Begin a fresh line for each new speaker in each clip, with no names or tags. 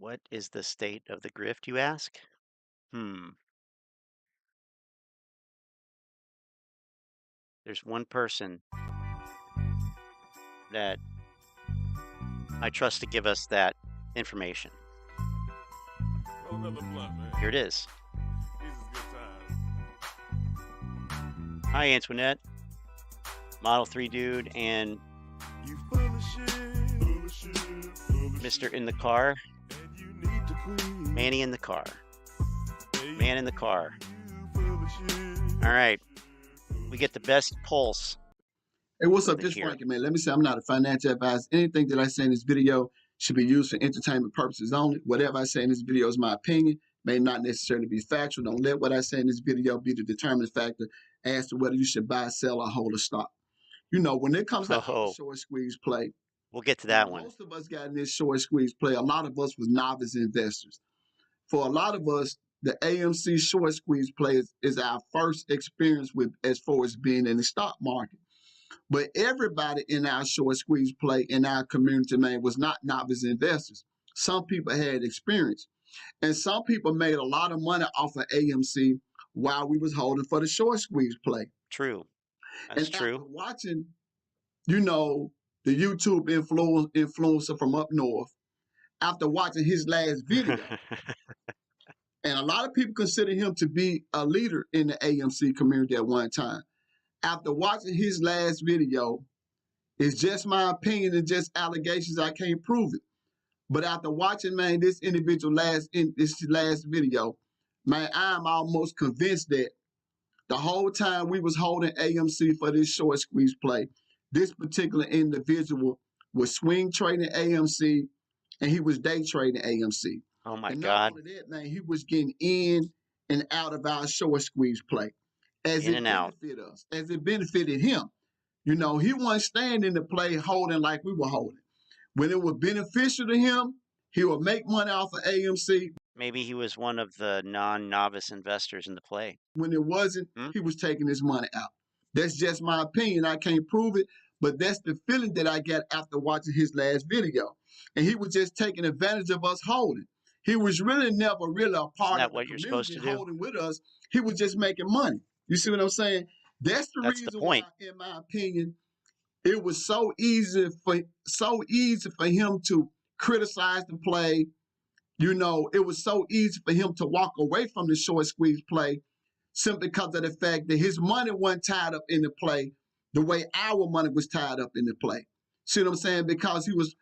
What is the state of the grift, you ask? There's one person that I trust to give us that information.
Roll another blunt, man.
Here it is.
These is good times.
Hi, Antoinette. Model 3 dude and
You full of shit, full of shit, full of
Mr.
shit,
in the car,
and you need to quit.
Manny in the car,
Hey,
man in the car.
you full of shit.
All right, we get the best pulse.
Hey, what's up?
Over
This
here.
Frankie, man. Let me say I'm not a financial advisor. Anything that I say in this video should be used for entertainment purposes only. Whatever I say in this video is my opinion, may not necessarily be factual. Don't let what I say in this video be the determining factor as to whether you should buy, sell, or hold a stock. You know, when it comes to
Oh,
short squeeze play,
we'll get to that one.
most of us got in this short squeeze play. A lot of us was novice investors. For a lot of us, the AMC short squeeze play is our first experience with as far as being in the stock market. But everybody in our short squeeze play in our community, man, was not novice investors. Some people had experience. And some people made a lot of money off of AMC while we was holding for the short squeeze play.
True. That's
and
true.
After watching, you know, the YouTube influencer from up north, after watching his last video, and a lot of people consider him to be a leader in the AMC community at one time. After watching his last video, it's just my opinion and just allegations. I can't prove it. But after watching, man, this individual this last video, man, I'm almost convinced that the whole time we was holding AMC for this short squeeze play, this particular individual was swing trading AMC and he was day trading AMC.
Oh my
and
God.
Not only that, man, he was getting in and out of our short squeeze play. As
In
it
and out.
benefited us, as it benefited him. You know, he wasn't staying in the play holding like we were holding. When it was beneficial to him, he would make money off of AMC.
Maybe he was one of the non-novice investors in the play.
When it wasn't, he was taking his money out. That's just my opinion. I can't prove it, but that's the feeling that I got after watching his last video. And he was just taking advantage of us holding. He was really never really a part of
what
the
you're supposed to do?
Holding with us. He was just making money. You see what I'm saying? That's the reason
point.
why, in my opinion, it was so easy for him to criticize the play. You know, it was so easy for him to walk away from the short squeeze play simply because of the fact that his money wasn't tied up in the play the way our money was tied up in the play. See what I'm saying? Because he was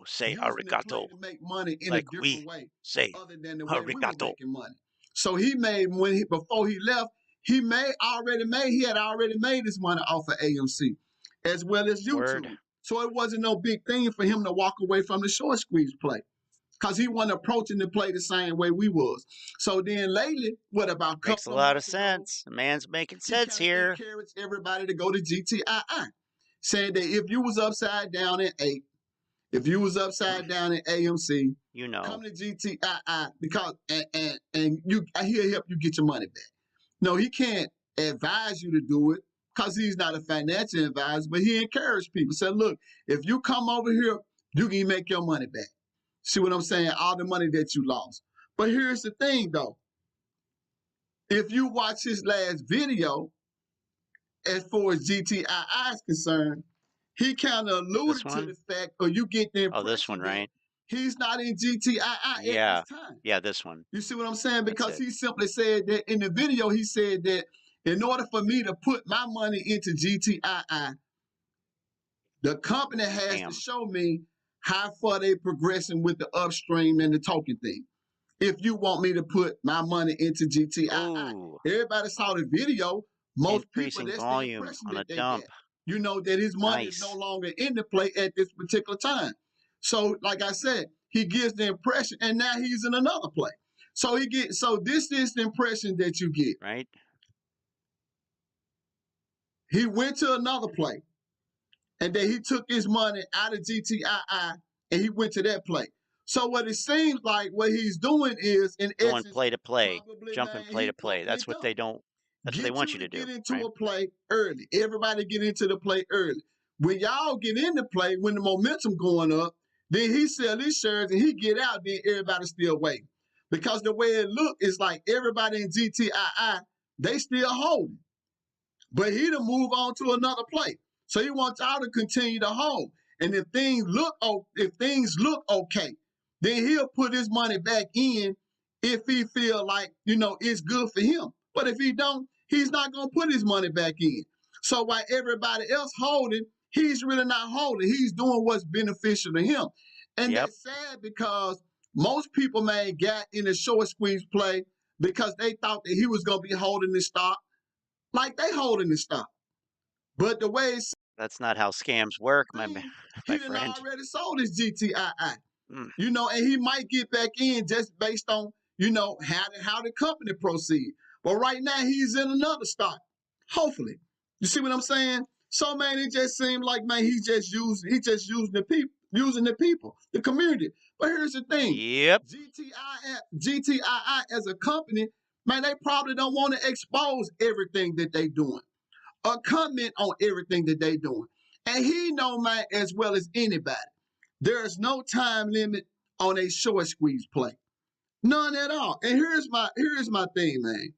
say arigato
to make money in
like
a different way
say
other than the way we were
arigato.
making money. So he made before he left, he had already made his money off of AMC as well as YouTube.
Word.
So it wasn't no big thing for him to walk away from the short squeeze play because he wasn't approaching the play the same way we was. So then lately, what about
makes a lot of sense. The man's making sense here.
He encouraged everybody to go to GTII, saying that if you was upside down at 8, if you was upside down at AMC,
you know,
come to GTII because and he'll help you get your money back. No, he can't advise you to do it because he's not a financial advisor, but he encouraged people. Said, look, if you come over here, you can make your money back. See what I'm saying? All the money that you lost. But here's the thing, though. If you watch his last video, as far as GTII is concerned, he kind of alluded to the fact, or you get the impression
this one, right?
He's not in GTII at this time.
Yeah, this one.
You see what I'm saying? Because he simply said that in the video, he said that in order for me to put my money into GTII, the company has to show me how far they progressing with the upstream and the token thing. If you want me to put my money into GTII, everybody saw the video. Most
increasing
people, that's
volume
the impression
on
that
a dump.
Get. You know that his money is no longer in the play at this particular time. So, like I said, he gives the impression, and now he's in another play. So this is the impression that you get.
Right.
He went to another play, and then he took his money out of GTII, and he went to that play. So what it seems like what he's doing is, in essence,
play to play, jumping play to play. That's what they don't. That's what they want you to do.
Get into a play early. Everybody get into the play early. When y'all get into play, when the momentum going up, Then he sell his shares and he get out, then everybody still waiting. Because the way it look is like everybody in GTII, they still holding. But he to move on to another play. So he wants y'all to continue to hold. And if things look okay, then he'll put his money back in if he feel like, it's good for him. But if he don't, he's not going to put his money back in. So while everybody else holding, he's really not holding. He's doing what's beneficial to him. And
Yep.
that's sad because most people, man, got in a short squeeze play because they thought that he was going to be holding the stock like they holding the stock. But the way it's
That's not how scams work, my
he
my
done
friend.
already sold his GTII.
Mm.
And he might get back in just based on, how the company proceed. But right now he's in another stock. Hopefully. You see what I'm saying? So man, it just seemed like, man, he just using the people, the community. But here's the thing.
Yep.
GTII as a company, man, they probably don't want to expose everything that they doing or comment on everything that they doing. And he know, man, as well as anybody, there's no time limit on a short squeeze play. None at all. And here's my thing, man.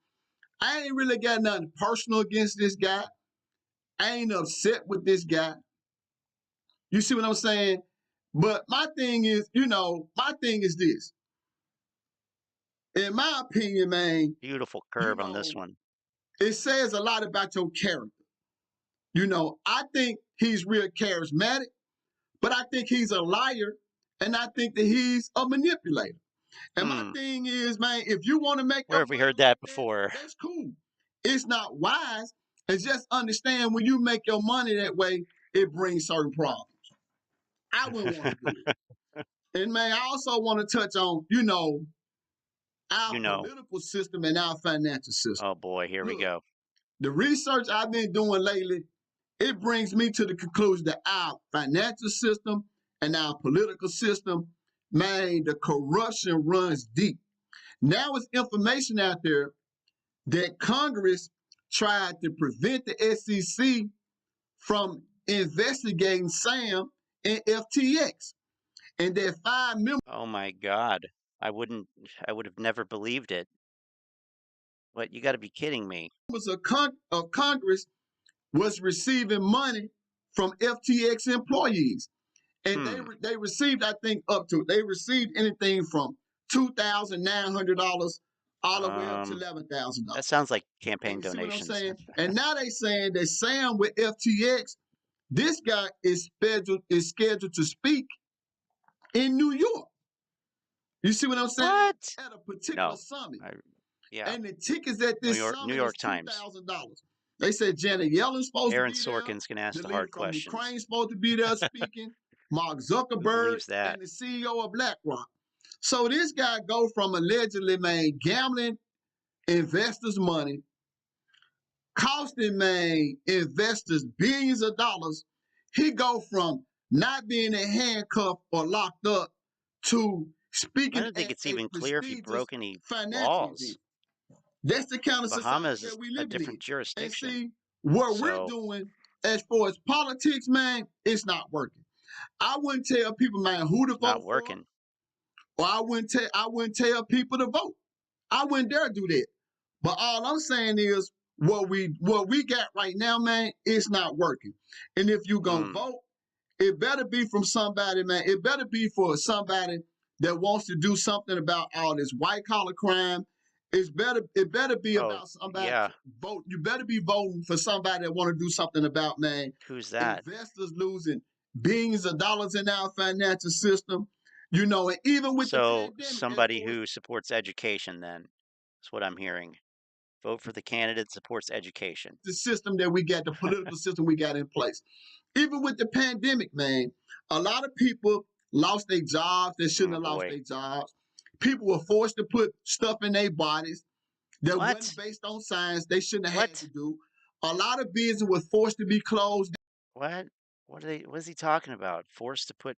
I ain't really got nothing personal against this guy. I ain't upset with this guy. You see what I'm saying? But my thing is this. In my opinion, man,
Beautiful curve on this one.
it says a lot about your character. I think he's real charismatic, but I think he's a liar, and I think that he's a manipulator. And my thing is, man, if you want to make
Where have we heard that before?
That's cool. It's not wise. And just understand when you make your money that way, it brings certain problems. I wouldn't want to do it. And man, I also want to touch on, our political system and our financial system.
Oh boy, here we go.
The research I've been doing lately, it brings me to the conclusion that our financial system and our political system, man, the corruption runs deep. Now it's information out there that Congress tried to prevent the SEC from investigating Sam and FTX. And that 5 members.
Oh my God. I would have never believed it. What, you got to be kidding me.
Of Congress was receiving money from FTX employees. And they received, I think, they received anything from $2,900 all the way up to $11,000.
That sounds like campaign donations.
What I'm saying? And now they saying that Sam with FTX, this guy is scheduled to speak in New York. You see what I'm saying?
What?
At a particular summit.
Yeah.
And the tickets at this summit
New York
is
Times.
$2,000. They said Janet Yellen's supposed
Aaron
to be there.
Sorkin's going to ask the hard questions.
Ukraine's supposed to be there speaking. Mark Zuckerberg and the CEO of BlackRock. So this guy go from allegedly, man, gambling investors' money, costing, man, investors billions of dollars. He go from not being in handcuffed or locked up to speaking.
I don't think it's even clear if he broke any laws.
That's the kind of
Bahamas
society that we
is a
live
different
in.
jurisdiction.
And see, what we're doing as far as politics, man, it's not working. I wouldn't tell people, man, who to vote
not working.
For, or I wouldn't tell people to vote. I wouldn't dare do that. But all I'm saying is what we got right now, man, it's not working. And if you gonna vote, it better be from somebody, man. It better be for somebody that wants to do something about all this white collar crime. It better be about somebody.
Yeah.
Vote. You better be voting for somebody that want to do something about, man.
Who's that?
Investors losing billions of dollars in our financial system. And even with the pandemic,
somebody who supports education, then that's what I'm hearing. Vote for the candidate that supports education.
The system that we got, the political system we got in place. Even with the pandemic, man, a lot of people lost their jobs. They shouldn't have lost their jobs. People were forced to put stuff in their bodies that wasn't based on science. They shouldn't have had to do. A lot of businesses were forced to be closed.
What is he talking about? Forced to put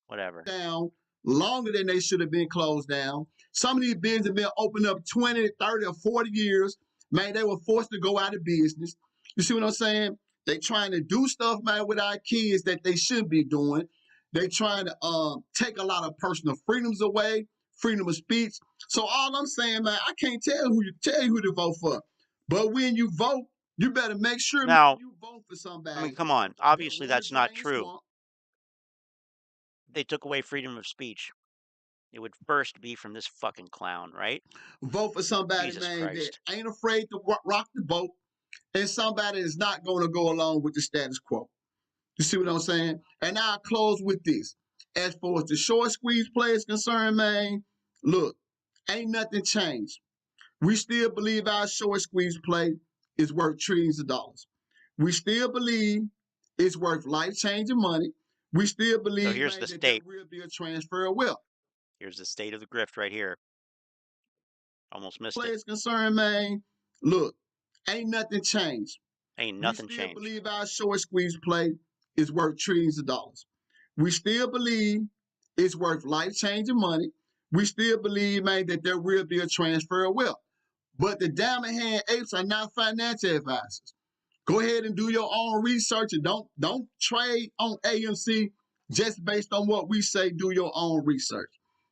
whatever
down longer than they should have been closed down. Some of these businesses have been open up 20, 30, or 40 years. Man, they were forced to go out of business. You see what I'm saying? They trying to do stuff, man, with our kids that they should be doing. They trying to take a lot of personal freedoms away, freedom of speech. So all I'm saying, man, I can't tell you who to vote for. But when you vote, you better make sure, man,
Now,
you vote for
I mean,
somebody
come on.
that
Obviously,
want to
that's not
drain the
true.
swamp.
They took away freedom of speech. It would first be from this fucking clown, right?
Vote for somebody,
Jesus
man, that
Christ.
ain't afraid to rock the boat, and somebody that's not going to go along with the status quo. You see what I'm saying? And I'll close with this. As far as the short squeeze play is concerned, man, look, ain't nothing changed. We still believe our short squeeze play is worth trillions of dollars. We still believe it's worth life-changing money. We still
So
believe,
here's
man,
the
that there
state.
will be a transfer of wealth.
Here's the state of the grift right here. Almost missed
Play
it.
is concerned, man, look, ain't nothing changed.
Ain't
We
nothing
still
changed.
believe our short squeeze play is worth trillions of dollars. We still believe it's worth life-changing money. We still believe, man, that there will be a transfer of wealth. But the diamond hand apes are not financial advisors. Go ahead and do your own research and don't trade on AMC just based on what we say. Do your own research.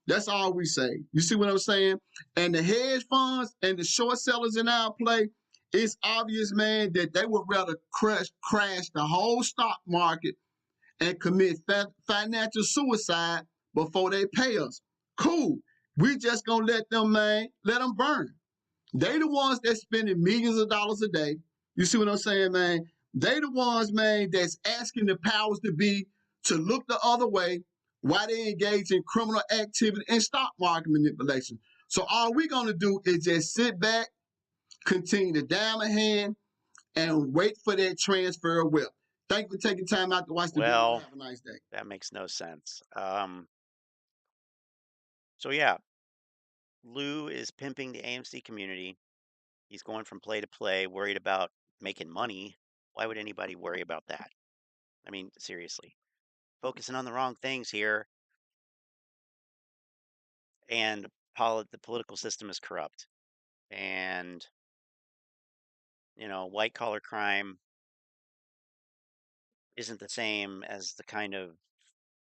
That's all we say. You see what I'm saying? And the hedge funds and the short sellers in our play, it's obvious, man, that they would rather crash the whole stock market and commit financial suicide before they pay us. Cool. We just gonna let them, man, let them burn. They the ones that's spending millions of dollars a day. You see what I'm saying, man? They the ones, man, that's asking the powers to be to look the other way while they engage in criminal activity and stock market manipulation. So all we're gonna do is just sit back, continue to diamond hand, and wait for that transfer of wealth. Thank you for taking time out to watch the video.
Well,
Have a nice day.
that makes no sense. So yeah, Lou is pimping the AMC community. He's going from play to play, worried about making money. Why would anybody worry about that? I mean, seriously, focusing on the wrong things here. And the political system is corrupt. And, white collar crime isn't the same as the kind of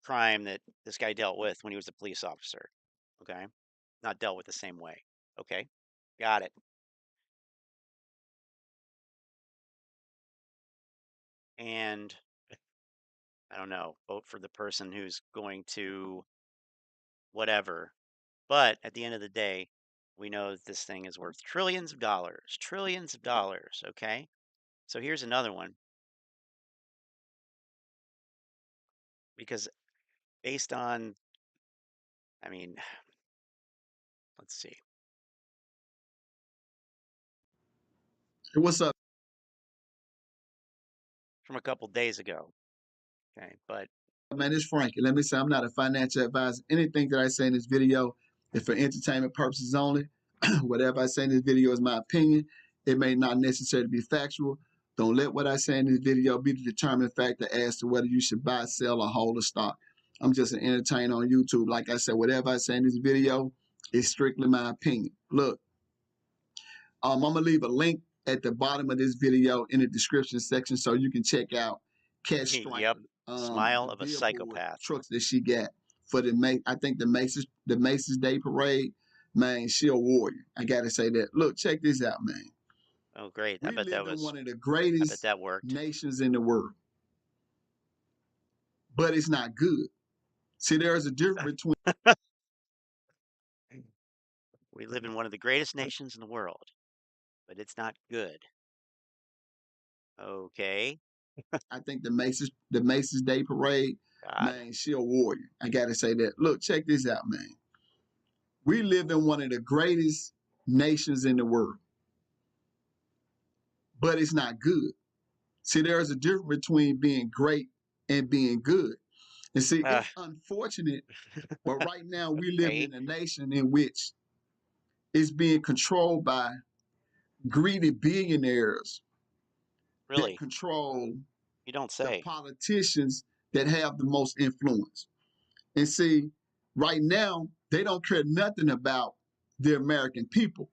crime that this guy dealt with when he was a police officer. Okay. Not dealt with the same way. Okay. Got it. And I don't know, vote for the person who's going to whatever. But at the end of the day, we know that this thing is worth trillions of dollars, trillions of dollars. Okay. So here's another one. Because based on, I mean, let's see.
Hey, what's up?
From a couple days ago. Okay. But
Man, it's Frankie. Let me say I'm not a financial advisor. Anything that I say in this video is for entertainment purposes only. Whatever I say in this video is my opinion. It may not necessarily be factual. Don't let what I say in this video be the determining factor as to whether you should buy, sell, or hold a stock. I'm just an entertainer on YouTube. Like I said, whatever I say in this video is strictly my opinion. Look, I'm gonna leave a link at the bottom of this video in the description section so you can check out Cat Striker,
yep. Smile
the
of a
billboard
psychopath.
trucks that she got for I think the Macy's Day Parade. Man, she a warrior. I gotta say that. Look, check this out, man.
Oh, great. I
We
bet
live in one of the
I bet
greatest
that worked.
nations in the world, but it's not good. See, there's a difference between
We live in one of the greatest nations in the world, but it's not good. Okay.
I think the Macy's Day Parade.
God.
Man, she a warrior. I gotta say that. Look, check this out, man. We live in one of the greatest nations in the world, but it's not good. See, there's a difference between being great and being good. And see,
Uh,
it's unfortunate, but right now we live
okay.
in a nation in which it's being controlled by greedy billionaires that
Really?
control
You don't
the
say.
politicians that have the most influence. And see, right now, they don't care nothing about the American people.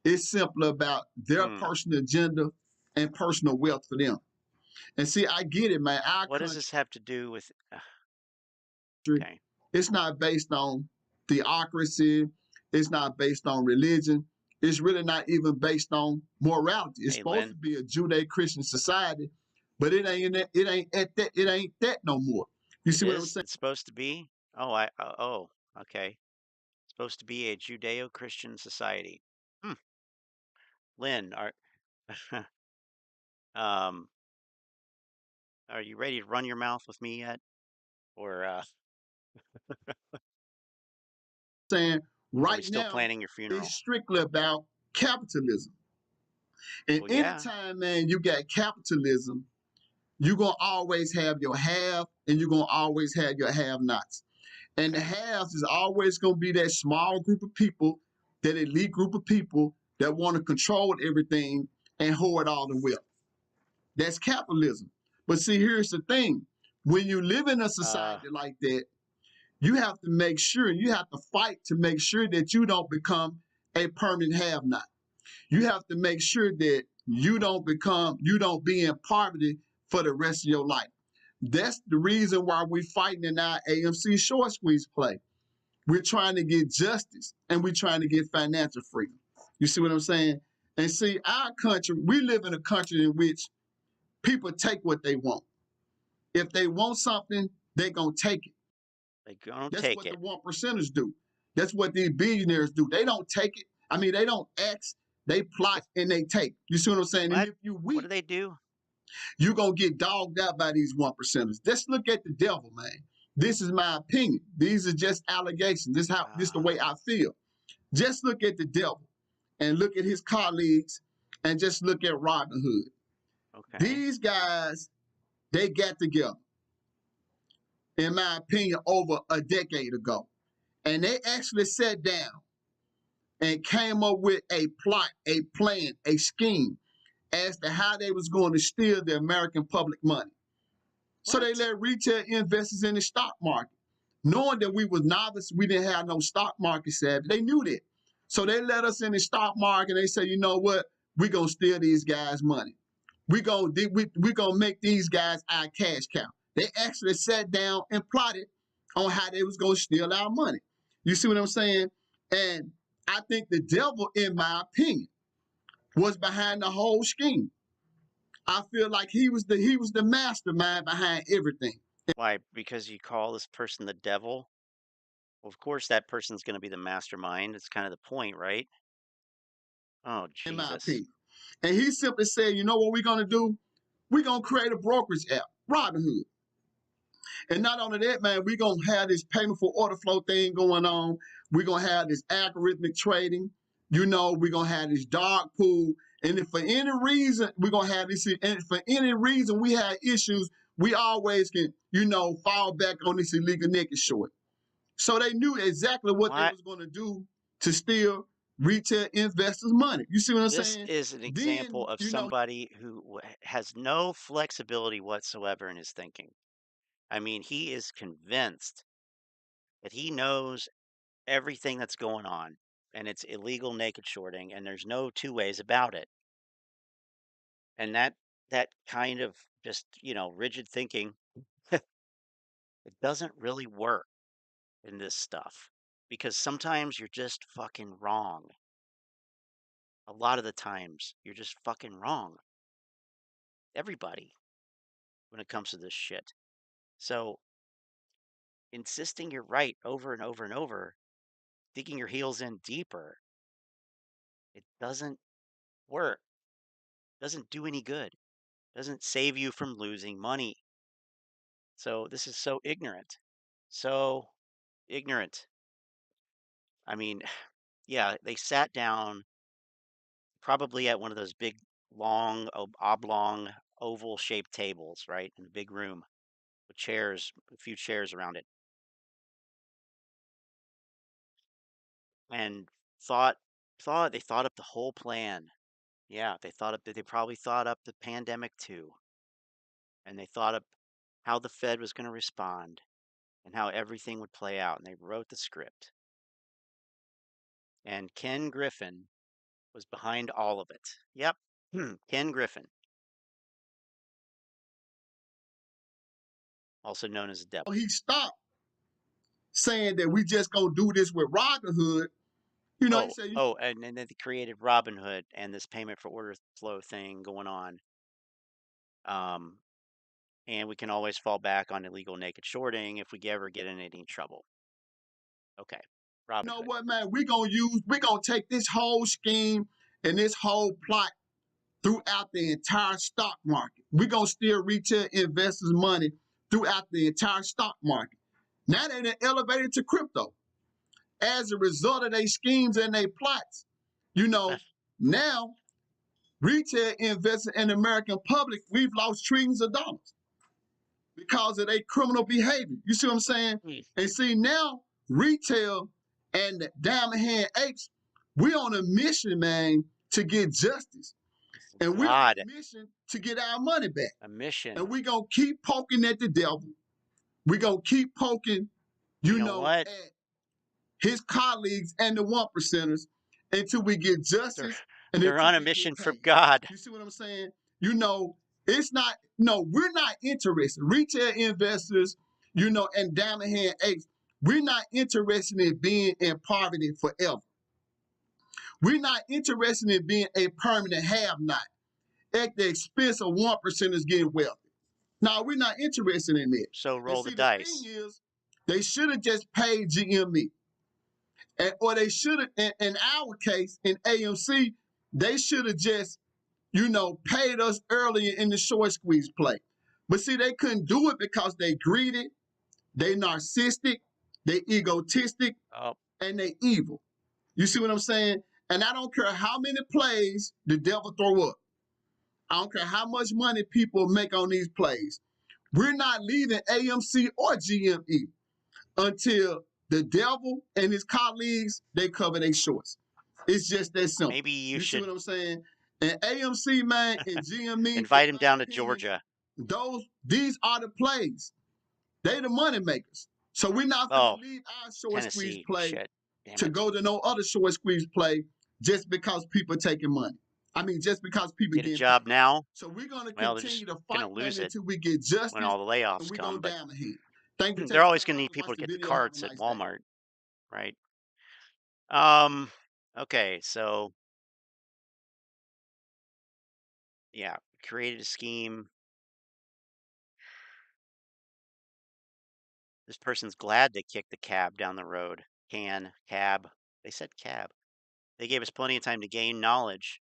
It's simply about their
Hmm.
personal agenda and personal wealth for them. And see, I get it, man. Our
What does
country,
this have to do with Okay.
It's not based on theocracy. It's not based on religion. It's really not even based on morality. It's
Hey,
supposed
Lynn.
to be a Judeo-Christian society, but it ain't that no more. You
It
see what I'm
is?
saying?
It's supposed to be? Oh, okay. Supposed to be a Judeo-Christian society. Hmm. Lynn, um, are you ready to run your mouth with me yet? Or
Saying
are we
right
still
now
planning your
it's
funeral?
strictly about capitalism. And
Well, yeah.
anytime, man, you got capitalism, you're gonna always have your have and you're gonna always have your have-nots. And the
Okay.
haves is always going to be that small group of people, that elite group of people that want to control everything and hoard all the wealth. That's capitalism. But see, here's the thing. When you live in a
Uh,
society like that, you have to make sure, you have to fight to make sure that you don't become a permanent have not. You have to make sure that you don't be in poverty for the rest of your life. That's the reason why we're fighting in our AMC short squeeze play. We're trying to get justice and we're trying to get financial freedom. You see what I'm saying? And see, our country, we live in a country in which people take what they want. If they want something, they're going to take it.
they don't
That's
take
what the
it.
one percenters do. That's what these billionaires do. They don't take it. I mean, they don't ask, they plot and they take. You see what I'm saying? And
What?
if you
What do
weak,
they do?
you're going to get dogged out by these one percenters. Just look at the devil, man. This is my opinion. These are just allegations. This is the
Ah,
way I feel. Just look at the devil and look at his colleagues and just look at Robin Hood.
okay.
These guys, they got together, in my opinion, over a decade ago. And they actually sat down and came up with a plot, a plan, a scheme as to how they was going to steal the American public money. So they
What?
let retail investors in the stock market, knowing that we was novice, we didn't have no stock market savvy. They knew that. So they let us in the stock market. And they said, you know what? We're going to steal these guys' money. We gonna make these guys our cash cow. They actually sat down and plotted on how they was gonna steal our money. You see what I'm saying? And I think the devil, in my opinion, was behind the whole scheme. I feel like he was the mastermind behind everything.
Why? Because you call this person the devil? Well, of course, that person's going to be the mastermind. It's kind of the point, right? Oh,
In my
Jesus.
opinion. And he simply said, you know what we're gonna do? We're gonna create a brokerage app, Robinhood. And not only that, man, we're going to have this payment for order flow thing going on. We're going to have this algorithmic trading. You know, we're going to have this dark pool. And if for any reason, we're going to have this, and for any reason we have issues, we always can, fall back on this illegal naked short. So they knew exactly what they
What?
was going to do to steal retail investors' money. You see what I'm
This
saying?
is an example
Then,
of somebody who has no flexibility whatsoever in his thinking. I mean, he is convinced that he knows everything that's going on and it's illegal naked shorting and there's no two ways about it. And that kind of just, rigid thinking, it doesn't really work in this stuff because sometimes you're just fucking wrong. A lot of the times you're just fucking wrong. Everybody when it comes to this shit. So insisting you're right over and over and over, digging your heels in deeper, it doesn't work. Doesn't do any good. Doesn't save you from losing money. So this is so ignorant. So ignorant. I mean, yeah, they sat down probably at one of those big, long, oblong, oval shaped tables, right? In a big room with chairs, a few chairs around it, and thought, they thought up the whole plan. Yeah, they probably thought up the pandemic too. And they thought up how the Fed was going to respond and how everything would play out. And they wrote the script. And Ken Griffin was behind all of it. Yep. Ken Griffin, also known as the devil.
he stopped saying that we just gonna do this with Robinhood. You know, he said,
And then they created Robinhood and this payment for order flow thing going on. And we can always fall back on illegal naked shorting if we ever get in any trouble. Okay,
you know
Robinhood.
what, man? We're gonna take this whole scheme and this whole plot throughout the entire stock market. We're gonna steal retail investors' money throughout the entire stock market. Now they done elevated to crypto. As a result of their schemes and their plots, you know, now retail investors and the American public, we've lost trillions of dollars because of their criminal behavior. You see what I'm saying? And see now, retail and the diamond hand apes, we on a mission, man, to get justice. And we're on a mission to get our money back.
A mission.
And we're going to keep poking at the devil. We're going to keep poking, you know
what?
at his colleagues and the 1%ers until we get justice.
They're on a mission from God.
You see what I'm saying? You know, it's not, no, we're not interested. Retail investors, you know, and diamond hand apes, we're not interested in being in poverty forever. We're not interested in being a permanent have-not at the expense of 1%ers getting wealthy. No, we're not interested in it.
So roll the dice.
The thing is, they should have just paid GME. Or they should have, in our case, in AMC, they should have just, you know, paid us earlier in the short squeeze play. But see, they couldn't do it because they greedy, they narcissistic, they egotistic, and they evil. You see what I'm saying? And I don't care how many plays the devil throw up. I don't care how much money people make on these plays. We're not leaving AMC or GME until the devil and his colleagues, they cover their shorts. It's just that simple.
Maybe you should
see what I'm saying? And AMC, man, and GME.
Invite him down to Georgia.
These are the plays. They the money makers. So we're not going to leave our short squeeze play to go to no other short squeeze play just because people are taking money. I mean, just because people
get a job
paid.
now.
So we're going to continue to fight until we get justice
when all the layoffs come. But they're always going to need people to get the carts at Walmart, right? Okay, so yeah, created a scheme. This person's glad they kicked the cab down the road. Cab. They said cab. They gave us plenty of time to gain knowledge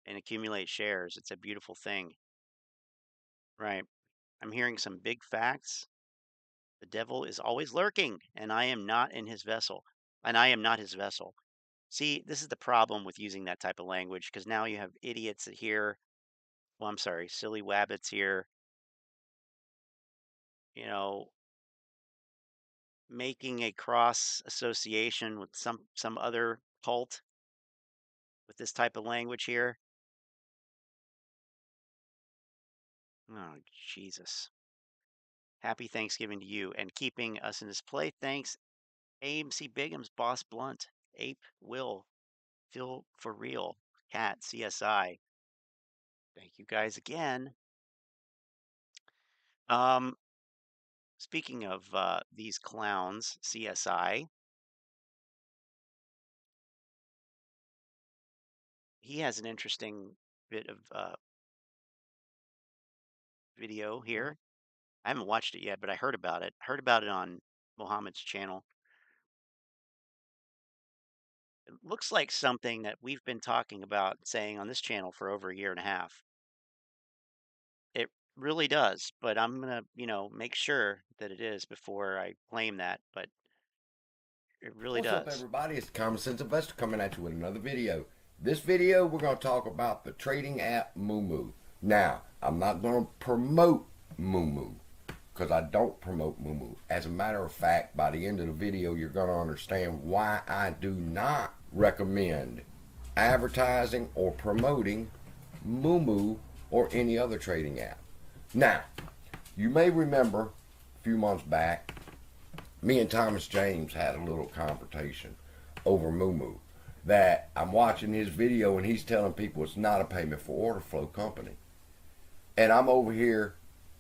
and accumulate shares. It's a beautiful thing. Right. I'm hearing some big facts. The devil is always lurking, and I am not in his vessel. And I am not his vessel. See, this is the problem with using that type of language, because now you have idiots that hear, well, I'm sorry, silly wabbits here, you know, making a cross association with some other cult with this type of language here. Oh, Jesus. Happy Thanksgiving to you and keeping us in this play. Thanks, AMC Bigham's Boss Blunt, Ape Will, Feel for Real, Cat, CSI. Thank you guys again. Speaking of these clowns, CSI, he has an interesting bit of video here. I haven't watched it yet, but I heard about it. Heard about it on Mohammed's channel. It looks like something that we've been talking about saying on this channel for over a year and a half. It really does, but I'm gonna, make sure that it is before I claim that, but it really does.
What's up, everybody? It's the Common Sense Investor coming at you with another video. This video, we're going to talk about the trading app moomoo. Now, I'm not going to promote moomoo because I don't promote moomoo. As a matter of fact, by the end of the video, you're going to understand why I do not recommend advertising or promoting moomoo or any other trading app. Now, you may remember a few months back, me and Thomas James had a little confrontation over moomoo. That I'm watching his video and he's telling people it's not a payment for order flow company. And I'm over here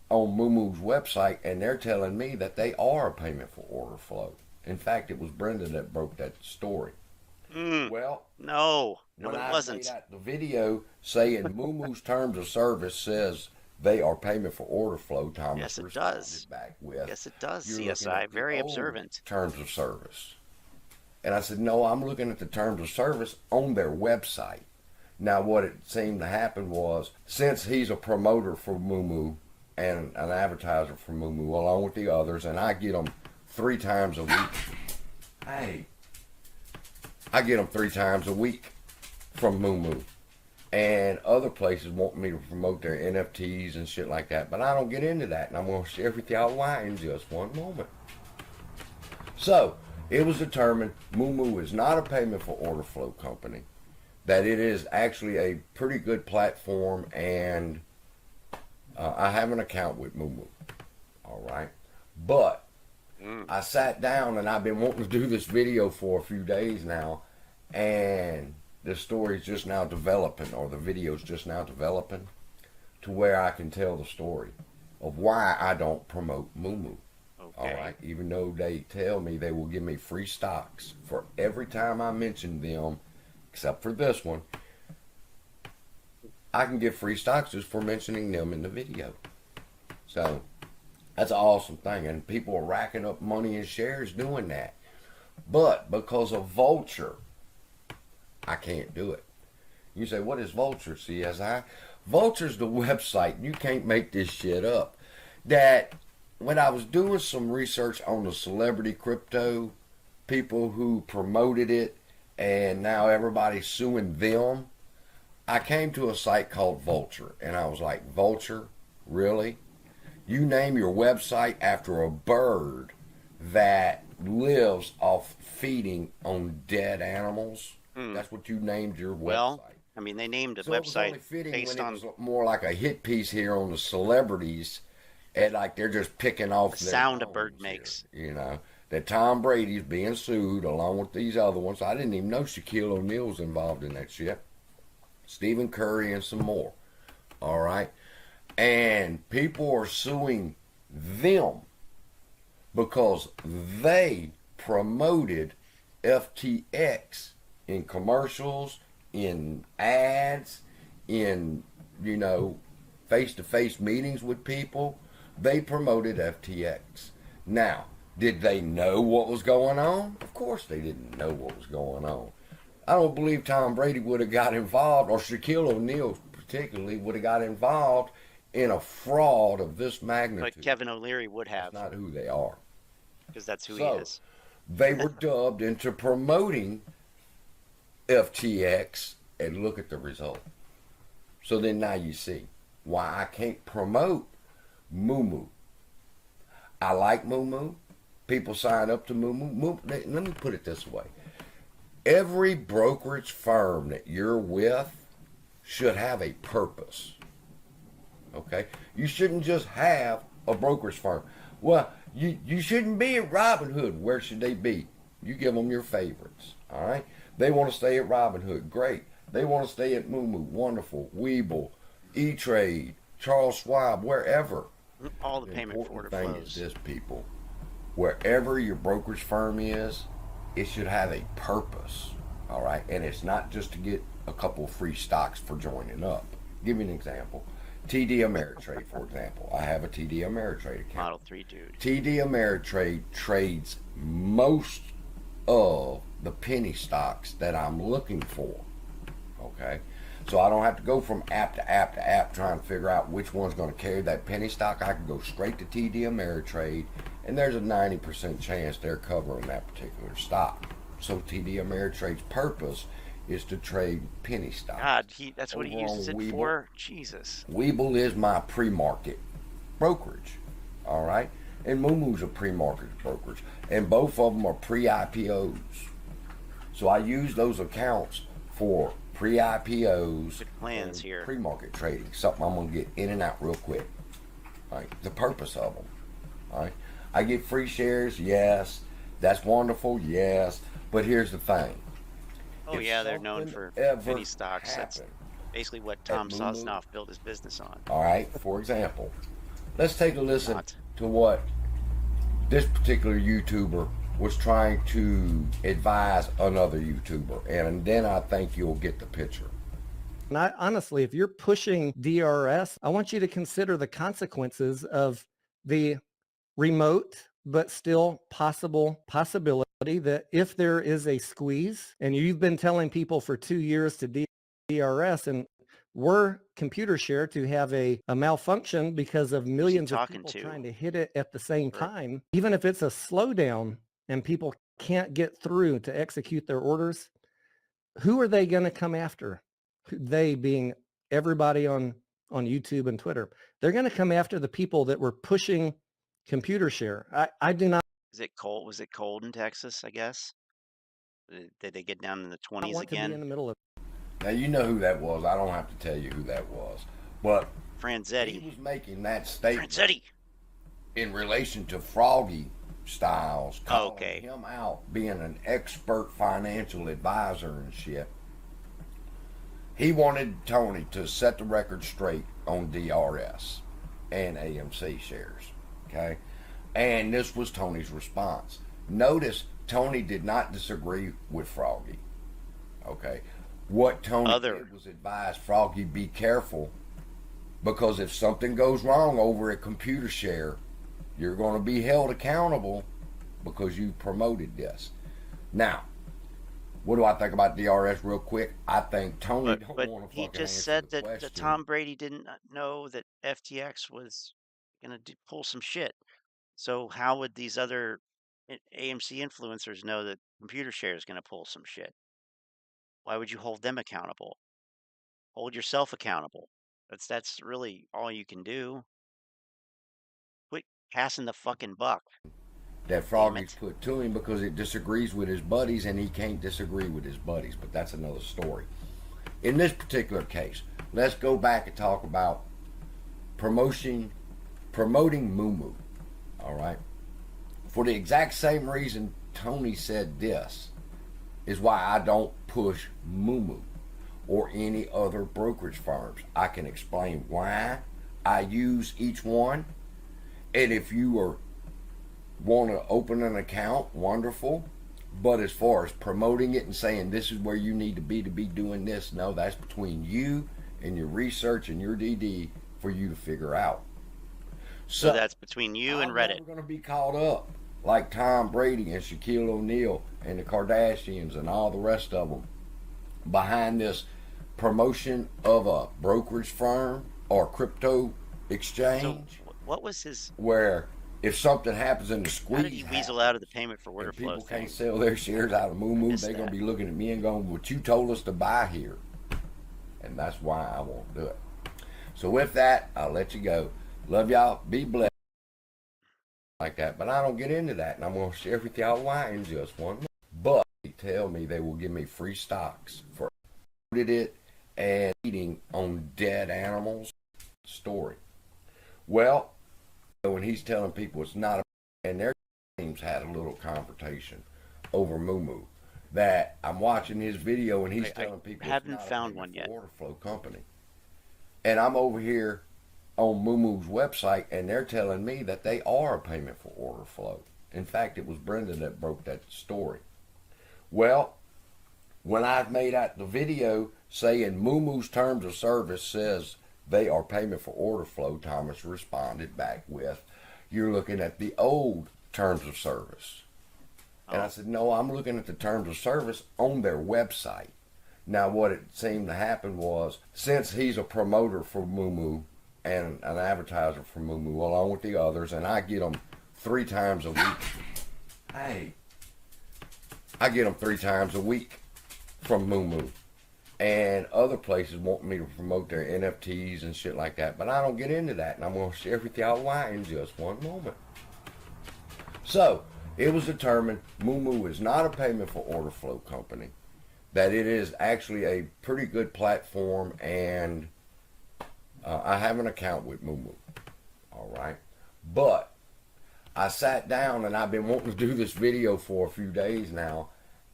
on Moomoo's website, and they're telling me that they are a payment for order flow. In fact, it was Brenda that broke that story. Well,
No,
when
it
I
wasn't.
made out the video saying Moomoo's terms of service says they are payment for order flow, Thomas
Yes, it
responded
does.
back with,
Yes, it does,
"You're looking
CSI.
at the
Very
old
observant.
terms of service." And I said, "No, I'm looking at the terms of service on their website." Now, what it seemed to happen was, since he's a promoter for Moomoo and an advertiser for Moomoo, along with the others, and I get them 3 times a week. Hey, I get them 3 times a week from Moomoo. And other places want me to promote their NFTs and shit like that, but I don't get into that, and I'm going to share with y'all why in just one moment. So, it was determined Moomoo is not a payment for order flow company, that it is actually a pretty good platform, and I have an account with Moomoo, all right? But I sat down, and I've been wanting to do this video for a few days now, and the story's just now developing, or the video's just now developing, to where I can tell the story of why I don't promote Moomoo.
Okay.
All right, even though they tell me they will give me free stocks for every time I mention them, except for this one, I can get free stocks just for mentioning them in the video. So that's an awesome thing, and people are racking up money in shares doing that. But because of Vulture, I can't do it. You say, what is Vulture, CSI? Vulture's the website. You can't make this shit up. That when I was doing some research on the celebrity crypto, people who promoted it, and now everybody's suing them, I came to a site called Vulture, and I was like, Vulture? Really? You name your website after a bird that lives off feeding on dead animals? That's what you named your website.
Well, I mean, they named a
So it was only
website
fitting
based
when
on
it was more like a hit piece here on the celebrities, and like they're just picking off
the
their
sound a
bones
bird
here,
makes.
you know, that Tom Brady's being sued along with these other ones. I didn't even know Shaquille O'Neal was involved in that shit. Stephen Curry and some more. All right, and people are suing them because they promoted FTX in commercials, in ads, in, you know, face-to-face meetings with people. They promoted FTX. Now, did they know what was going on? Of course they didn't know what was going on. I don't believe Tom Brady would have got involved, or Shaquille O'Neal particularly would have got involved in a fraud of this magnitude.
But Kevin O'Leary would have,
That's not who they are.
because that's who he
So,
is.
they were dubbed into promoting FTX, and look at the result. So then now you see why I can't promote Moomoo. I like Moomoo. People sign up to Moomoo. Let me put it this way. Every brokerage firm that you're with should have a purpose. Okay? You shouldn't just have a brokerage firm. Well, you shouldn't be at Robinhood. Where should they be? You give them your favorites. All right? They want to stay at Robinhood. Great. They want to stay at Moomoo. Wonderful. Webull, E-Trade, Charles Schwab, wherever.
All the payment for order
important thing is
flows.
this, people. Wherever your brokerage firm is, it should have a purpose. All right? And it's not just to get a couple of free stocks for joining up. Give you an example. TD Ameritrade, for example. I have a TD Ameritrade account.
Model 3 dude.
TD Ameritrade trades most of the penny stocks that I'm looking for. Okay? So I don't have to go from app to app to app trying to figure out which one's going to carry that penny stock. I can go straight to TD Ameritrade, and there's a 90% chance they're covering that particular stock. So TD Ameritrade's purpose is to trade penny stocks.
God, that's what he
Over
uses
on
it
Webull.
for? Jesus.
Webull is my pre-market brokerage, all right? And Moomoo's a pre-market brokerage. And both of them are pre-IPOs. So I use those accounts for pre-IPOs
Good plans
and
here.
pre-market trading, something I'm going to get in and out real quick. All right? The purpose of them, all right? I get free shares, yes. That's wonderful, yes. But here's the thing.
Oh,
If
yeah, they're known
something
for
ever
penny stocks. That's
happened
basically what Tom
Moomoo,
Sosnoff built his business on.
all right, for example, let's take a listen
Not.
to what this particular YouTuber was trying to advise another YouTuber, and then I think you'll get the picture.
And I honestly, if you're pushing DRS, I want you to consider the consequences of the remote but still possibility that if there is a squeeze, and you've been telling people for 2 years to DRS, and were computer share to have a malfunction because of millions of people trying to hit it at the same time, even if it's a slowdown and people can't get through to execute their orders, who are they going to come after? They being everybody on YouTube and Twitter. They're going to come after the people that were pushing computer share. I do not.
Is it cold? Was it cold in Texas, I guess? Did they get down in the 20s
want
again?
To be in the middle of.
Now, you know who that was. I don't have to tell you who that was. But
Franzetti.
He was making that statement
Franzetti.
in relation to Froggy Styles, calling him out, being an expert financial advisor and shit. He wanted Tony to set the record straight on DRS and AMC shares, okay? And this was Tony's response. Notice Tony did not disagree with Froggy, okay? What Tony did was advise Froggy, be careful, because if something goes wrong over at computer share, you're going to be held accountable because you promoted this. Now, what do I think about DRS real quick? I think Tony don't want to fucking
he just
answer
said
the
that Tom Brady didn't know that FTX was going to pull some shit. So how would these other AMC influencers know that computer share is going to pull some shit? Why would you hold them accountable? Hold yourself accountable. That's really all you can do. Quit passing the fucking buck.
That Froggy's put to him because it disagrees with his buddies, and he can't disagree with his buddies, but that's another story. In this particular case, let's go back and talk about promoting moomoo, all right? For the exact same reason Tony said this is why I don't push moomoo or any other brokerage firms. I can explain why I use each one, and if you are want to open an account, wonderful. But as far as promoting it and saying this is where you need to be doing this, no, that's between you and your research and your DD for you to figure out.
So that's between you and Reddit.
We're going to be caught up like Tom Brady and Shaquille O'Neal and the Kardashians and all the rest of them behind this promotion of a brokerage firm or crypto exchange.
So what was his...
Where if something happens in the squeeze,
how did he weasel out of the payment for order flow
people can't sell their shares out of moomoo, they're going to be looking at me and going, what you told us to buy here. And that's why I won't do it. So with that, I'll let you go. Love y'all. Be blessed. Like that. But I don't get into that. And I'm going to share with y'all why in just one minute. But they tell me they will give me free stocks for it and eating on dead animals. Story. Well, when he's telling people it's not and their teams had a little confrontation over moomoo, that I'm watching his video and he's telling people
haven't
it's not
found
a
one yet.
order flow company. And I'm over here on moomoo's website and they're telling me that they are a payment for order flow. In fact, it was Brenda that broke that story. Well, when I've made out the video saying moomoo's terms of service says they are payment for order flow, Thomas responded back with, you're looking at the old terms of service. And I said, no, I'm looking at the terms of service on their website. Now, what it seemed to happen was, since he's a promoter for moomoo and an advertiser for moomoo, along with the others, and I get them 3 times a week. Hey, I get them 3 times a week from moomoo. And other places want me to promote their NFTs and shit like that. But I don't get into that. And I'm going to share with y'all why in just one moment. So, it was determined moomoo is not a payment for order flow company. That it is actually a pretty good platform. And I have an account with moomoo. All right. But I sat down and I've been wanting to do this video for a few days now.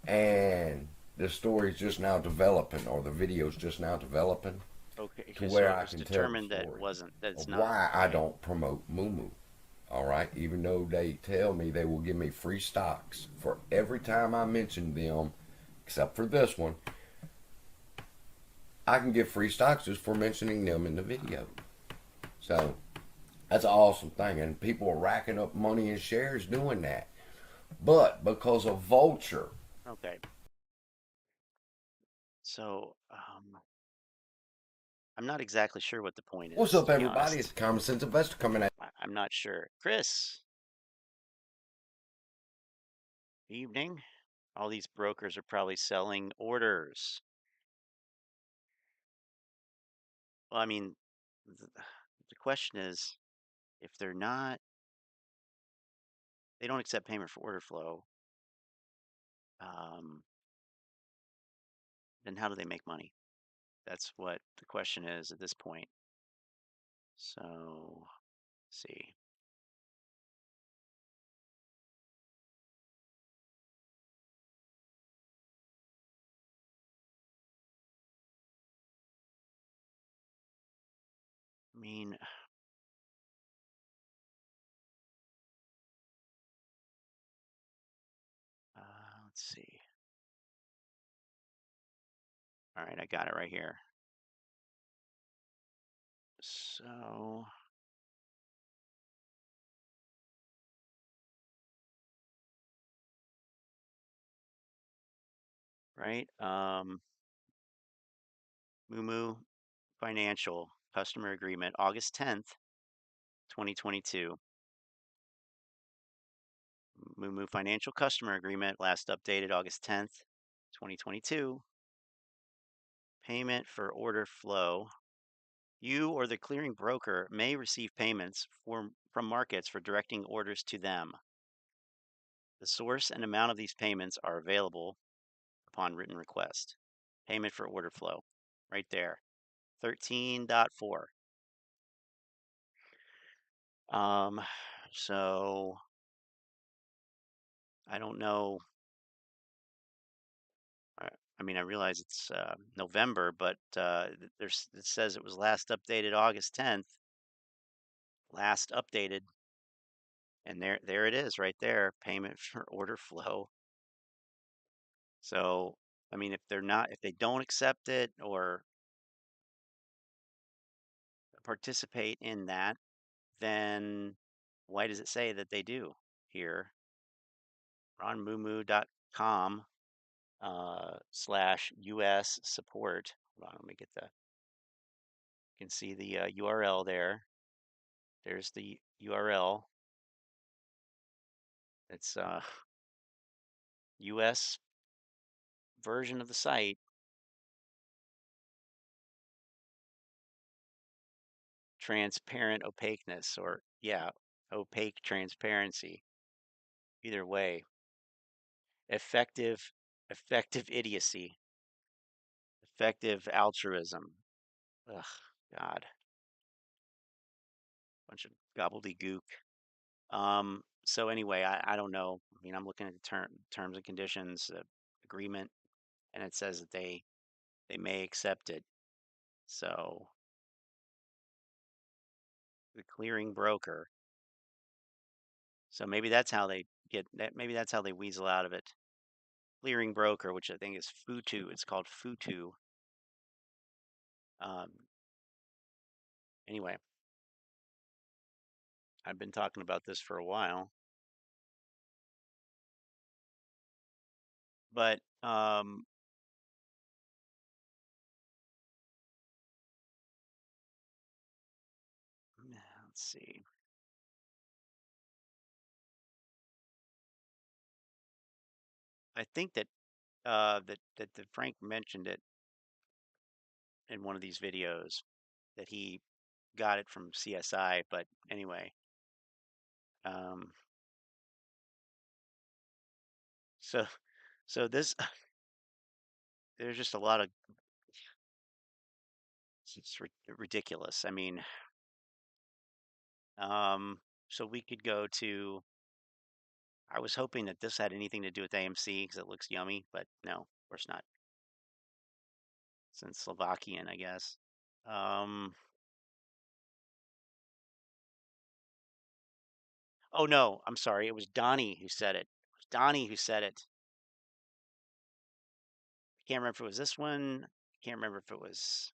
And the story's just now developing, or the video's just now developing.
Okay.
to
Okay, so
where
it
I
was
can tell the
determined that it
story
wasn't, that it's
of
not,
why I
right?
don't promote moomoo. All right, even though they tell me they will give me free stocks for every time I mention them, except for this one, I can get free stocks just for mentioning them in the video. So that's an awesome thing, and people are racking up money in shares doing that. But because of Vulture,
Okay. So, I'm not exactly sure what the point
what's
is,
up,
to be
everybody? It's
honest.
the Common Sense Investor coming at
I'm not sure. Chris, evening. All these brokers are probably selling orders. Well, I mean, the question is, if they're not, they don't accept payment for order flow, um, then how do they make money? That's what the question is at this point. So, let's see. I mean, let's see. All right, I got it right here. So, right, Moomoo Financial Customer Agreement, August 10th, 2022. Moomoo Financial Customer Agreement, last updated August 10th, 2022. Payment for order flow. You or the clearing broker may receive payments from markets for directing orders to them. The source and amount of these payments are available upon written request. Payment for order flow, right there, 13.4. So I don't know. I mean, I realize it's November, but it says it was last updated August 10th. Last updated, and there it is, right there. Payment for order flow. So, I mean, if they don't accept it or participate in that, then why does it say that they do here on moomoo.com /US support? Hold on, let me get you can see the URL there. There's the URL. It's US version of the site. Transparent opaqueness, or yeah, opaque transparency. Either way, effective idiocy, effective altruism. Ugh, God, bunch of gobbledygook. So anyway, I don't know. I mean, I'm looking at the terms and conditions agreement, and it says that they may accept it. So the clearing broker. So maybe that's how they get that. Maybe that's how they weasel out of it. Clearing broker, which I think is Futu. It's called Futu. Um, anyway, I've been talking about this for a while, but let's see. I think that that Frank mentioned it in one of these videos that he got it from CSI. But anyway, um, so so this there's just a lot of it's ridiculous. I mean, so we could go to. I was hoping that this had anything to do with AMC because it looks yummy, but no, of course not. It's in Slovakian, I guess. Oh no, I'm sorry. It was Donnie who said it. It was Donnie who said it. Can't remember if it was this one. Can't remember if it was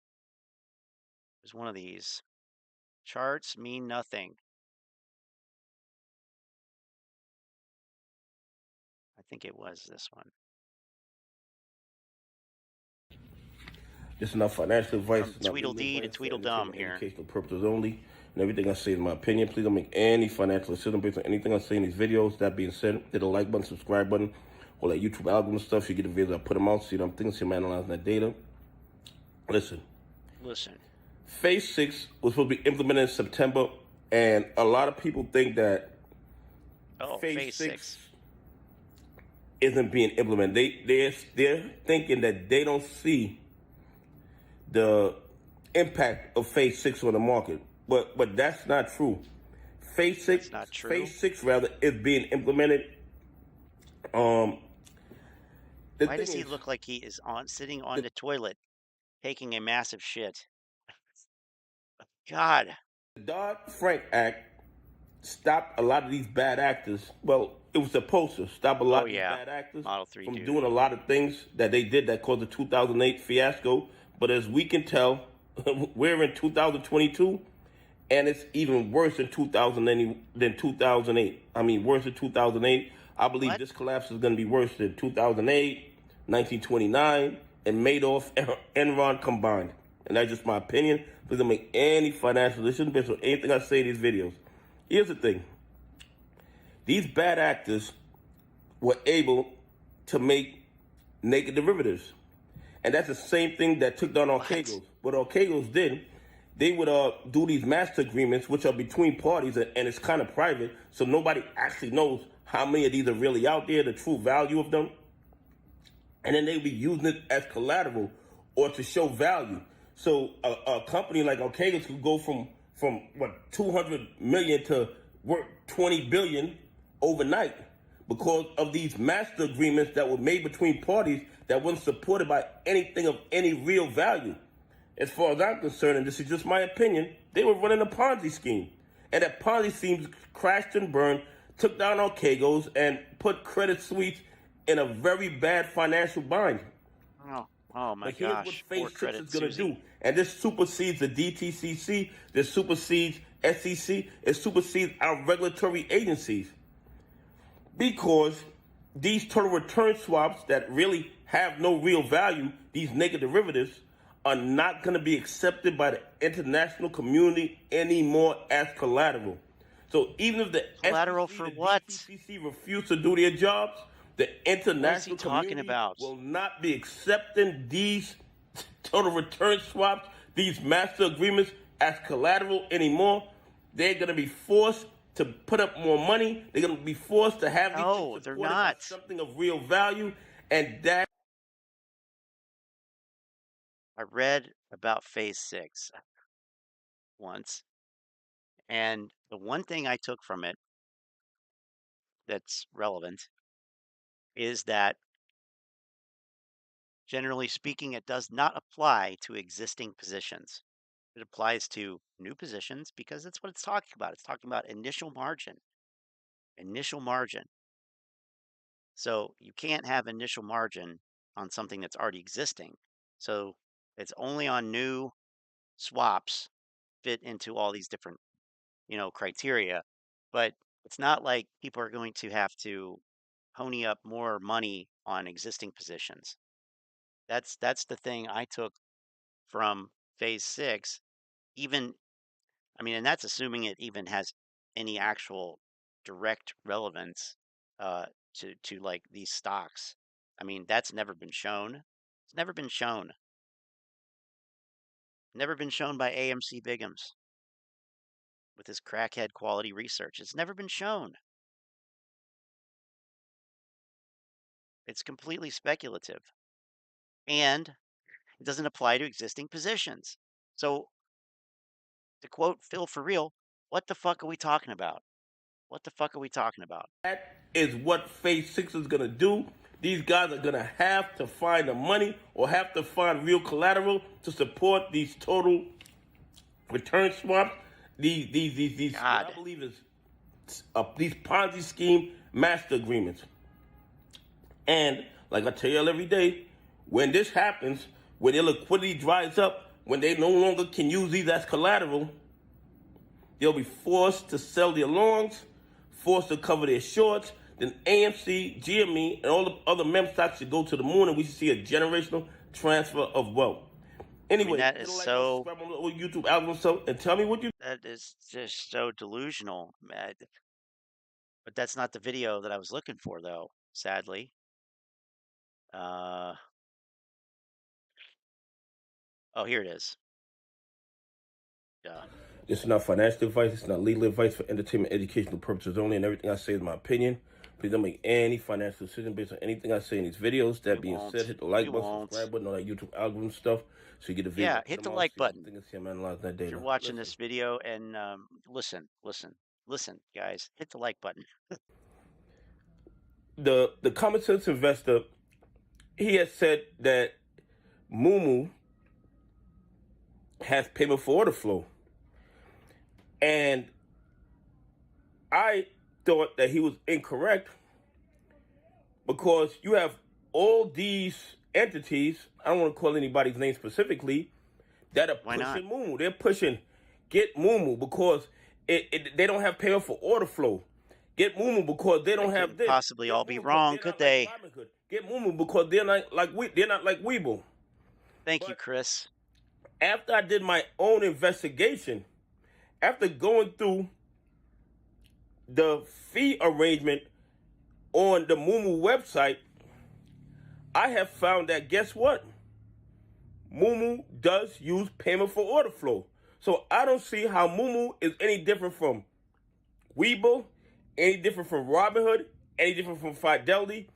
one of these. Charts mean nothing. I think it was this one.
This is not financial advice.
From Tweedledee to Tweedledum here.
Educational purposes only. And everything I say is my opinion. Please don't make any financial decision based on anything I say in these videos. That being said, hit the like button, subscribe button, all that YouTube algorithm stuff. You get the videos, I put them out, see what I'm thinking, see I'm analyzing that data. Listen. Phase 6 was supposed to be implemented in September, and a lot of people think that Phase 6 isn't being implemented. They're thinking that they don't see the impact of Phase 6 on the market. But that's not true. Phase 6 rather is being implemented.
Why does he look like he is sitting on the toilet taking a massive shit? God.
The Dodd-Frank Act stopped a lot of these bad actors. Well, it was supposed to stop a lot of these bad actors from doing a lot of things that they did that caused the 2008 fiasco. But as we can tell, we're in 2022, and it's even worse in 2008. I mean, worse than 2008. I believe this collapse is going to be worse than 2008, 1929, and Madoff, Enron combined. And that's just my opinion. Please don't make any financial decisions based on anything I say in these videos. Here's the thing. These bad actors were able to make naked derivatives. And that's the same thing that took down Archegos. What Archegos did, they would do these master agreements, which are between parties, and it's kind of private, so nobody actually knows how many of these are really out there, the true value of them. And then they'd be using it as collateral or to show value. So a company like Archegos could go from what, 200 million to worth 20 billion overnight because of these master agreements that were made between parties that wasn't supported by anything of any real value. As far as I'm concerned, and this is just my opinion, they were running a Ponzi scheme. And that Ponzi scheme crashed and burned, took down Archegos, and put Credit Suisse in a very bad financial bind.
Oh my
but here's
gosh.
what Phase 6 is going to do. And this supersedes the DTCC, this supersedes SEC, it supersedes our regulatory agencies. Because these total return swaps that really have no real value, these naked derivatives, are not going to be accepted by the international community anymore as collateral. So even if the
collateral
SEC,
for
the
what?
DTCC refuse to do their jobs, the international community will not be accepting these total return swaps, these master agreements as collateral anymore. They're going to be forced to put up more money. They're going to be forced to have these things supported by something of real value, and that.
I read about Phase 6 once, and the one thing I took from it that's relevant is that, generally speaking, it does not apply to existing positions. It applies to new positions because that's what it's talking about. It's talking about initial margin. Initial margin. So you can't have initial margin on something that's already existing. So it's only on new swaps fit into all these different, criteria. But it's not like people are going to have to pony up more money on existing positions. That's the thing I took from Phase 6. And that's assuming it even has any actual direct relevance to like these stocks. That's never been shown. It's never been shown. Never been shown by AMC Bigums with his crackhead quality research. It's never been shown. It's completely speculative. And it doesn't apply to existing positions. So, to quote Phil for real, what the fuck are we talking about? What the fuck are we talking about?
That is what Phase 6 is going to do. These guys are going to have to find the money or have to find real collateral to support these total return swaps, these what I
God.
believe is these Ponzi scheme master agreements. And like I tell y'all every day, when this happens, when their liquidity dries up, when they no longer can use these as collateral, they'll be forced to sell their longs, forced to cover their shorts. Then AMC, GME, and all the other mem stocks should go to the moon, and we should see a generational transfer of wealth. Anyway,
That
hit
is
a like button,
so.
subscribe on the YouTube algorithm, and tell me what you.
That is just so delusional. But that's not the video that I was looking for, though. Sadly. Uh. Oh, here it is. Duh.
This is not financial advice. It's not legal advice for entertainment, educational purposes only, and everything I say is my opinion. Please don't make any financial decision based on anything I say in these videos. That being said, hit the like button, subscribe button, all that YouTube algorithm stuff, so you get a video.
Yeah, hit the like button.
If
you're watching this video, and listen, guys, hit the like button.
The common sense investor, he has said that moomoo has payment for order flow. And I thought that he was incorrect because you have all these entities, I don't want to call anybody's name specifically, that are pushing moomoo. They're pushing get moomoo because they don't have payment for order flow. Get moomoo because they don't have this.
Possibly all be wrong, could they?
Get moomoo because they're not like Weeble.
Thank you, Chris.
After I did my own investigation, after going through the fee arrangement on the moomoo website, I have found that, guess what? moomoo does use payment for order flow. So I don't see how moomoo is any different from Weeble, any different from Robinhood, any different from Fidelity,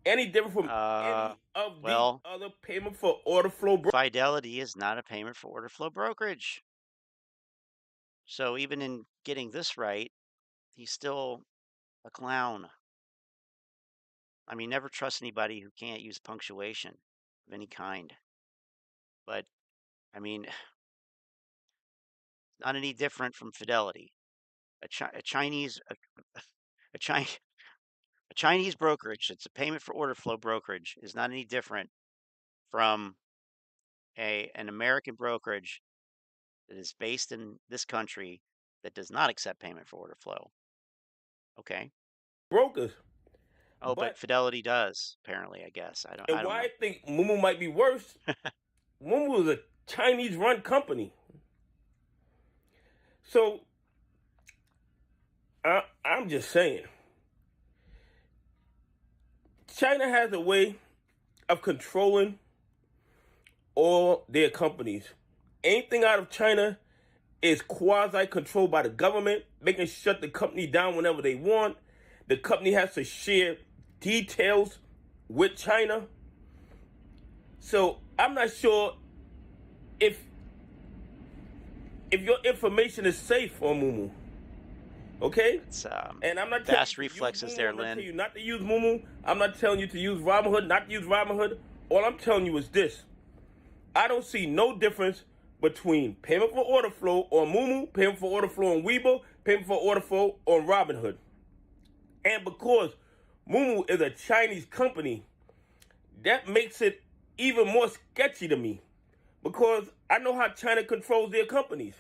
any different from any of the other payment for order flow brokers.
Fidelity is not a payment for order flow brokerage. So even in getting this right, he's still a clown. I mean, never trust anybody who can't use punctuation of any kind. But, I mean, not any different from Fidelity. A Chinese brokerage that's a payment for order flow brokerage is not any different from an American brokerage that is based in this country that does not accept payment for order flow. Okay.
Brokers.
Oh, but Fidelity does, apparently, I guess. I don't know.
I think moomoo might be worse, moomoo is a Chinese-run company. So, I'm just saying, China has a way of controlling all their companies. Anything out of China is quasi-controlled by the government. They can shut the company down whenever they want. The company has to share details with China. So I'm not sure if your information is safe on moomoo. Okay?
And I'm not fast reflexes there, Lynn.
I'm not telling you not to use moomoo. I'm not telling you to use Robinhood, not to use Robinhood. All I'm telling you is this. I don't see no difference between payment for order flow on moomoo, payment for order flow on Weeble, payment for order flow on Robinhood. And because moomoo is a Chinese company, that makes it even more sketchy to me because I know how China controls their companies.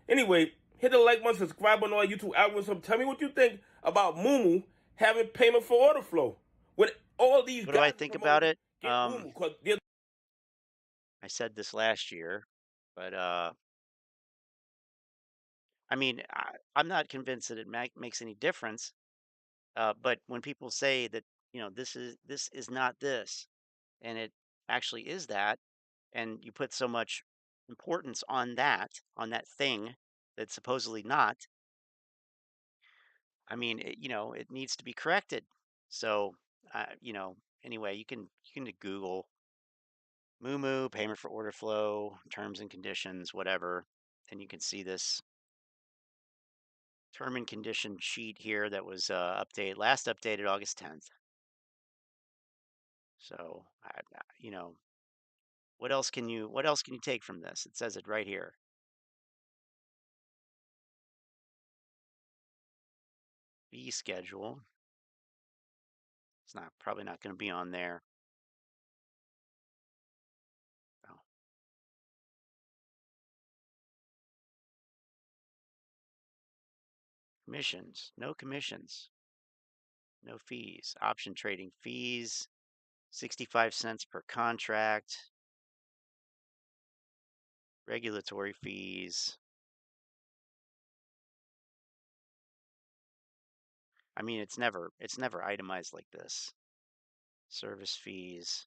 Anyway, hit the like button, subscribe on our YouTube algorithm. Tell me what you think about moomoo having payment for order flow. With all these
what do I think about it? I said this last year, but I mean, I'm not convinced that it makes any difference. But when people say that, this is not this, and it actually is that, and you put so much importance on that thing that's supposedly not, I mean, it needs to be corrected. So, anyway, you can Google moomoo payment for order flow terms and conditions, whatever, and you can see this term and condition sheet here that was last updated August 10th. So, what else can you take from this? It says it right here. fee schedule. It's probably not going to be on there. Oh. Commissions, no commissions, no fees. Option trading fees, 65 cents per contract. Regulatory fees. I mean, it's never itemized like this. Service fees.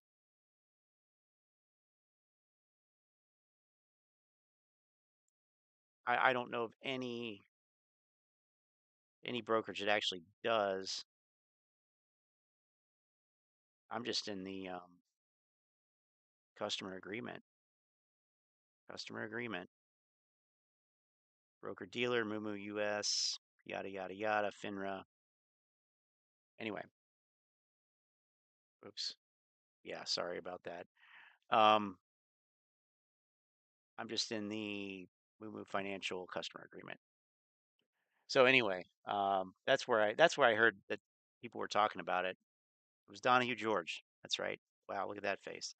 I don't know of any brokerage that actually does. I'm just in the customer agreement. Customer agreement. Broker dealer, moomoo US, yada yada yada, FINRA. Anyway. Oops. Yeah, sorry about that. I'm just in the moomoo financial customer agreement. So anyway, that's where I heard that people were talking about it. It was Donahue George. That's right. Wow, look at that face.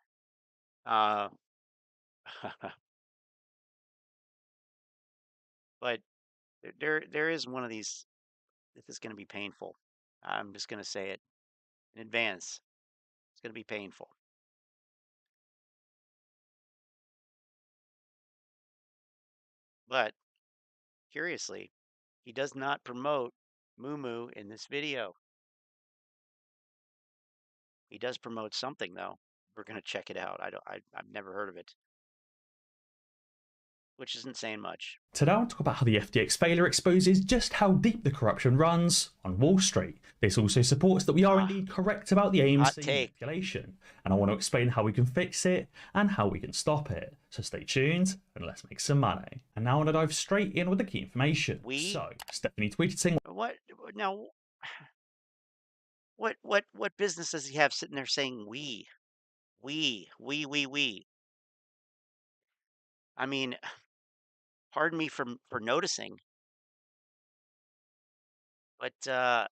But there is one of these. This is going to be painful. I'm just going to say it in advance. It's going to be painful. But curiously, he does not promote moomoo in this video. He does promote something though. We're going to check it out. I've never heard of it, which isn't saying much.
Today I'll talk about how the FTX failure exposes just how deep the corruption runs on Wall Street. This also supports that we are indeed correct about the AMC manipulation, and I want to explain how we can fix it and how we can stop it. So stay tuned and let's make some money. And now I want to dive straight in with the key information. So Stephanie tweeted saying,
"What now? What business does he have sitting there saying we? I mean, pardon me for noticing, but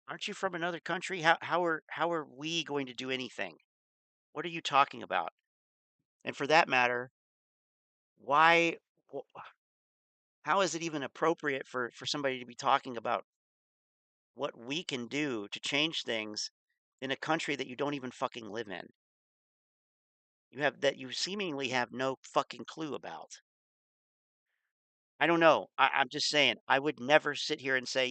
aren't you from another country? How are we going to do anything? What are you talking about? And for that matter, why? How is it even appropriate for somebody to be talking about what we can do to change things in a country that you don't even fucking live in? You seemingly have no fucking clue about. I don't know. I'm just saying, I would never sit here and say,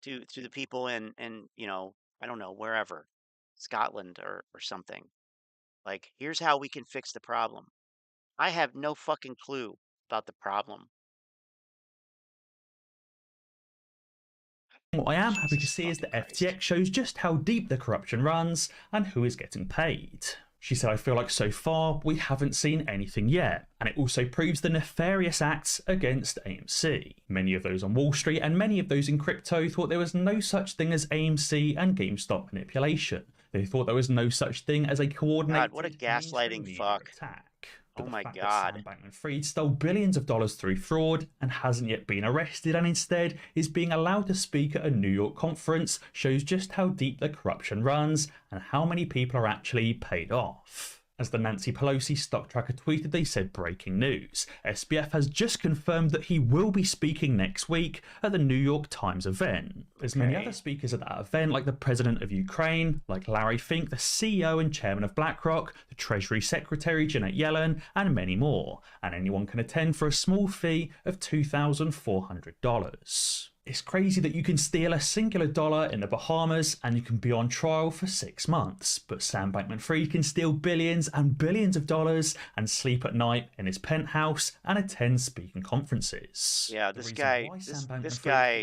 to the people in I don't know, wherever, Scotland or something. Like, here's how we can fix the problem. I have no fucking clue about the problem.
what I am happy to see is that FTX shows just how deep the corruption runs and who is getting paid. She said, I feel like so far we haven't seen anything yet, and it also proves the nefarious acts against AMC. Many of those on Wall Street and many of those in crypto thought there was no such thing as AMC and GameStop manipulation. They thought there was no such thing as a coordinated,
God, what a gaslighting fuck.
attack. But
oh my
fact
God.
That Sam Bankman-Fried stole billions of dollars through fraud and hasn't yet been arrested and instead is being allowed to speak at a New York conference shows just how deep the corruption runs and how many people are actually paid off. As the Nancy Pelosi stock tracker tweeted, they said breaking news. SBF has just confirmed that he will be speaking next week at the New York Times event. There's many other speakers at that event, like the president of Ukraine, like Larry Fink, the CEO and chairman of BlackRock, the Treasury Secretary Janet Yellen, and many more. And anyone can attend for a small fee of $2,400. It's crazy that you can steal a singular dollar in the Bahamas and you can be on trial for 6 months, but Sam Bankman-Fried can steal billions and billions of dollars and sleep at night in his penthouse and attend speaking conferences.
Yeah, this guy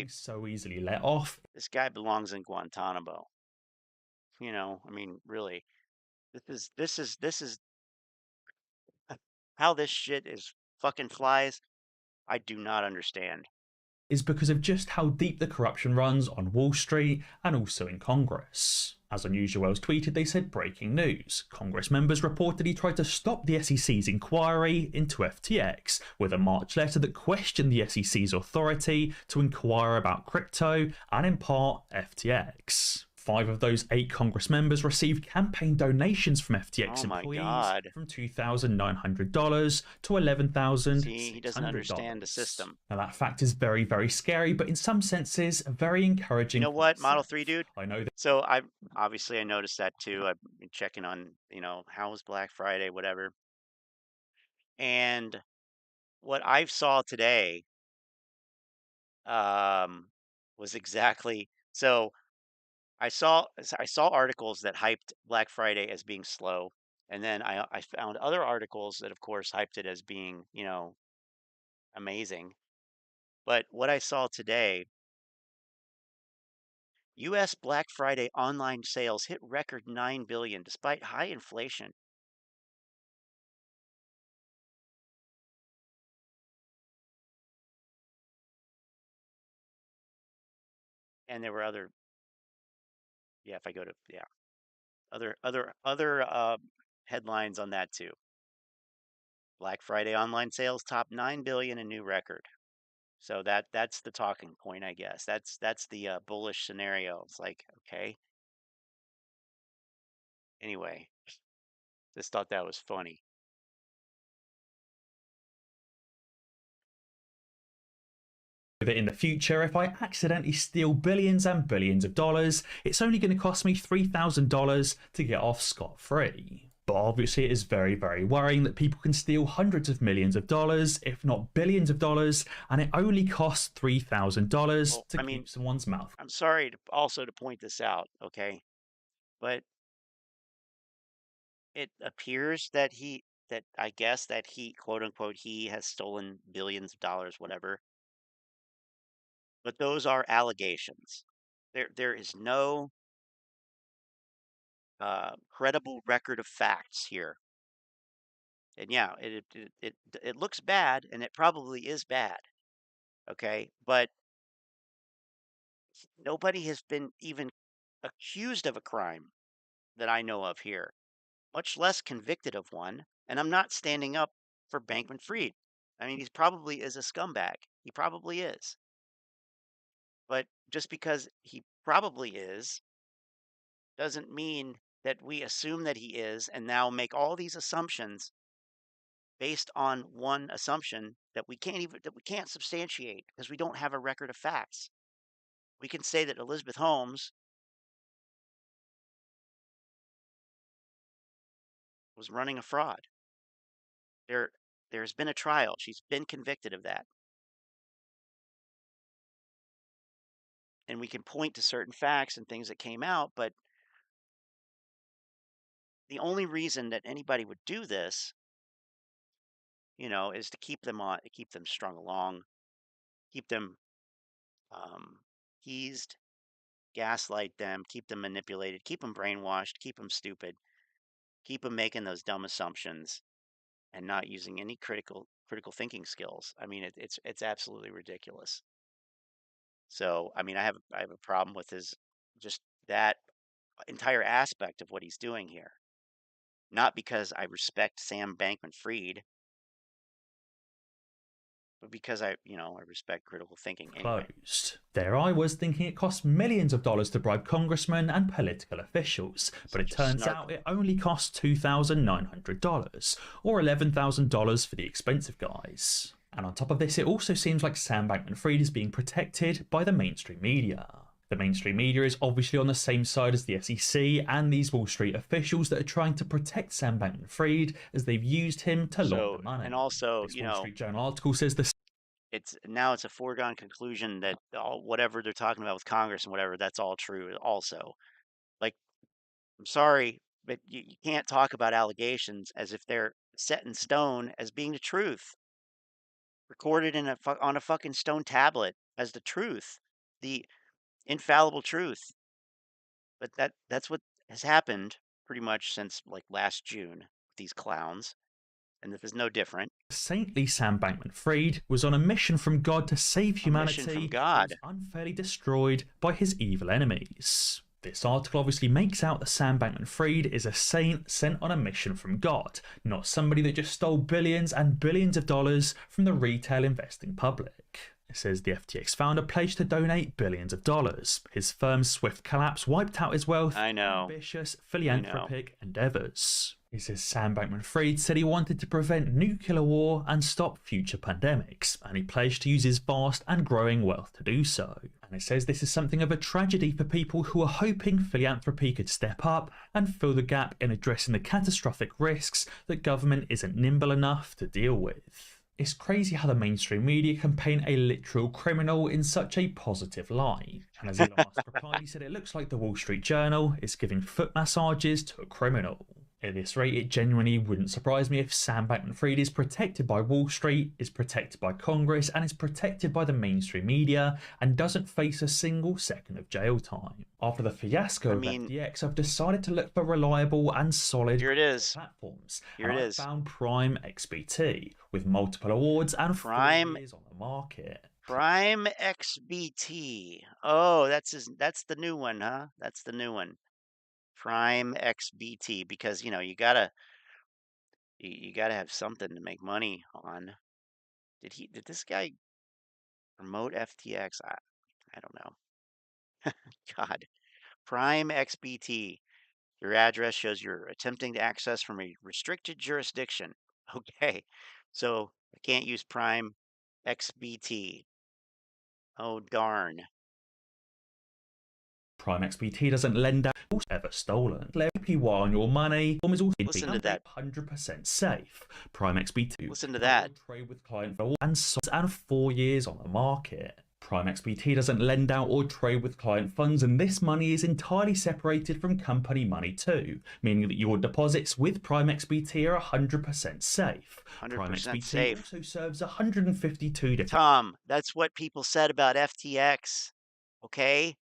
so easily let off.
This guy belongs in Guantanamo. I mean, really, this is how this shit is fucking flies. I do not understand.
is because of just how deep the corruption runs on Wall Street and also in Congress. As Unusual Whales tweeted, they said breaking news. Congress members reportedly tried to stop the SEC's inquiry into FTX with a March letter that questioned the SEC's authority to inquire about crypto and in part FTX. 5 of those 8 Congress members received campaign donations from FTX employees from $2,900 to $11,600.
See, he doesn't understand the system.
Now that fact is very, very scary, but in some senses, very encouraging.
You know what, Model 3 dude? I know that. So I noticed that too. I've been checking on, how was Black Friday, whatever. And what I saw today was exactly so. I saw articles that hyped Black Friday as being slow, and then I found other articles that, of course, hyped it as being, amazing. But what I saw today, U.S. Black Friday online sales hit record 9 billion despite high inflation. And there were other, if I go to, other headlines on that too. Black Friday online sales top 9 billion, a new record. So that's the talking point, I guess. That's the bullish scenario. It's like, okay. Anyway, just thought that was funny.
That in the future, if I accidentally steal billions and billions of dollars, it's only going to cost me $3,000 to get off scot-free. But obviously it is very, very worrying that people can steal hundreds of millions of dollars, if not billions of dollars, and it only costs $3,000 to keep someone's mouth.
I'm sorry to point this out, okay? But it appears that I guess that he, quote unquote, he has stolen billions of dollars, whatever. But those are allegations. There is no credible record of facts here. And yeah, it looks bad, and it probably is bad. Okay, but nobody has been even accused of a crime that I know of here, much less convicted of one. And I'm not standing up for Bankman-Fried. I mean, he probably is a scumbag. He probably is. But just because he probably is doesn't mean that we assume that he is and now make all these assumptions based on one assumption that we can't substantiate because we don't have a record of facts. We can say that Elizabeth Holmes was running a fraud. There's been a trial. She's been convicted of that. And we can point to certain facts and things that came out, but the only reason that anybody would do this, is to keep them strung along, keep them teased, gaslight them, keep them manipulated, keep them brainwashed, keep them stupid, keep them making those dumb assumptions and not using any critical thinking skills. I mean, it's absolutely ridiculous. So, I mean, I have a problem with just that entire aspect of what he's doing here. Not because I respect Sam Bankman-Fried, but because I respect critical thinking anyway.
Closed. There I was thinking it costs millions of dollars to bribe congressmen and political officials, but it turns out it only costs $2,900, or $11,000 for the expensive guys. And on top of this, it also seems like Sam Bankman-Fried is being protected by the mainstream media. The mainstream media is obviously on the same side as the SEC and these Wall Street officials that are trying to protect Sam Bankman-Fried as they've used him to launder money.
And also,
this Wall Street Journal article says this.
It's a foregone conclusion that whatever they're talking about with Congress and whatever, that's all true also. Like, I'm sorry, but you can't talk about allegations as if they're set in stone as being the truth. Recorded on a fucking stone tablet as the truth, the infallible truth. But that's what has happened pretty much since like last June with these clowns. And this is no different.
Saintly Sam Bankman-Fried was on a mission from God to save humanity.
A mission from God.
Was unfairly destroyed by his evil enemies. This article obviously makes out that Sam Bankman-Fried is a saint sent on a mission from God, not somebody that just stole billions and billions of dollars from the retail investing public. It says the FTX founder pledged to donate billions of dollars. His firm's swift collapse wiped out his wealth.
I know.
Ambitious philanthropic endeavors. It says Sam Bankman-Fried said he wanted to prevent nuclear war and stop future pandemics, and he pledged to use his vast and growing wealth to do so. And it says this is something of a tragedy for people who are hoping philanthropy could step up and fill the gap in addressing the catastrophic risks that government isn't nimble enough to deal with. It's crazy how the mainstream media can paint a literal criminal in such a positive light. And as Elon Musk replied, he said it looks like the Wall Street Journal is giving foot massages to a criminal. At this rate, it genuinely wouldn't surprise me if Sam Bankman-Fried is protected by Wall Street, is protected by Congress, and is protected by the mainstream media, and doesn't face a single second of jail time. After the fiasco of FTX, I've decided to look for reliable and solid platforms.
Here it is.
Found Prime XBT, with multiple awards and 4 years on the market.
Prime XBT. Oh, that's the new one, huh? That's the new one. Prime XBT, because you gotta have something to make money on. Did this guy promote FTX? I don't know. God. Prime XBT. Your address shows you're attempting to access from a restricted jurisdiction. Okay. So I can't use Prime XBT. Oh darn.
Prime XBT doesn't lend out ever stolen. APY on your money is also 100% safe. Prime XBT.
Listen to that.
Trade with client and 4 years on the market. Prime XBT doesn't lend out or trade with client funds, and this money is entirely separated from company money too, meaning that your deposits with Prime XBT are 100% safe.
100%
Prime XBT
safe.
also serves 152 different
Tom, that's what people said about FTX. Okay?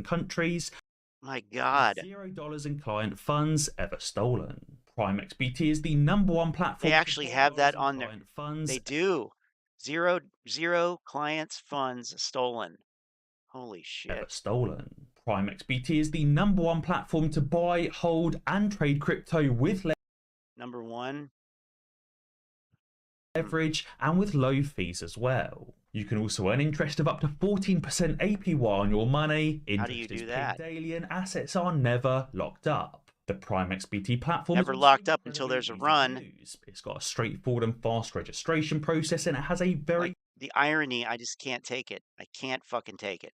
countries.
My God.
$0 in client funds ever stolen. Prime XBT is the #1 platform.
They actually have that on their
funds.
They do. Zero clients' funds stolen. Holy shit.
Ever stolen. Prime XBT is the #1 platform to buy, hold, and trade crypto with
#1
leverage and with low fees as well. You can also earn interest of up to 14% APY on your money.
How do you do that?
Daily, and assets are never locked up. The Prime XBT platform
never locked up until there's a run.
It's got a straightforward and fast registration process, and it has a very
the irony, I just can't take it. I can't fucking take it.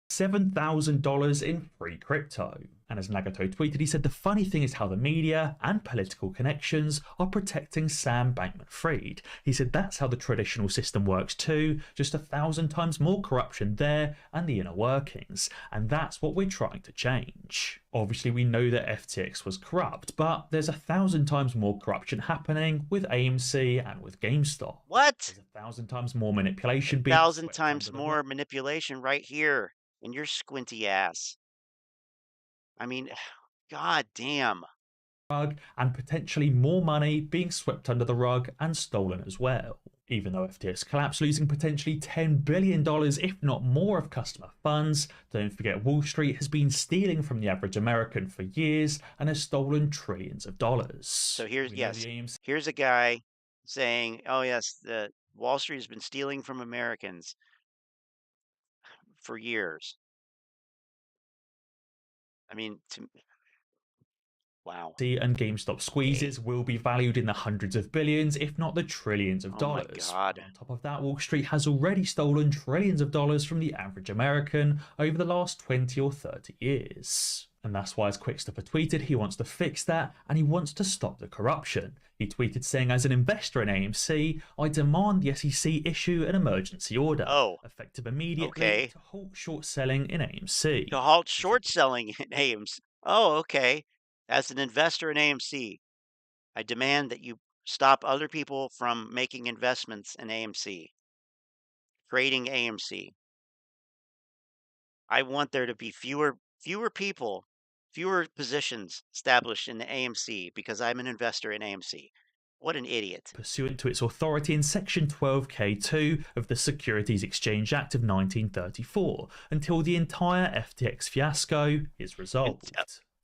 $7,000 in free crypto. And as Nagato tweeted, he said the funny thing is how the media and political connections are protecting Sam Bankman-Fried. He said that's how the traditional system works too, just 1,000 times more corruption there and the inner workings. And that's what we're trying to change. Obviously, we know that FTX was corrupt, but there's 1,000 times more corruption happening with AMC and with GameStop.
What?
There's 1,000 times more manipulation.
1,000 times more manipulation right here in your squinty ass. I mean, god damn.
And potentially more money being swept under the rug and stolen as well. Even though FTX collapsed, losing potentially $10 billion, if not more, of customer funds, don't forget Wall Street has been stealing from the average American for years and has stolen trillions of dollars.
So here's a guy saying, oh yes, the Wall Street has been stealing from Americans for years. I mean, wow.
And GameStop squeezes will be valued in the hundreds of billions, if not the trillions of dollars.
Oh my God.
On top of that, Wall Street has already stolen trillions of dollars from the average American over the last 20 or 30 years. And that's why, as Quickstepper tweeted, he wants to fix that and he wants to stop the corruption. He tweeted saying, as an investor in AMC, I demand the SEC issue an emergency order. Effective immediately to halt short selling in AMC.
To halt short selling in AMC. Oh, okay. As an investor in AMC, I demand that you stop other people from making investments in AMC, trading AMC. I want there to be fewer people, fewer positions established in the AMC because I'm an investor in AMC. What an idiot.
Pursuant to its authority in Section 12K2 of the Securities Exchange Act of 1934, until the entire FTX fiasco is resolved.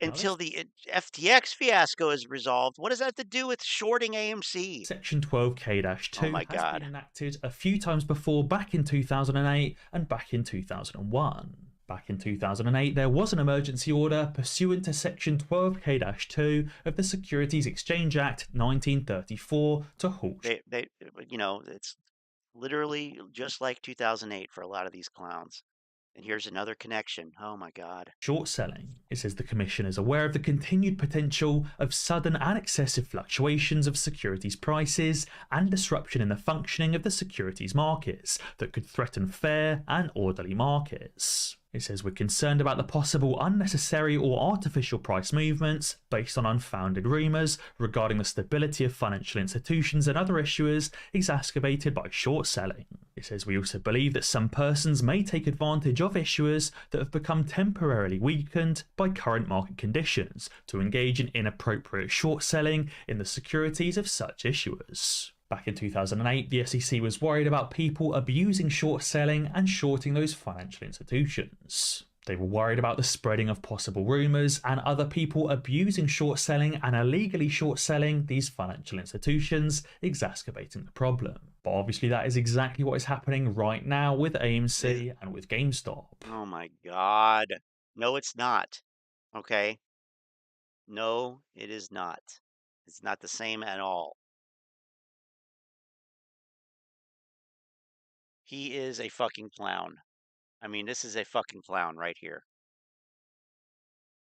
Until the FTX fiasco is resolved. What does that have to do with shorting AMC?
Section 12K-2 has been enacted a few times before, back in 2008 and back in 2001. Back in 2008, there was an emergency order pursuant to Section 12K-2 of the Securities Exchange Act 1934 to halt.
It's literally just like 2008 for a lot of these clowns. And here's another connection. Oh my God.
Short selling. It says the Commission is aware of the continued potential of sudden and excessive fluctuations of securities prices and disruption in the functioning of the securities markets that could threaten fair and orderly markets. It says we're concerned about the possible unnecessary or artificial price movements based on unfounded rumours regarding the stability of financial institutions and other issuers exacerbated by short selling. It says we also believe that some persons may take advantage of issuers that have become temporarily weakened by current market conditions to engage in inappropriate short selling in the securities of such issuers. Back in 2008, the SEC was worried about people abusing short selling and shorting those financial institutions. They were worried about the spreading of possible rumours and other people abusing short selling and illegally short selling these financial institutions, exacerbating the problem. But obviously that is exactly what is happening right now with AMC and with GameStop.
Oh my God. No, it's not. Okay? No, it is not. It's not the same at all. He is a fucking clown. I mean, this is a fucking clown right here.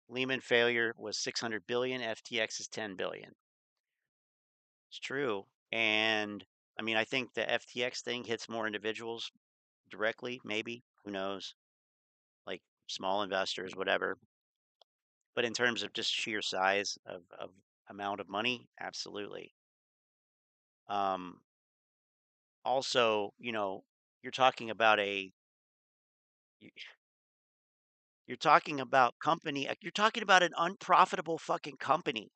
Lehman failure was 600 billion, FTX is 10 billion. It's true. And I mean, I think the FTX thing hits more individuals directly, maybe, who knows, like small investors, whatever. But in terms of just sheer size of amount of money, absolutely. Also, you're talking about you're talking about you're talking about an unprofitable fucking company.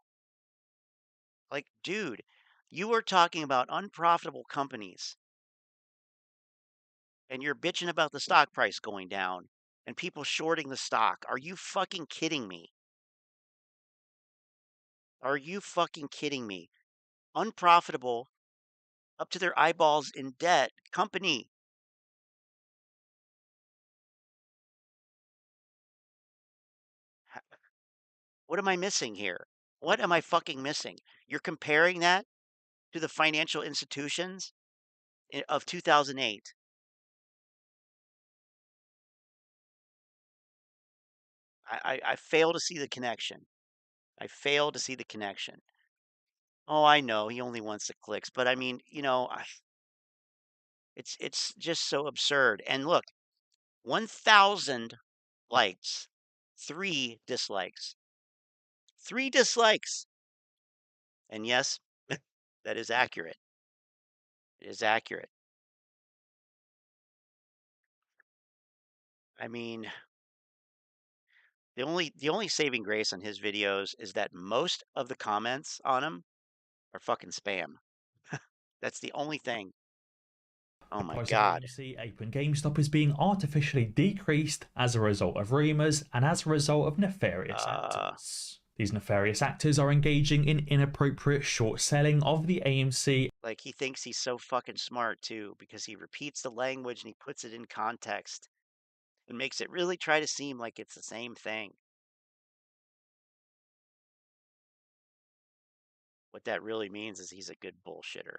Like, dude, you are talking about unprofitable companies and you're bitching about the stock price going down and people shorting the stock. Are you fucking kidding me? Are you fucking kidding me? Unprofitable, up to their eyeballs in debt company. What am I missing here? What am I fucking missing? You're comparing that to the financial institutions of 2008. I fail to see the connection. I fail to see the connection. Oh, I know he only wants the clicks, but I mean, it's just so absurd. And look, 1,000 likes, 3 dislikes, 3 dislikes. And yes, that is accurate. It is accurate. I mean, the only saving grace on his videos is that most of the comments on them are fucking spam. That's the only thing. Oh my God.
The price of AMC, Ape and GameStop is being artificially decreased as a result of rumours and as a result of nefarious actors. These nefarious actors are engaging in inappropriate short selling of the AMC.
Like, he thinks he's so fucking smart too, because he repeats the language and he puts it in context and makes it really try to seem like it's the same thing. What that really means is he's a good bullshitter.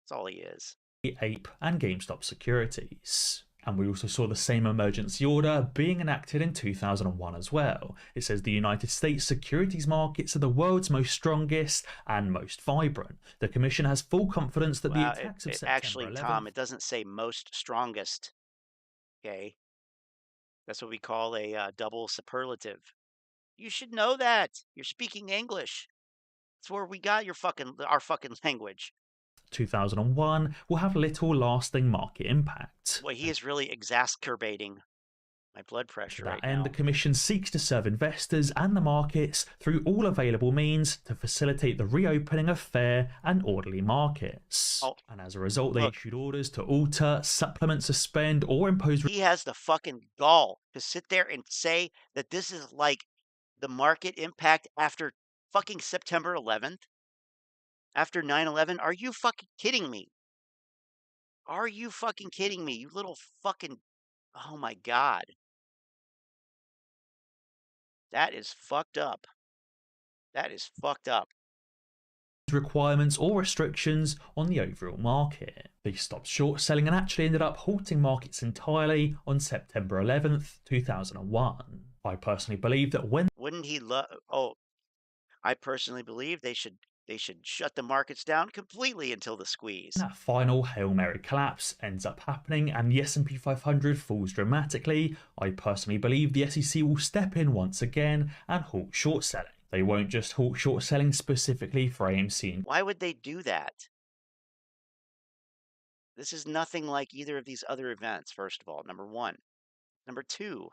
That's all he is.
Ape and GameStop securities. And we also saw the same emergency order being enacted in 2001 as well. It says the United States securities markets are the world's most strongest and most vibrant. The Commission has full confidence that the attacks of September 11th...
Actually, Tom, it doesn't say most strongest. Okay? That's what we call a double superlative. You should know that. You're speaking English. That's where we got our fucking language.
2001 will have little lasting market impact.
Well, he is really exacerbating My blood pressure
To that
right
end,
now.
the Commission seeks to serve investors and the markets through all available means to facilitate the reopening of fair and orderly markets.
Oh,
and as a result, they
look,
issued orders to alter, supplement, suspend, or impose.
He has the fucking gall to sit there and say that this is like the market impact after fucking September 11th, after 9/11. Are you fucking kidding me? Are you fucking kidding me? You little fucking, oh my God. That is fucked up. That is fucked up.
Requirements or restrictions on the overall market. They stopped short selling and actually ended up halting markets entirely on September 11th, 2001. I personally believe that when
Wouldn't he love? Oh, I personally believe they should shut the markets down completely until the squeeze.
that final Hail Mary collapse ends up happening and the S&P 500 falls dramatically, I personally believe the SEC will step in once again and halt short selling. They won't just halt short selling specifically for AMC.
Why would they do that? This is nothing like either of these other events, first of all, number one. Number two,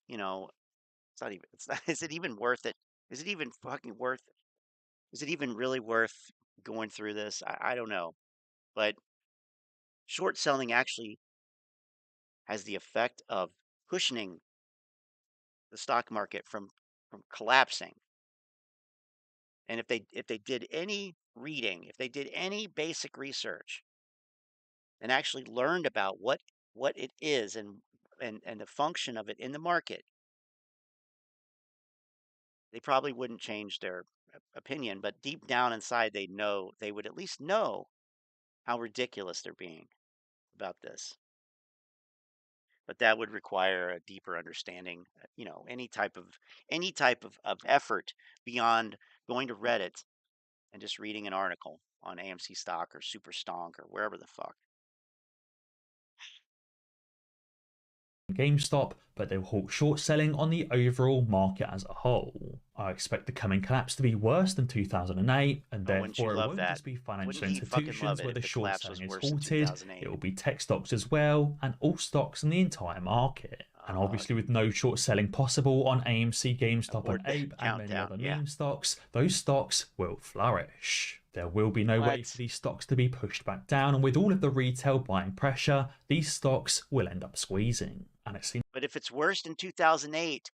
you know, it's not, is it even worth it? Is it even fucking worth it? Is it even really worth going through this? I don't know. But short selling actually has the effect of cushioning the stock market from collapsing. And if they did any reading, if they did any basic research and actually learned about what it is and the function of it in the market, they probably wouldn't change their opinion, but deep down inside they would at least know how ridiculous they're being about this. But that would require a deeper understanding, any type of effort beyond going to Reddit and just reading an article on AMC stock or super stonk or wherever the fuck.
GameStop, but they'll halt short selling on the overall market as a whole. I expect the coming collapse to be worse than 2008, and therefore it won't just be financial institutions where the short selling is halted, it will be tech stocks as well, and all stocks in the entire market. And obviously with no short selling possible on AMC, GameStop, and Ape, and many other meme stocks, those stocks will flourish. There will be no way for these stocks to be pushed back down, and with all of the retail buying pressure, these stocks will end up squeezing. And it seems.
But if it's worse than 2008,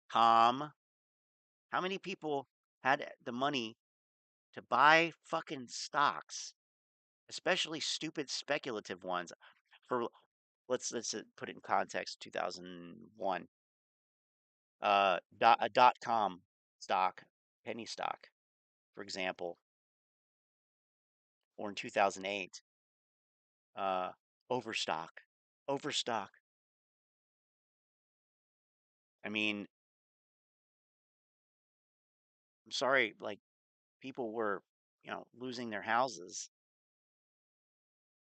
how many people had the money to buy fucking stocks, especially stupid speculative ones? For let's put it in context. 2001, a .com stock, penny stock, for example, or in 2008, overstock. I mean, I'm sorry, like people were, losing their houses.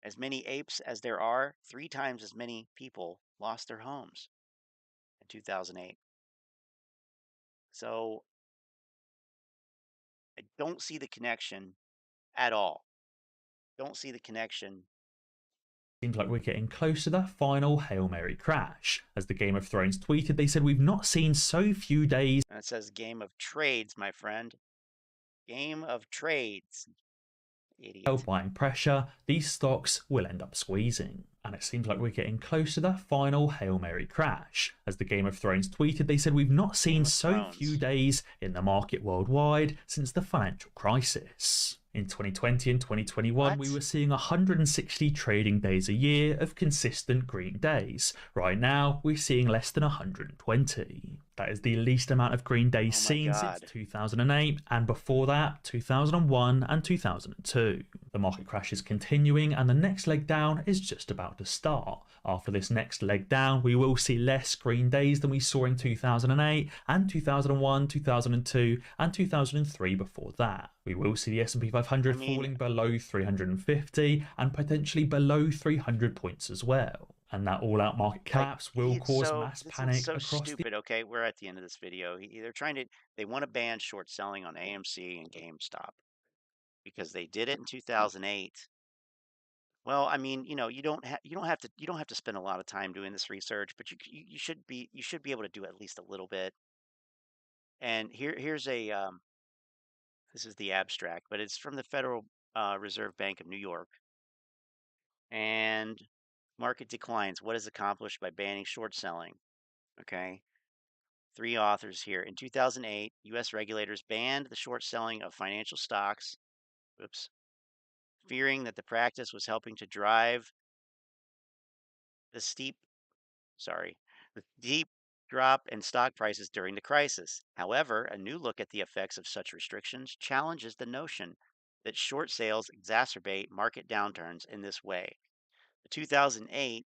As many apes as there are, 3 times as many people lost their homes in 2008. So I don't see the connection at all. Don't see the connection.
Seems like we're getting close to that final Hail Mary crash. As the Game of Thrones tweeted, they said we've not seen so few days.
And it says game of trades, my friend. Game of trades. Idiot.
Buying pressure, these stocks will end up squeezing. And it seems like we're getting close to that final Hail Mary crash. As the Game of Thrones tweeted, they said we've not seen so few days in the market worldwide since the financial crisis. In 2020 and 2021, we were seeing 160 trading days a year of consistent green days. Right now, we're seeing less than 120. That is the least amount of green days seen since 2008, and before that, 2001 and 2002. The market crash is continuing, and the next leg down is just about to start. After this next leg down, we will see less green days than we saw in 2008 and 2001, 2002, and 2003 before that. We will see the S&P 500 falling below 350 and potentially below 300 points as well. And that all-out market collapse will cause mass panic across
stupid. Okay, we're at the end of this video. They want to ban short selling on AMC and GameStop because they did it in 2008. Well, I mean, you don't have to spend a lot of time doing this research, but you should be able to do at least a little bit. And here's this is the abstract, but it's from the Federal Reserve Bank of New York. And market declines. What is accomplished by banning short selling? Okay. 3 authors here. In 2008, U.S. regulators banned the short selling of financial stocks. Oops. Fearing that the practice was helping to drive the the deep drop in stock prices during the crisis. However, a new look at the effects of such restrictions challenges the notion that short sales exacerbate market downturns in this way. The 2008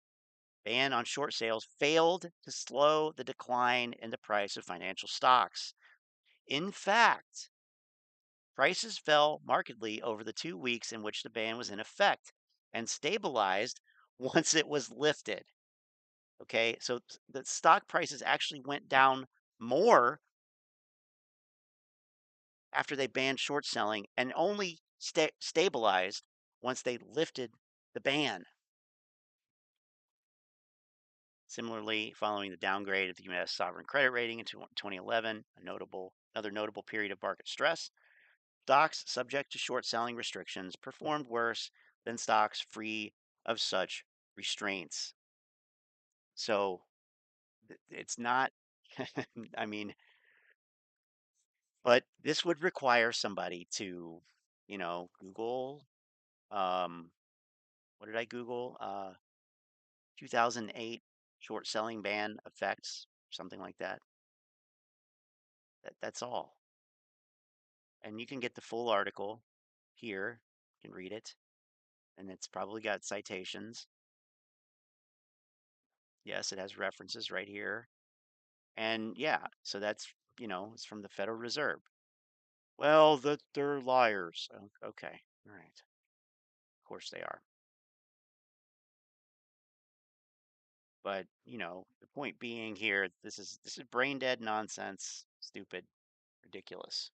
ban on short sales failed to slow the decline in the price of financial stocks. In fact, prices fell markedly over the 2 weeks in which the ban was in effect and stabilized once it was lifted. Okay, so the stock prices actually went down more after they banned short selling and only stabilized once they lifted the ban. Similarly, following the downgrade of the U.S. sovereign credit rating in 2011, another notable period of market stress, stocks subject to short selling restrictions performed worse than stocks free of such restraints. So it's not, I mean, but this would require somebody to, Google, um, what did I Google? 2008 short selling ban effects, something like that. That's all. And you can get the full article here. You can read it. And it's probably got citations. Yes, it has references right here. And yeah, so that's, it's from the Federal Reserve. Well, they're liars. Okay. All right. Of course they are. But, the point being here, this is brain dead nonsense, stupid, ridiculous.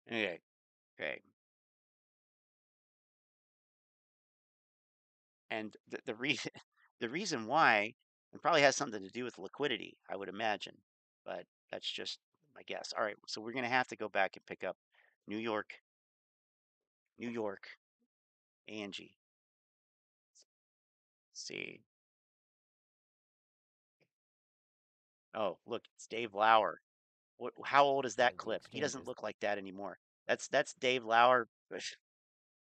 Okay. Okay. And the reason the reason why, it probably has something to do with liquidity, I would imagine. But that's just my guess. All right, so we're gonna have to go back and pick up New York, New York, Angie. See. Oh, look, it's Dave Lauer. How old is that clip? He doesn't look like that anymore. That's Dave Lauer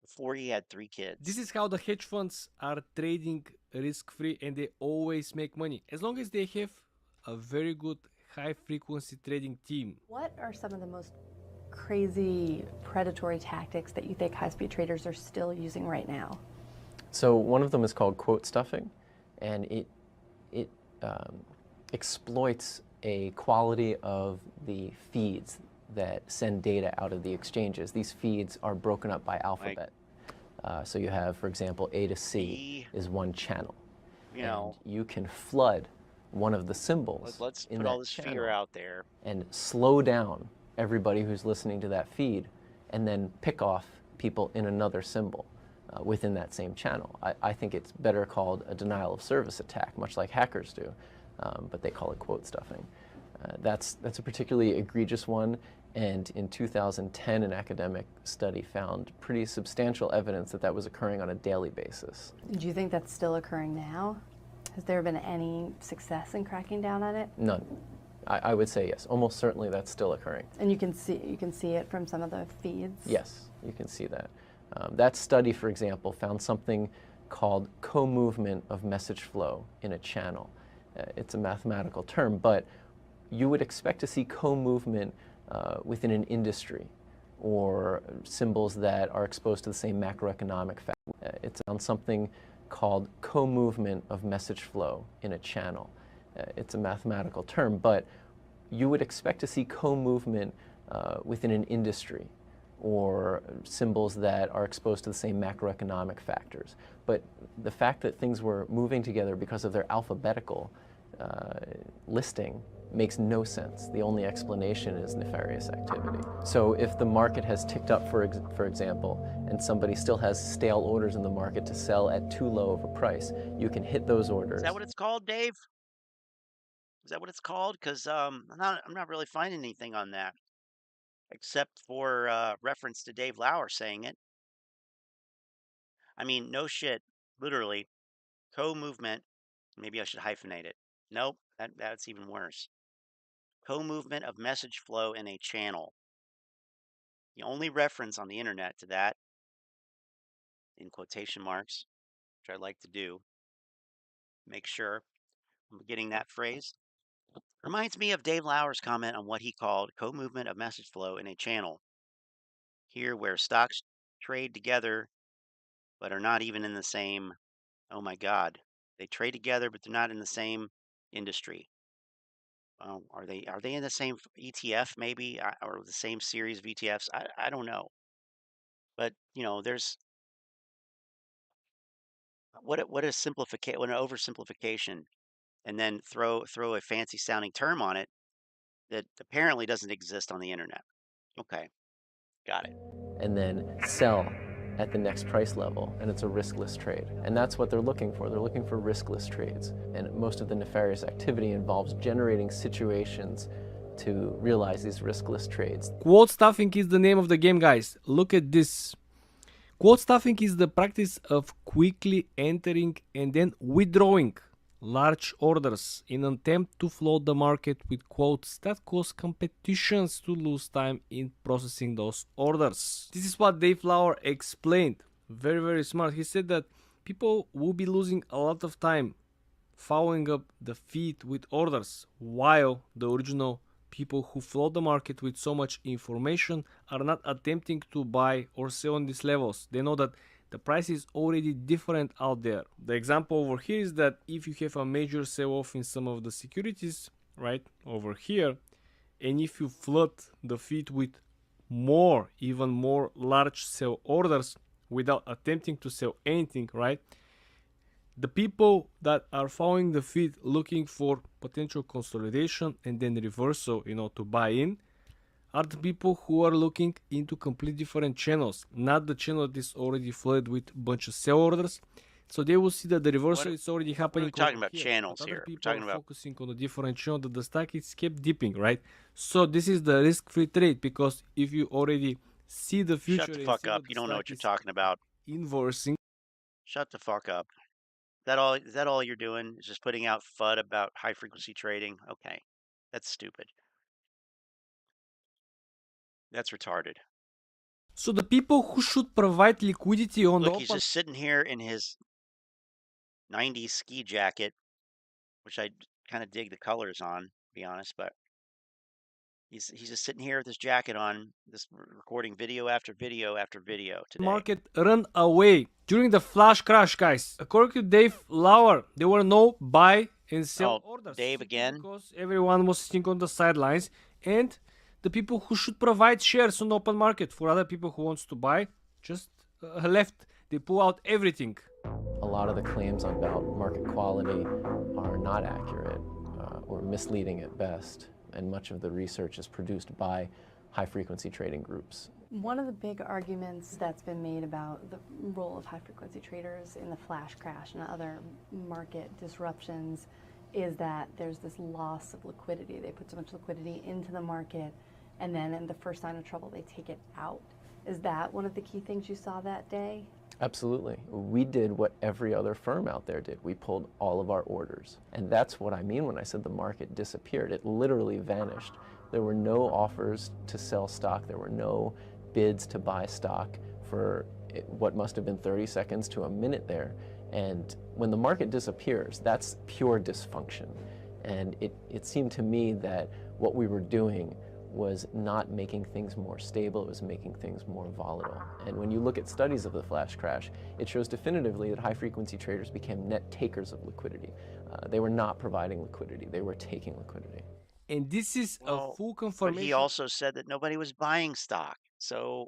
before he had 3 kids.
This is how the hedge funds are trading risk-free, and they always make money as long as they have a very good high-frequency trading team.
What are some of the most crazy predatory tactics that you think high-speed traders are still using right now?
So one of them is called quote stuffing, and it exploits a quality of the feeds that send data out of the exchanges. These feeds are broken up by alphabet. So you have, for example, A to C is one channel. And you can flood one of the symbols
let's
in
put
that
all this fear out there
and slow down everybody who's listening to that feed, and then pick off people in another symbol within that same channel. I think it's better called a denial of service attack, much like hackers do, but they call it quote stuffing. That's a particularly egregious one, and in 2010 an academic study found pretty substantial evidence that that was occurring on a daily basis.
Do you think that's still occurring now? Has there been any success in cracking down on it?
None. I would say yes. Almost certainly that's still occurring.
And you can see it from some of the feeds?
Yes, you can see that. That study, for example, found something called co-movement of message flow in a channel. It's a mathematical term, but you would expect to see co-movement within an industry or symbols that are exposed to the same macroeconomic factors. It's on something called co-movement of message flow in a channel. It's a mathematical term, but you would expect to see co-movement within an industry or symbols that are exposed to the same macroeconomic factors. But the fact that things were moving together because of their alphabetical listing makes no sense. The only explanation is nefarious activity. So if the market has ticked up, for example, and somebody still has stale orders in the market to sell at too low of a price, you can hit those orders.
Is that what it's called, Dave? Is that what it's called? Because I'm not really finding anything on that, except for reference to Dave Lauer saying it. I mean, no shit, literally, co-movement. Maybe I should hyphenate it. Nope, that's even worse. Co-movement of message flow in a channel. The only reference on the internet to that, in quotation marks, which I like to do, make sure I'm getting that phrase, reminds me of Dave Lauer's comment on what he called co-movement of message flow in a channel. Here, where stocks trade together but are not even in the same, oh my God, they trade together but they're not in the same industry. Are they in the same ETF maybe, or the same series of ETFs? I don't know. But there's what a simplification, what an oversimplification, and then throw a fancy sounding term on it that apparently doesn't exist on the internet. Okay, got it.
And then sell at the next price level, and it's a riskless trade. And that's what they're looking for. They're looking for riskless trades. And most of the nefarious activity involves generating situations to realize these riskless trades.
Quote stuffing is the name of the game, guys. Look at this. Quote stuffing is the practice of quickly entering and then withdrawing large orders in an attempt to flood the market with quotes that cause competitions to lose time in processing those orders. This is what Dave Lauer explained. Very, very smart. He said that people will be losing a lot of time following up the feed with orders, while the original people who flood the market with so much information are not attempting to buy or sell on these levels. They know that the price is already different out there. The example over here is that if you have a major sell-off in some of the securities, right, over here, and if you flood the feed with even more large sell orders without attempting to sell anything, right, the people that are following the feed looking for potential consolidation and then reversal, to buy in, are the people who are looking into completely different channels, not the channel that is already flooded with a bunch of sell orders. So they will see that the reversal is already happening.
We're talking about channels here.
We're talking about focusing on a different channel that the stock is kept dipping, right? So this is the risk-free trade, because if you already see the future,
shut the fuck up. You don't know what you're talking about.
Inversing.
Shut the fuck up. Is that all you're doing? Is just putting out FUD about high frequency trading? Okay, that's stupid. That's retarded.
So the people who should provide liquidity on
Look, he's just sitting here in his 90s ski jacket, which I kind of dig the colors on, to be honest, but he's just sitting here with his jacket on, this recording video after video after video today.
Market run away during the flash crash, guys. According to Dave Lauer, there were no buy and sell orders.
Dave again?
Because everyone was sitting on the sidelines, and the people who should provide shares on the open market for other people who wants to buy just left. They pull out everything.
A lot of the claims about market quality are not accurate or misleading at best, and much of the research is produced by high-frequency trading groups.
One of the big arguments that's been made about the role of high-frequency traders in the flash crash and other market disruptions is that there's this loss of liquidity. They put so much liquidity into the market, and then in the first sign of trouble, they take it out. Is that one of the key things you saw that day?
Absolutely. We did what every other firm out there did. We pulled all of our orders. And that's what I mean when I said the market disappeared. It literally vanished. There were no offers to sell stock. There were no bids to buy stock for what must have been 30 seconds to a minute there. And when the market disappears, that's pure dysfunction. And it seemed to me that what we were doing was not making things more stable, it was making things more volatile. And when you look at studies of the flash crash, it shows definitively that high-frequency traders became net takers of liquidity. They were not providing liquidity, they were taking liquidity.
And this is a full confirmation.
But he also said that nobody was buying stock. So,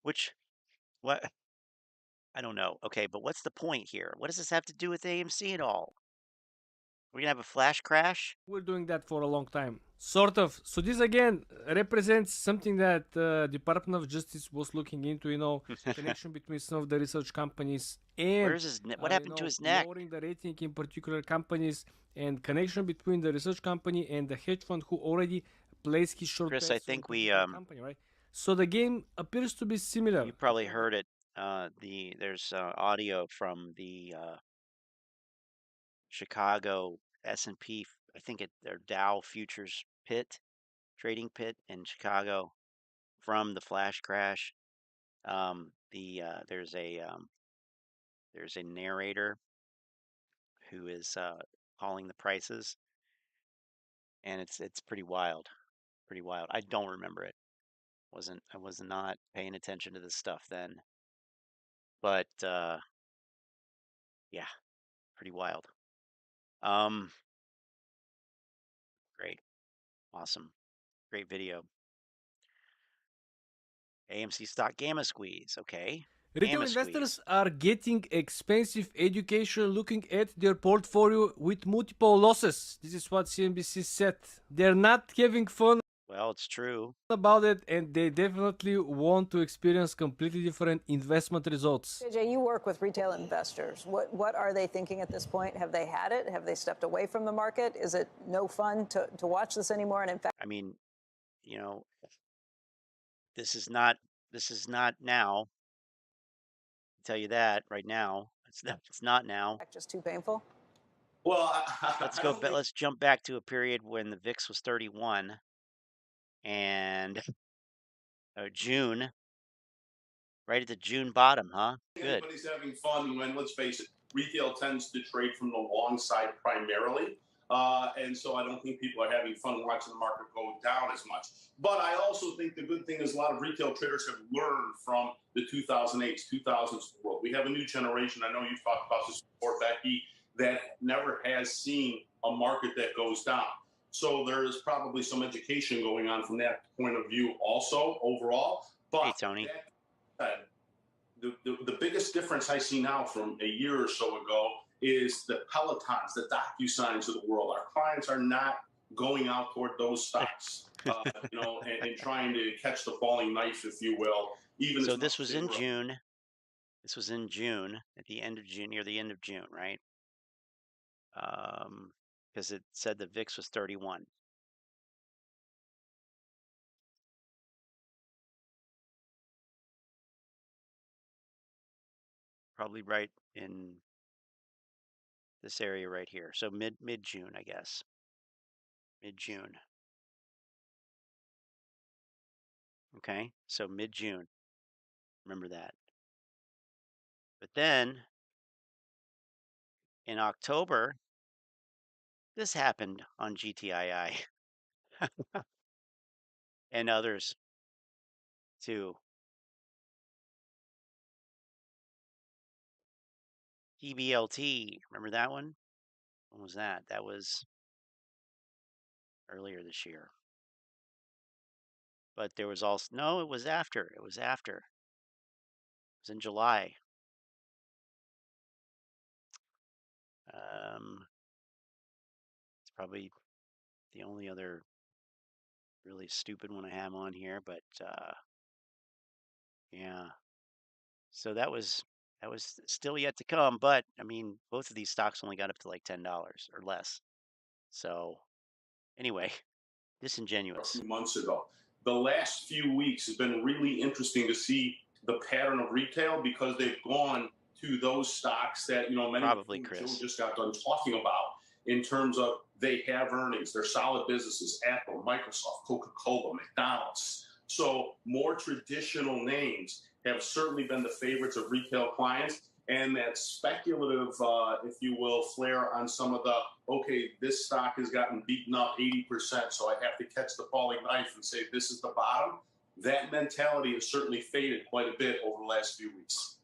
what? I don't know. Okay, but what's the point here? What does this have to do with AMC at all? We're gonna have a flash crash?
We're doing that for a long time. Sort of. So this again represents something that Department of Justice was looking into, you know, connection between some of the research companies and
Where's his what happened to his neck?
lowering the rating in particular companies, and connection between the research company and the hedge fund who already placed his short
Chris,
bets
I think
on
we
company, right? So the game appears to be similar.
You probably heard it. There's audio from the Chicago S&P, I think their Dow futures pit, trading pit in Chicago from the flash crash. There's a narrator who is calling the prices, and it's pretty wild, pretty wild. I don't remember it. I was not paying attention to this stuff then, but yeah, pretty wild. Great, awesome, great video. AMC stock gamma squeeze. Okay.
Retail investors are getting expensive education looking at their portfolio with multiple losses. This is what CNBC said. They're not having fun.
Well, it's true
about it, and they definitely want to experience completely different investment results.
JJ, you work with retail investors. What are they thinking at this point? Have they had it? Have they stepped away from the market? Is it no fun to watch this anymore? And in fact,
I mean, you know, this is not now. I'll tell you that right now. It's not now.
Just too painful.
Well,
let's jump back to a period when the VIX was 31 and June, right at the June bottom, huh? Good.
Everybody's having fun when, let's face it, retail tends to trade from the long side primarily. And so I don't think people are having fun watching the market go down as much. But I also think the good thing is a lot of retail traders have learned from the 2008s, 2000s world. We have a new generation. I know you've talked about this before, Becky, that never has seen a market that goes down. So there is probably some education going on from that point of view also overall. But
hey, Tony.
The biggest difference I see now from a year or so ago is the Pelotons, the DocuSigns of the world. Our clients are not going out toward those stocks, and trying to catch the falling knife, if you will.
So this was in June. This was in June, at the end of June, near the end of June, right? Because it said the VIX was 31. Probably right in this area right here. So mid-June, I guess. Mid-June. Okay, so mid-June. Remember that. But then in October, this happened on GTII and others too. TBLT, remember that one? When was that? That was earlier this year. But there was also, no, it was after. It was after. It was in July. It's probably the only other really stupid one I have on here, but yeah. So that was still yet to come, but I mean, both of these stocks only got up to like $10 or less. So anyway, disingenuous.
A few months ago. The last few weeks has been really interesting to see the pattern of retail because they've gone to those stocks that, many
probably
of
Chris
just got done talking about in terms of they have earnings, they're solid businesses, Apple, Microsoft, Coca-Cola, McDonald's. So more traditional names have certainly been the favorites of retail clients. And that speculative, if you will, flair on some of this stock has gotten beaten up 80%, so I have to catch the falling knife and say this is the bottom. That mentality has certainly faded quite a bit over the last few weeks.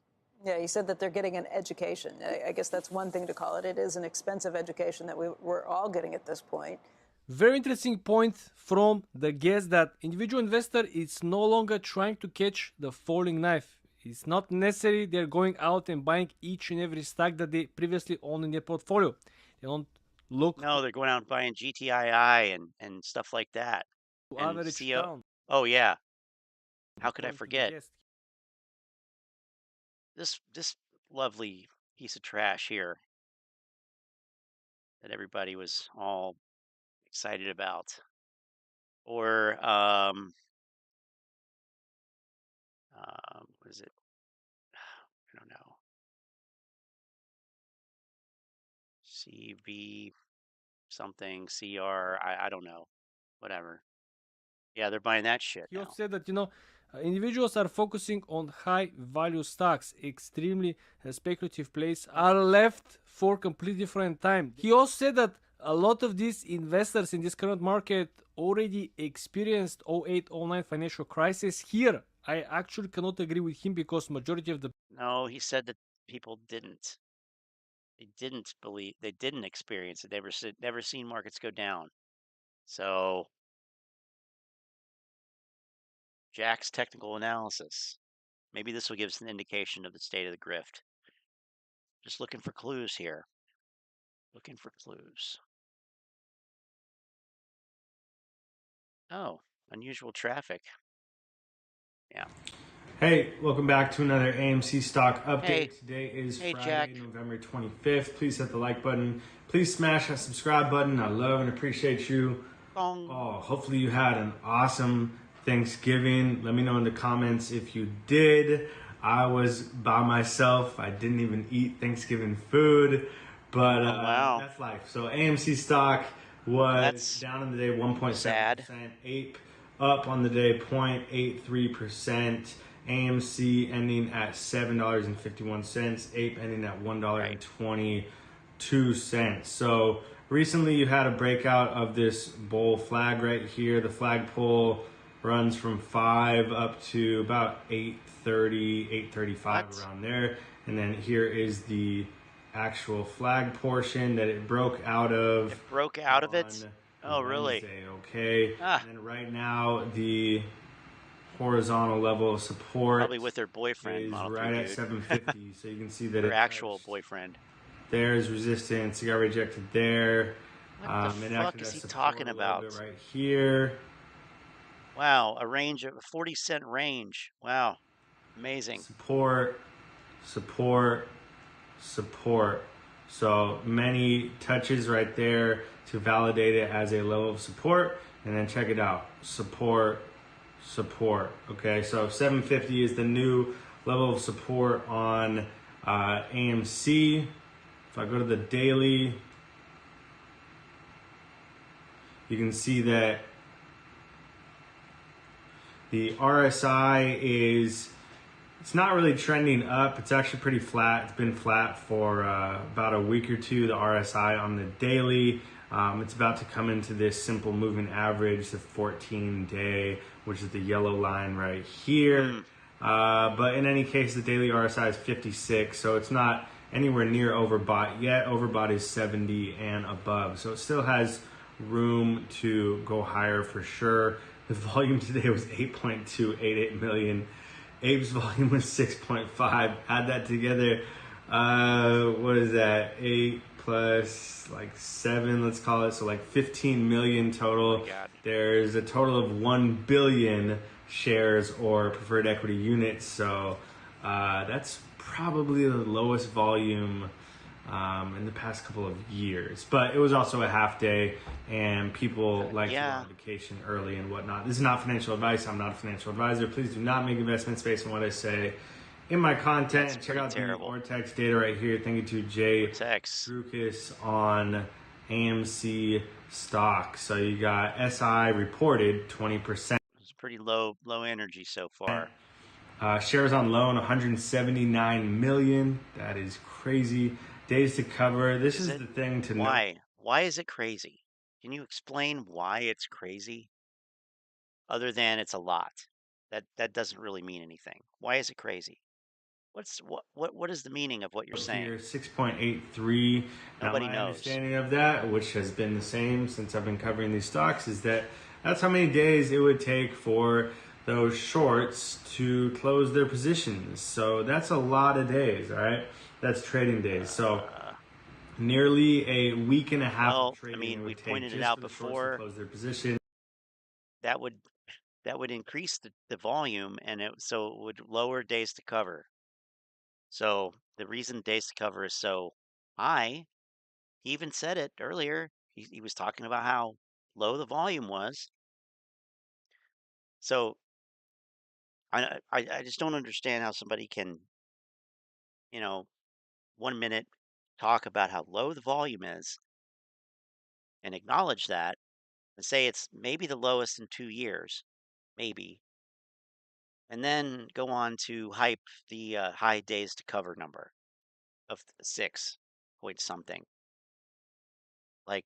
Yeah, you said that they're getting an education. I guess that's one thing to call it. It is an expensive education that we're all getting at this point.
Very interesting point from the guest that individual investor is no longer trying to catch the falling knife. It's not necessary they're going out and buying each and every stock that they previously owned in their portfolio. They don't look.
No, they're going out and buying GTII and stuff like that. And
Average
CO.
down.
Oh yeah. How could I
According to the
forget
guest.
this lovely piece of trash here that everybody was all excited about? Or what is it? I don't know. CV something CR. I don't know. Whatever. Yeah, they're buying that shit
He
now.
also said that, individuals are focusing on high value stocks. Extremely speculative plays are left for complete different time. He also said that a lot of these investors in this current market already experienced 08-09 financial crisis. Here, I actually cannot agree with him because majority of the...
No, he said that people didn't. They didn't believe. They didn't experience it. They never seen markets go down. So Jack's technical analysis. Maybe this will give us an indication of the state of the grift. Just looking for clues here. Looking for clues. Oh, unusual traffic. Yeah.
Hey, welcome back to another AMC stock update.
Hey.
Today is Friday,
Jack.
November 25th. Please hit the like button. Please smash that subscribe button. I love and appreciate you.
Bong.
Oh, hopefully you had an awesome Thanksgiving. Let me know in the comments if you did. I was by myself. I didn't even eat Thanksgiving food, but
wow.
That's life. So AMC stock was down in the day 1.7%, ape up on the day 0.83%. AMC ending at $7.51, ape ending at $1.22. So recently you had a breakout of this bull flag right here. The flagpole runs from 5 up to about 830, 835 around there. And then here is the actual flag portion that it broke out of.
It broke out of it? Oh, really?
Wednesday, okay. And then right now the horizontal level of support
probably with their boyfriend
is
Model
right
3
at 750. So you can see that
their actual boyfriend.
There's resistance. It got rejected there.
What the fuck is he talking about?
Right here.
Wow, a 40-cent range. Wow, amazing.
Support, support, support. So many touches right there to validate it as a level of support. And then check it out. Support, support. Okay, so 750 is the new level of support on AMC. If I go to the daily, you can see that the RSI it's not really trending up. It's actually pretty flat. It's been flat for about a week or two, the RSI on the daily. It's about to come into this simple moving average, the 14-day, which is the yellow line right here. But in any case, the daily RSI is 56, so it's not anywhere near overbought yet. Overbought is 70 and above, so it still has room to go higher for sure. The volume today was 8.288 million. Ape's volume was 6.5. Add that together. What is that? 8 plus like 7, let's call it. So like 15 million total. There's a total of 1 billion shares or preferred equity units. So that's probably the lowest volume in the past couple of years. But it was also a half day and people like to go on vacation early and whatnot. This is not financial advice. I'm not a financial advisor. Please do not make investments based on what I say in my content. Check out the ortex data right here. Thank you to Jay Drukas on AMC stock. So you got SI reported 20%.
It's pretty low energy so far.
Shares on loan 179 million. That is crazy. Days to cover. This is the thing to know.
Why is it crazy? Can you explain why it's crazy? Other than it's a lot. That doesn't really mean anything. Why is it crazy? What is the meaning of what you're saying?
Here, 6.83.
Nobody
my
knows.
Understanding of that, which has been the same since I've been covering these stocks, is that that's how many days it would take for those shorts to close their positions. So that's a lot of days, all right? That's trading days. So nearly a week and a half of trading.
I mean,
it
we
would take
pointed it
just
out
for the shorts to
before.
close their position.
That would increase the volume, and so it would lower days to cover. So the reason days to cover is so high, he even said it earlier. He was talking about how low the volume was. So I just don't understand how somebody can, 1 minute talk about how low the volume is and acknowledge that and say it's maybe the lowest in 2 years, maybe, and then go on to hype the high days to cover number of 6 point something. Like,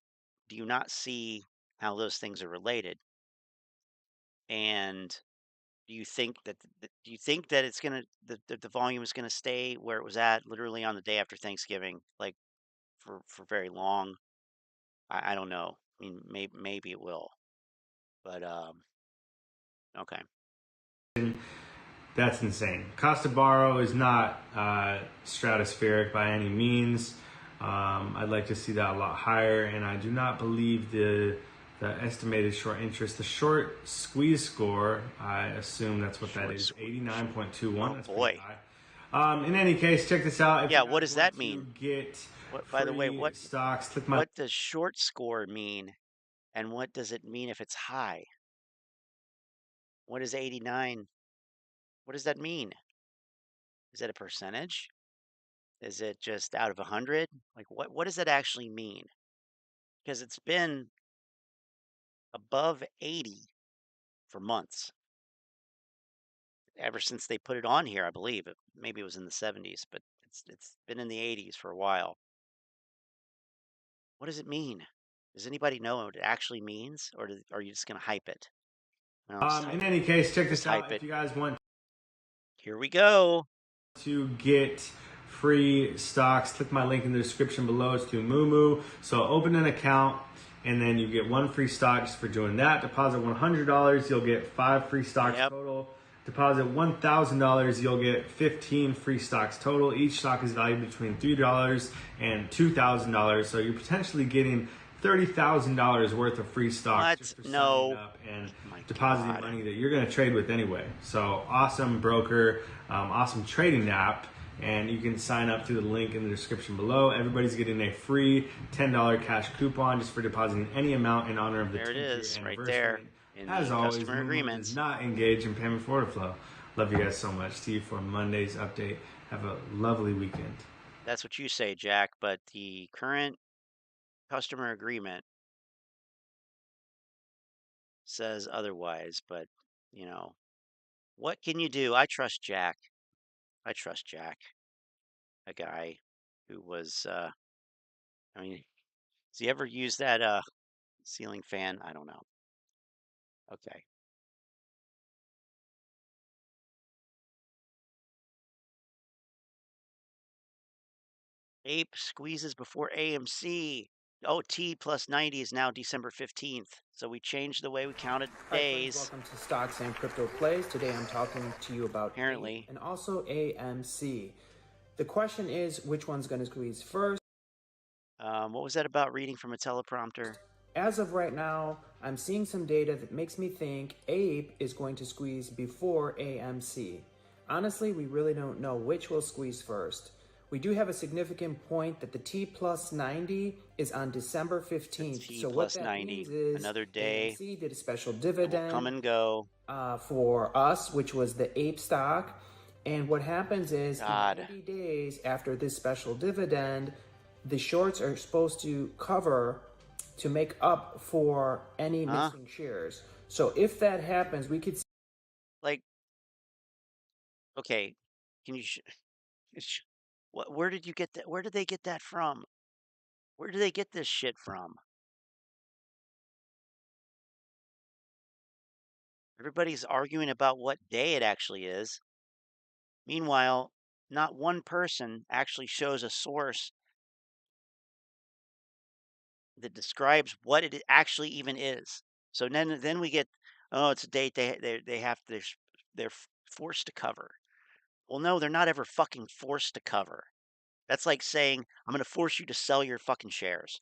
do you not see how those things are related? And do you think that it's gonna the volume is gonna stay where it was at literally on the day after Thanksgiving, like for very long? I don't know. I mean, maybe it will, but okay.
That's insane. Cost to borrow is not stratospheric by any means. I'd like to see that a lot higher, and I do not believe the estimated short interest, the short squeeze score, I assume that's what that is, 89.21.
Oh
That's
boy.
pretty high. In any case, check this out. If
Yeah,
you
what
guys
does
want
that
to
mean?
get
By the way,
free stocks, click my
what does short score mean, and what does it mean if it's high? What is 89? What does that mean? Is it a percentage? Is it just out of 100? Like, what does that actually mean? Because it's been above 80 for months, ever since they put it on here, I believe. Maybe it was in the 70s, but it's been in the 80s for a while. What does it mean? Does anybody know what it actually means, or are you just going to hype it? No,
in any case, check
just
this out.
hype
If
it.
you guys want
Here we go.
to get free stocks, click my link in the description below. It's to moomoo. So open an account, and then you get 1 free stock just for doing that. Deposit $100, you'll get 5 free stocks total. Deposit $1,000, you'll get 15 free stocks total. Each stock is valued between $3 and $2,000. So you're potentially getting $30,000 worth of free stocks just for signing up and depositing money that you're going to trade with anyway. So awesome broker, awesome trading app. And you can sign up through the link in the description below. Everybody's getting a free $10 cash coupon just for depositing any amount in honor of the 2-year anniversary.
Right there.
As always, moomoo does not engage in payment for order flow. Love you guys so much. See you for Monday's update. Have a lovely weekend.
That's what you say, Jack, but the current customer agreement says otherwise. But, what can you do? I trust Jack. A guy who was, I mean, has he ever used that ceiling fan? I don't know. Okay. Ape squeezes before AMC. Oh, T plus 90 is now December 15th. So we changed the way we counted days.
Hi friends, welcome to Stocks and Crypto Plays. Today I'm talking to you about
apparently
and also AMC. The question is, which one's going to squeeze first?
What was that about reading from a teleprompter?
As of right now, I'm seeing some data that makes me think Ape is going to squeeze before AMC. Honestly, we really don't know which will squeeze first. We do have a significant point that the T plus 90 is on December 15th. So what that
90,
means is
another day.
AMC did a special dividend
come and go
for us, which was the Ape stock. And what happens is in 90 days after this special dividend, the shorts are supposed to cover to make up for any missing shares. So if that happens, we could see
okay, can you where did you get that? Where did they get that from? Where do they get this shit from? Everybody's arguing about what day it actually is. Meanwhile, not one person actually shows a source that describes what it actually even is. So then we get, oh, it's a date they're forced to cover. Well, no, they're not ever fucking forced to cover. That's like saying, I'm going to force you to sell your fucking shares.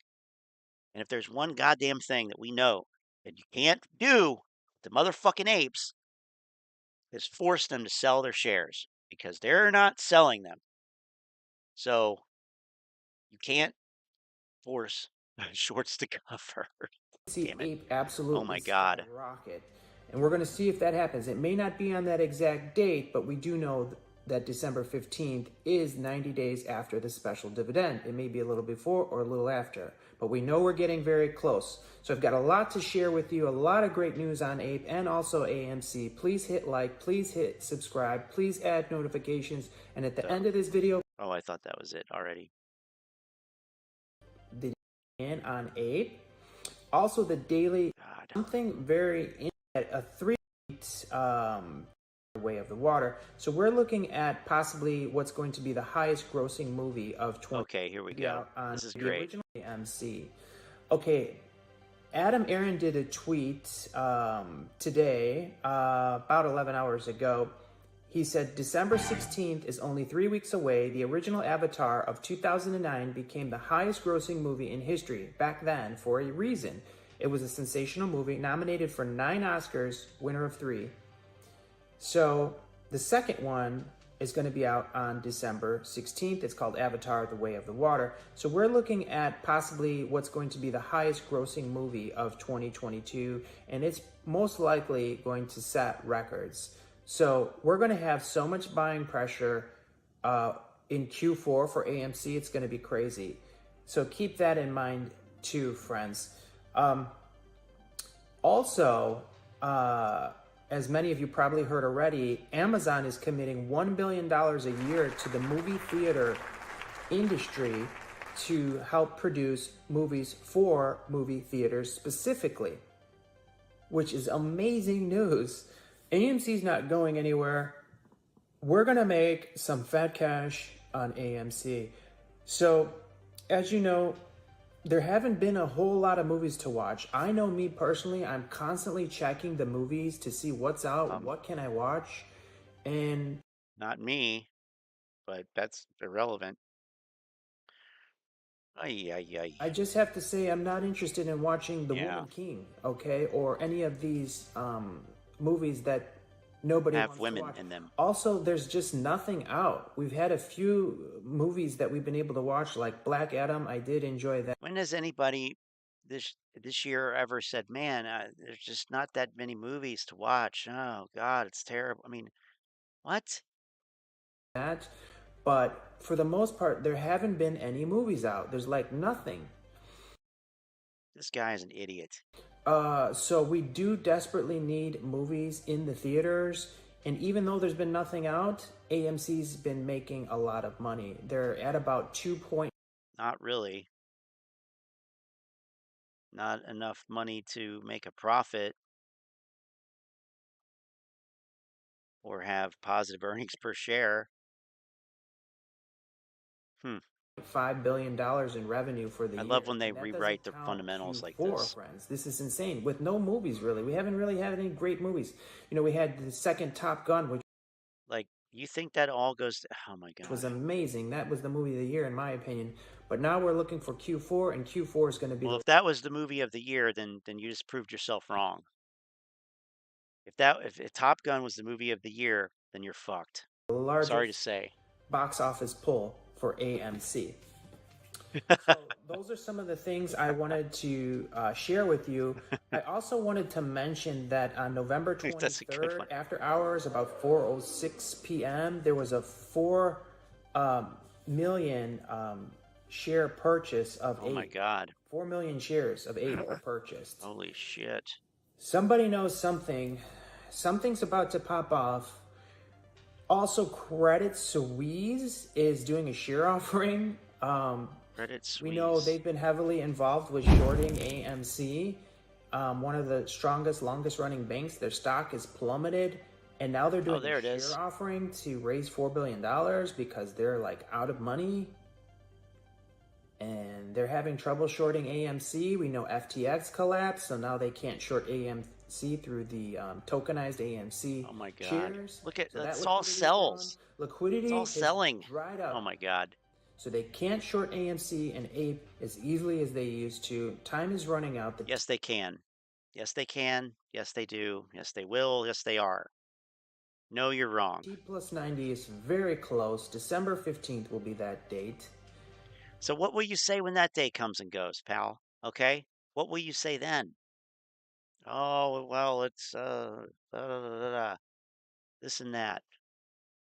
And if there's one goddamn thing that we know that you can't do to motherfucking apes, is force them to sell their shares because they're not selling them. So you can't force shorts to cover.
See
Damn it.
ape absolutely
Oh my God.
skyrocket. And we're going to see if that happens. It may not be on that exact date, but we do know that December 15th is 90 days after the special dividend. It may be a little before or a little after, but we know we're getting very close. So I've got a lot to share with you, a lot of great news on APE and also AMC. Please hit like, please hit subscribe, please add notifications. And at the end of this video,
oh, I thought that was it already.
The and on APE. Also the daily,
God.
something very a 3 way of the water. So we're looking at possibly what's going to be the highest grossing movie of 20.
Okay, here we go. This is great.
Original AMC. Okay, Aron did a tweet today, about 11 hours ago. He said, December 16th is only 3 weeks away. The original Avatar of 2009 became the highest grossing movie in history back then for a reason. It was a sensational movie, nominated for 9 Oscars, winner of 3. So the second one is going to be out on December 16th. It's called Avatar, The Way of the Water. So we're looking at possibly what's going to be the highest grossing movie of 2022, and it's most likely going to set records. So we're going to have so much buying pressure in Q4 for AMC. It's going to be crazy. So keep that in mind too, friends. Also, as many of you probably heard already, Amazon is committing $1 billion a year to the movie theater industry to help produce movies for movie theaters specifically, which is amazing news. AMC's not going anywhere. We're going to make some fat cash on AMC. So, as you know, there haven't been a whole lot of movies to watch. I know me personally, I'm constantly checking the movies to see what's out, what can I watch, and...
Not me, but that's irrelevant. I
just have to say I'm not interested in watching The Woman King, okay? Or any of these movies that nobody
have
wants
women
to watch.
in them.
Also, there's just nothing out. We've had a few movies that we've been able to watch, like Black Adam. I did enjoy that.
When has anybody this year ever said, "Man, there's just not that many movies to watch"? Oh God, it's terrible. I mean, what?
But for the most part, there haven't been any movies out. There's like nothing.
This guy is an idiot.
So we do desperately need movies in the theaters, and even though there's been nothing out, AMC's been making a lot of money. They're at about 2 point.
Not really. Not enough money to make a profit or have positive earnings per share.
$5 billion in revenue for the year.
I love when they rewrite their fundamentals like this.
Friends, this is insane. With no movies, really. We haven't really had any great movies. You know, we had the second Top Gun, which...
Like, you think that all goes to... Oh, my God.
Was amazing. That was the movie of the year, in my opinion. But now we're looking for Q4, and Q4 is going to be...
Well, if that was the movie of the year, then you just proved yourself wrong. If Top Gun was the movie of the year, then you're fucked. Sorry to say.
Box office pull for AMC. So those are some of the things I wanted to share with you. I also wanted to mention that on November 23rd, after hours, about 4:06 p.m., there was a 4 million share purchase of APE.
Oh my God.
4 million shares of APE were purchased.
Holy shit.
Somebody knows something. Something's about to pop off. Also, Credit Suisse is doing a share offering.
Credit Suisse.
We know they've been heavily involved with shorting AMC, one of the strongest, longest running banks. Their stock is plummeted, and now they're doing a share offering to raise $4 billion because they're like out of money. And they're having trouble shorting AMC. We know FTX collapsed, so now they can't short AMC through the tokenized AMC.
Oh my God!
Shares.
Look at
so
that's all sells.
Liquidity
it's all selling.
Dried up.
Oh my God!
So they can't short AMC and APE as easily as they used to. Time is running out.
Yes, they can. Yes, they can. Yes, they do. Yes, they will. Yes, they are. No, you're wrong.
T plus 90 is very close. December 15th will be that date.
So what will you say when that day comes and goes, pal? Okay? What will you say then? Oh, well, it's this and that.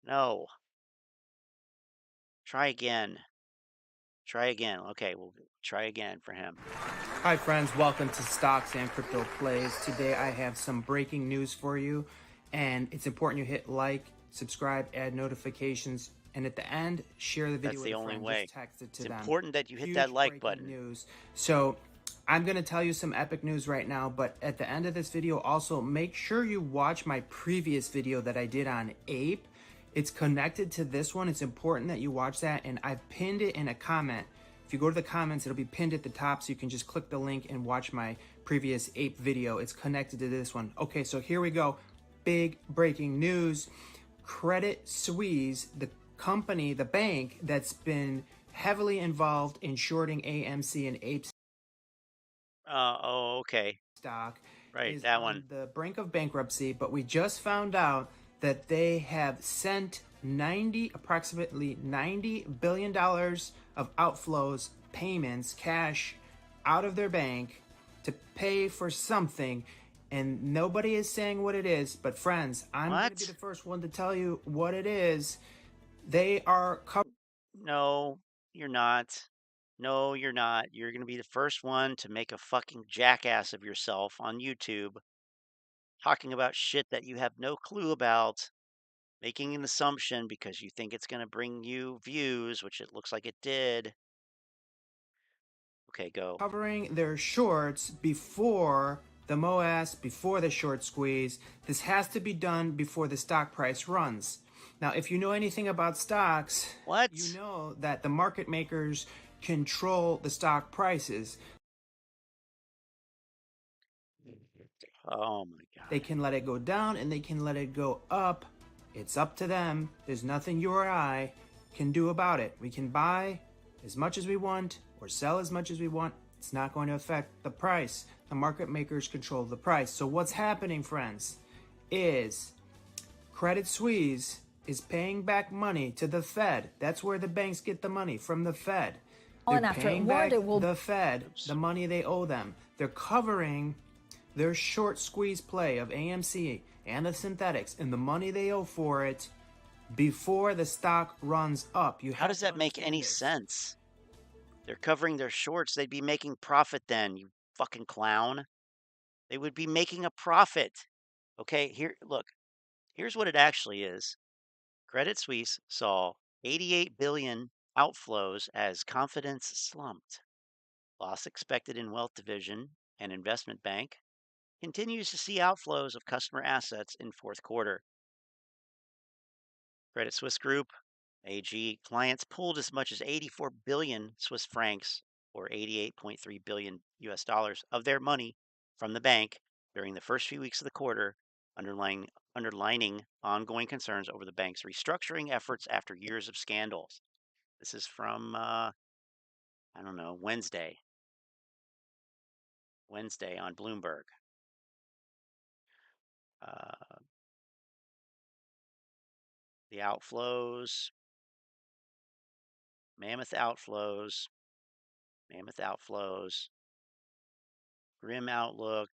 No. Try again. Try again. Okay, we'll try again for him.
Hi friends, welcome to Stocks and Crypto Plays. Today I have some breaking news for you, and it's important you hit like, subscribe, add notifications, and at the end, share the video.
That's the
with a
only
friend.
way.
Just text it to
It's
them.
important that you hit
Huge
that like
breaking
button.
News. So I'm going to tell you some epic news right now, but at the end of this video, also make sure you watch my previous video that I did on Ape. It's connected to this one. It's important that you watch that, and I've pinned it in a comment. If you go to the comments, it'll be pinned at the top, so you can just click the link and watch my previous Ape video. It's connected to this one. Okay, so here we go. Big breaking news. Credit Suisse, the company, the bank that's been heavily involved in shorting AMC and Ape
Okay.
stock,
right,
is
that
on
one.
the brink of bankruptcy, but we just found out that they have sent approximately $90 billion of outflows, payments, cash out of their bank to pay for something, and nobody is saying what it is. But friends, I'm going to be the first one to tell you what it is. They are
No, you're not. No, you're not. You're going to be the first one to make a fucking jackass of yourself on YouTube, talking about shit that you have no clue about, making an assumption because you think it's going to bring you views, which it looks like it did. Okay, go.
covering their shorts before the Moass, before the short squeeze. This has to be done before the stock price runs. Now, if you know anything about stocks, you know that the market makers control the stock prices.
Oh my God.
They can let it go down and they can let it go up. It's up to them. There's nothing you or I can do about it. We can buy as much as we want or sell as much as we want. It's not going to affect the price. The market makers control the price. So what's happening, friends, is Credit Suisse is paying back money to the Fed. That's where the banks get the money, from the Fed. They're paying back the Fed the money they owe them. They're covering their short squeeze play of AMC and the synthetics and the money they owe for it before the stock runs up.
How does that make any sense? They're covering their shorts. They'd be making profit then, you fucking clown. They would be making a profit. Okay, here, look. Here's what it actually is. Credit Suisse saw 88 billion outflows as confidence slumped. Loss expected in wealth division and investment bank continues to see outflows of customer assets in fourth quarter. Credit Suisse Group, AG clients pulled as much as 84 billion Swiss francs or 88.3 billion US dollars of their money from the bank during the first few weeks of the quarter, underlining ongoing concerns over the bank's restructuring efforts after years of scandals. This is from, I don't know, Wednesday on Bloomberg. The outflows, mammoth outflows, grim outlook.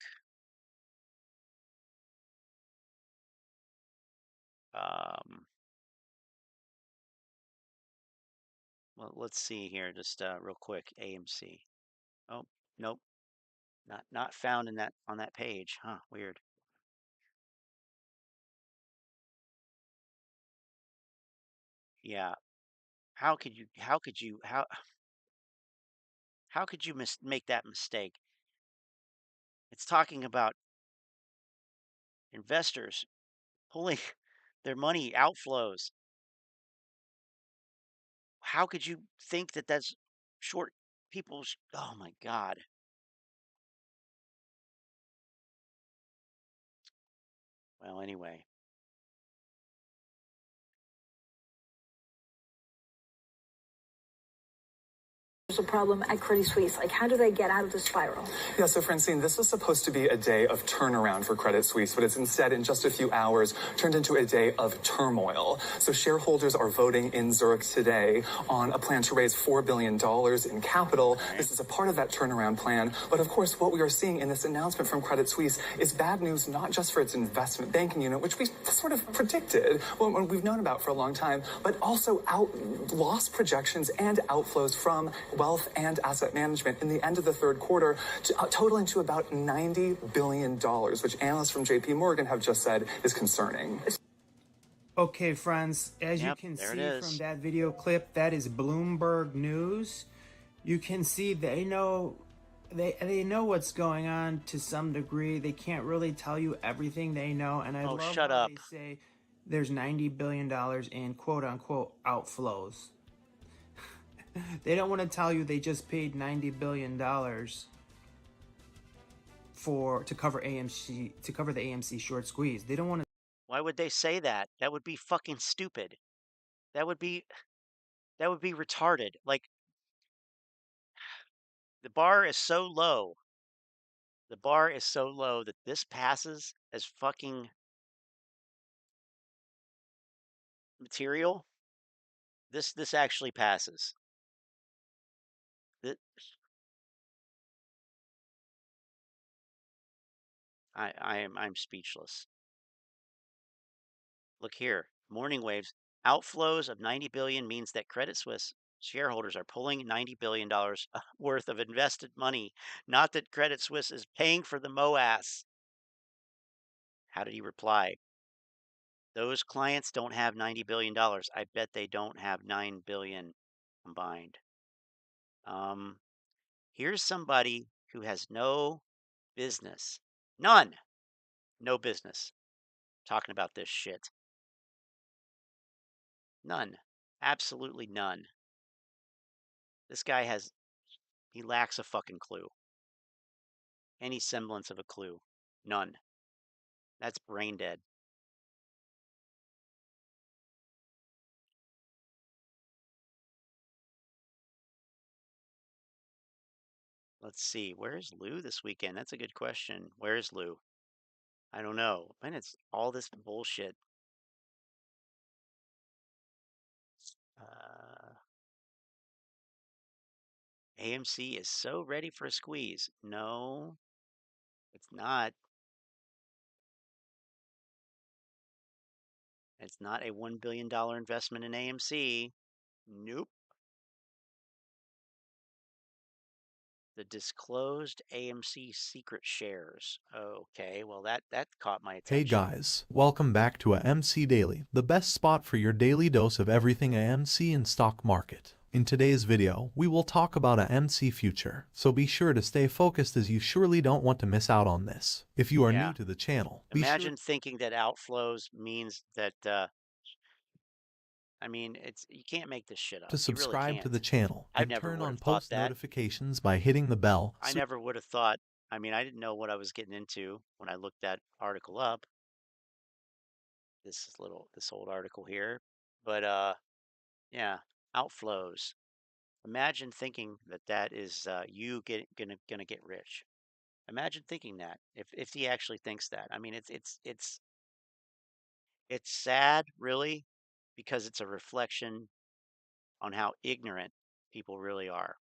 Well, let's see here, just real quick. AMC. Oh, nope, not found in that on that page. Huh? Weird. Yeah. How could you? How could you? How could you make that mistake? It's talking about investors pulling their money outflows. How could you think that that's short people's? Oh my God. Well, anyway.
a problem at Credit Suisse? Like, how do they get out of the spiral?
Yeah, so Francine, this was supposed to be a day of turnaround for Credit Suisse, but it's instead, in just a few hours, turned into a day of turmoil. So shareholders are voting in Zurich today on a plan to raise $4 billion in capital. This is a part of that turnaround plan. But of course, what we are seeing in this announcement from Credit Suisse is bad news, not just for its investment banking unit, which we sort of predicted, well, we've known about for a long time, but also loss projections and outflows from wealth and asset management in the end of the third quarter, totaling to about $90 billion, which analysts from JP Morgan have just said is concerning.
Okay, friends, as you can see from that video clip, that is Bloomberg News. You can see they know what's going on to some degree. They can't really tell you everything they know, and I love how they say there's $90 billion in quote-unquote outflows. They don't want to tell you they just paid $90 billion to cover AMC, to cover the AMC short squeeze. They don't want to.
Why would they say that? That would be fucking stupid. That would be retarded. Like, the bar is so low. The bar is so low that this passes as fucking material. This actually passes. I'm speechless. Look here, morning waves. Outflows of 90 billion means that Credit Suisse shareholders are pulling $90 billion worth of invested money, not that Credit Suisse is paying for the Moass. How did he reply? Those clients don't have $90 billion. I bet they don't have $9 billion combined. Here's somebody who has no business, no business talking about this shit. None. Absolutely none. This guy he lacks a fucking clue. Any semblance of a clue. None. That's brain dead. Let's see. Where's Lou this weekend? That's a good question. Where's Lou? I don't know. Man, it's all this bullshit. AMC is so ready for a squeeze. No, it's not. It's not a $1 billion investment in AMC. Nope. The disclosed AMC secret shares. Okay, well that caught my attention.
Hey guys, welcome back to AMC Daily, the best spot for your daily dose of everything AMC and stock market. In today's video, we will talk about AMC future, so be sure to stay focused as you surely don't want to miss out on this. If you are new to the channel,
imagine thinking that outflows means that I mean, you can't make this shit up.
To subscribe
really
to the channel and turn on post notifications by hitting the bell.
I never would have thought. I mean, I didn't know what I was getting into when I looked that article up. This old article here, but yeah, outflows. Imagine thinking that is you gonna get rich. Imagine thinking that if he actually thinks that. I mean, it's sad, really, because it's a reflection on how ignorant people really are.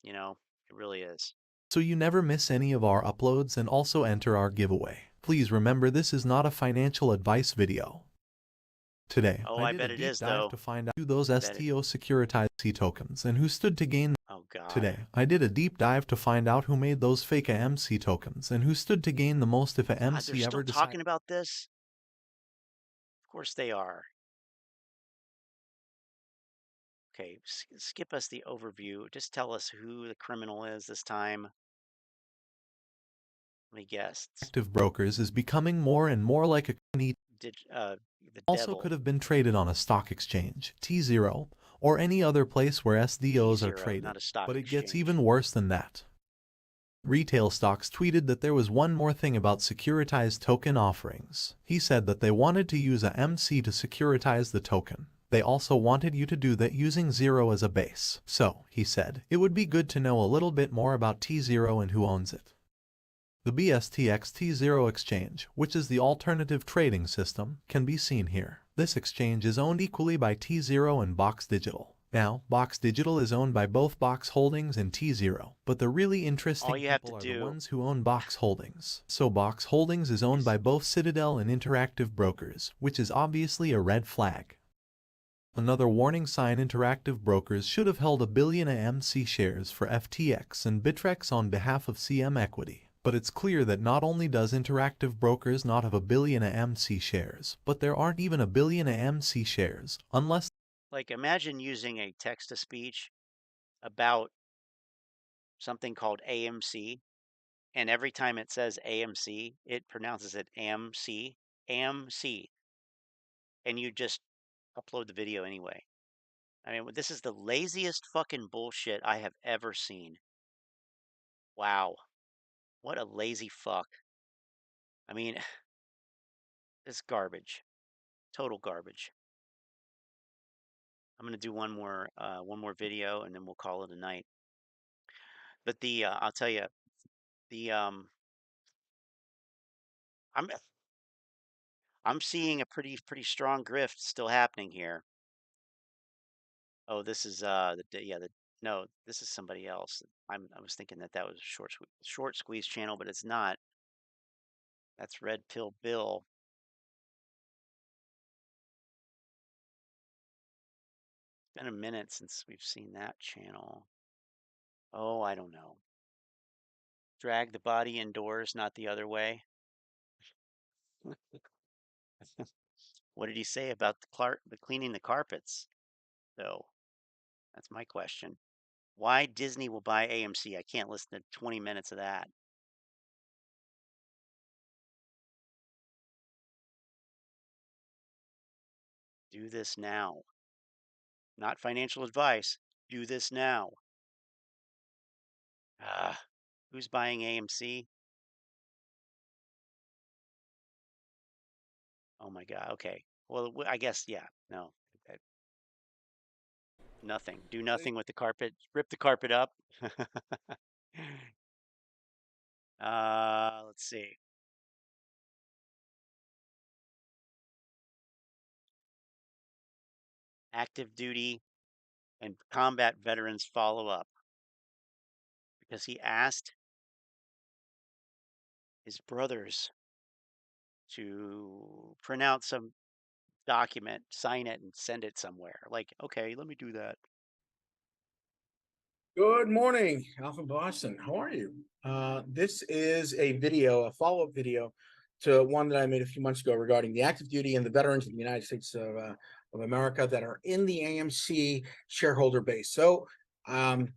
You know, it really is.
So you never miss any of our uploads and also enter our giveaway. Please remember this is not a financial advice video. Today, I did a deep dive to find out who those STO securitized tokens and who stood to gain.
Oh God.
Today, I did a deep dive to find out who made those fake AMC tokens and who stood to gain the most if AMC ever decided.
Talking about this? Of course they are. Okay, skip us the overview. Just tell us who the criminal is this time. Let me guess.
Active brokers is becoming more and more like a company. Also could have been traded on a stock exchange, T0, or any other place where SDOs are traded, but it gets even worse than that. Retail Stocks tweeted that there was one more thing about securitized token offerings. He said that they wanted to use a MC to securitize the token. They also wanted you to do that using 0 as a base. So, he said, it would be good to know a little bit more about T0 and who owns it. The BSTX T0 exchange, which is the alternative trading system, can be seen here. This exchange is owned equally by T0 and Box Digital. Now, Box Digital is owned by both Box Holdings and T0, but the really interesting people are the ones who own Box Holdings. So Box Holdings is owned by both Citadel and Interactive Brokers, which is obviously a red flag. Another warning sign: Interactive Brokers should have held 1 billion AMC shares for FTX and Bittrex on behalf of CM Equity. But it's clear that not only does Interactive Brokers not have 1 billion AMC shares, but there aren't even 1 billion AMC shares, unless...
Like, imagine using a text-to-speech about something called AMC, and every time it says AMC, it pronounces it AMC, AMC, and you just upload the video anyway. I mean, this is the laziest fucking bullshit I have ever seen. Wow. What a lazy fuck. I mean, it's garbage. Total garbage. I'm gonna do one more video, and then we'll call it a night. But the I'll tell you, the I'm seeing a pretty strong grift still happening here. Oh, this is no, this is somebody else. I was thinking that was a short squeeze channel, but it's not. That's Red Pill Bill. It's been a minute since we've seen that channel. Oh, I don't know. Drag the body indoors, not the other way. What did he say about the cleaning the carpets, though? That's my question. Why Disney will buy AMC? I can't listen to 20 minutes of that. Do this now. Not financial advice. Do this now. Who's buying AMC? Oh my God. Okay. Well, I guess, yeah. No. Nothing. Do nothing with the carpet. Rip the carpet up. Let's see. Active duty and combat veterans follow up. Because he asked his brothers to print out some document, sign it, and send it somewhere. Like, okay, let me do that.
Good morning, Alpha Boston. How are you? This is a video, a follow-up video to one that I made a few months ago regarding the active duty and the veterans of the United States of America that are in the AMC shareholder base. So a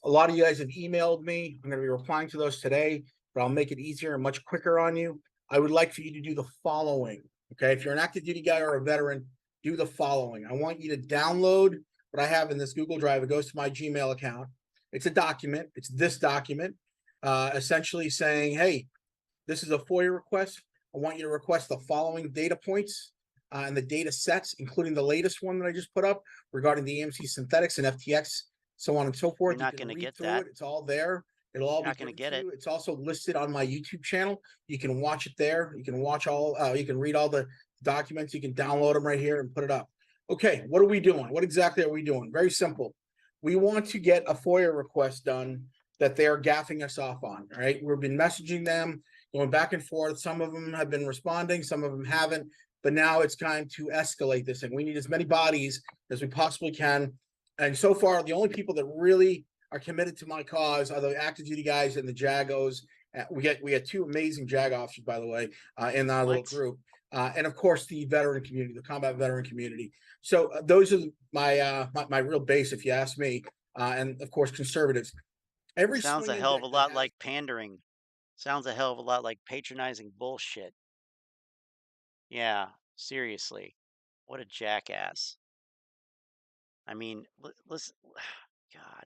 lot of you guys have emailed me. I'm going to be replying to those today, but I'll make it easier and much quicker on you. I would like for you to do the following. Okay, if you're an active duty guy or a veteran, do the following. I want you to download what I have in this Google Drive. It goes to my Gmail account. It's a document. It's this document, essentially saying, hey, this is a FOIA request. I want you to request the following data points and the data sets, including the latest one that I just put up regarding the AMC synthetics and FTX, so on and so forth.
You're not going to get that.
It's all there. It'll all be going to get it. It's also listed on my YouTube channel. You can watch it there. You can watch all. You can read all the documents. You can download them right here and put it up. Okay, what are we doing? What exactly are we doing? Very simple. We want to get a FOIA request done that they are gaffing us off on. All right, we've been messaging them, going back and forth. Some of them have been responding, some of them haven't. But now it's time to escalate this thing. We need as many bodies as we possibly can. And so far, the only people that really are committed to my cause are the active duty guys and the JAGOs. We had 2 amazing JAG officers, by the way, in our little group. And of course, the veteran community, the combat veteran community. So those are my real base, if you ask me. And of course, conservatives.
Sounds a hell of a lot like pandering. Sounds a hell of a lot like patronizing bullshit. Yeah, seriously. What a jackass. I mean, listen, God.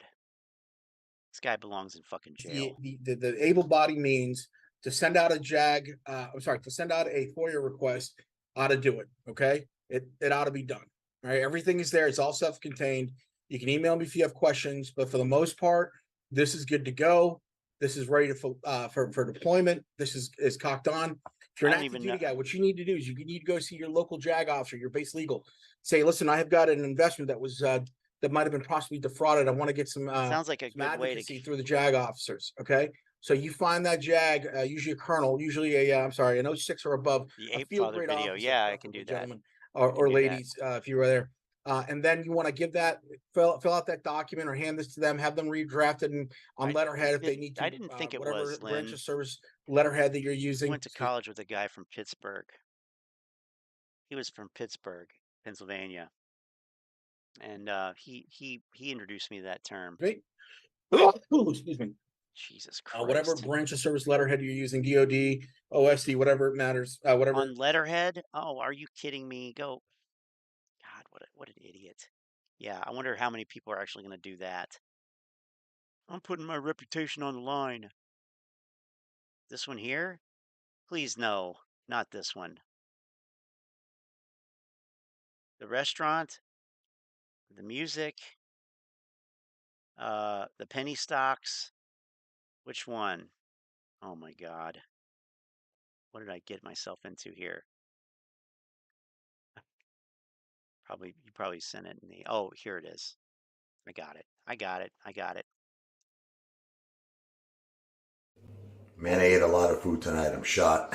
This guy belongs in fucking jail.
The able body means to send out a to send out a FOIA request ought to do it. Okay, it ought to be done. All right, everything is there. It's all self-contained. You can email me if you have questions, but for the most part, this is good to go. This is ready for deployment. This is cocked on. If you're an active duty guy, what you need to do is you need to go see your local JAG officer, your base legal. Say, listen, I have got an investment that was that might have been possibly defrauded. I want to get some
sounds like a
some
good way
advocacy through the JAG officers. Okay, so you find that JAG, usually a colonel, usually a an 06 or above,
the
a
Ape
field
Father
grade
video.
officer,
Yeah, I can do that,
gentlemen or ladies, if you were there. And then you want to give that, fill out that document or hand this to them, have them redrafted on letterhead if they need to.
I didn't think it
whatever
was,
branch
Lynn.
of service letterhead that you're
I
using.
went to college with a guy from Pittsburgh. He was from Pittsburgh, Pennsylvania, and he introduced me to that term.
Great. Oh, excuse me.
Jesus Christ.
Whatever branch of service letterhead you're using, DOD, OSD, whatever it matters. Whatever.
On letterhead? Oh, are you kidding me? Go. God, what an idiot. Yeah, I wonder how many people are actually going to do that. I'm putting my reputation on the line. This one here? Please no, not this one. The restaurant, the music, the penny stocks. Which one? Oh my God. What did I get myself into here? You probably sent it in the, oh, here it is. I got it. I got it. I got it.
Man, I ate a lot of food tonight. I'm shot.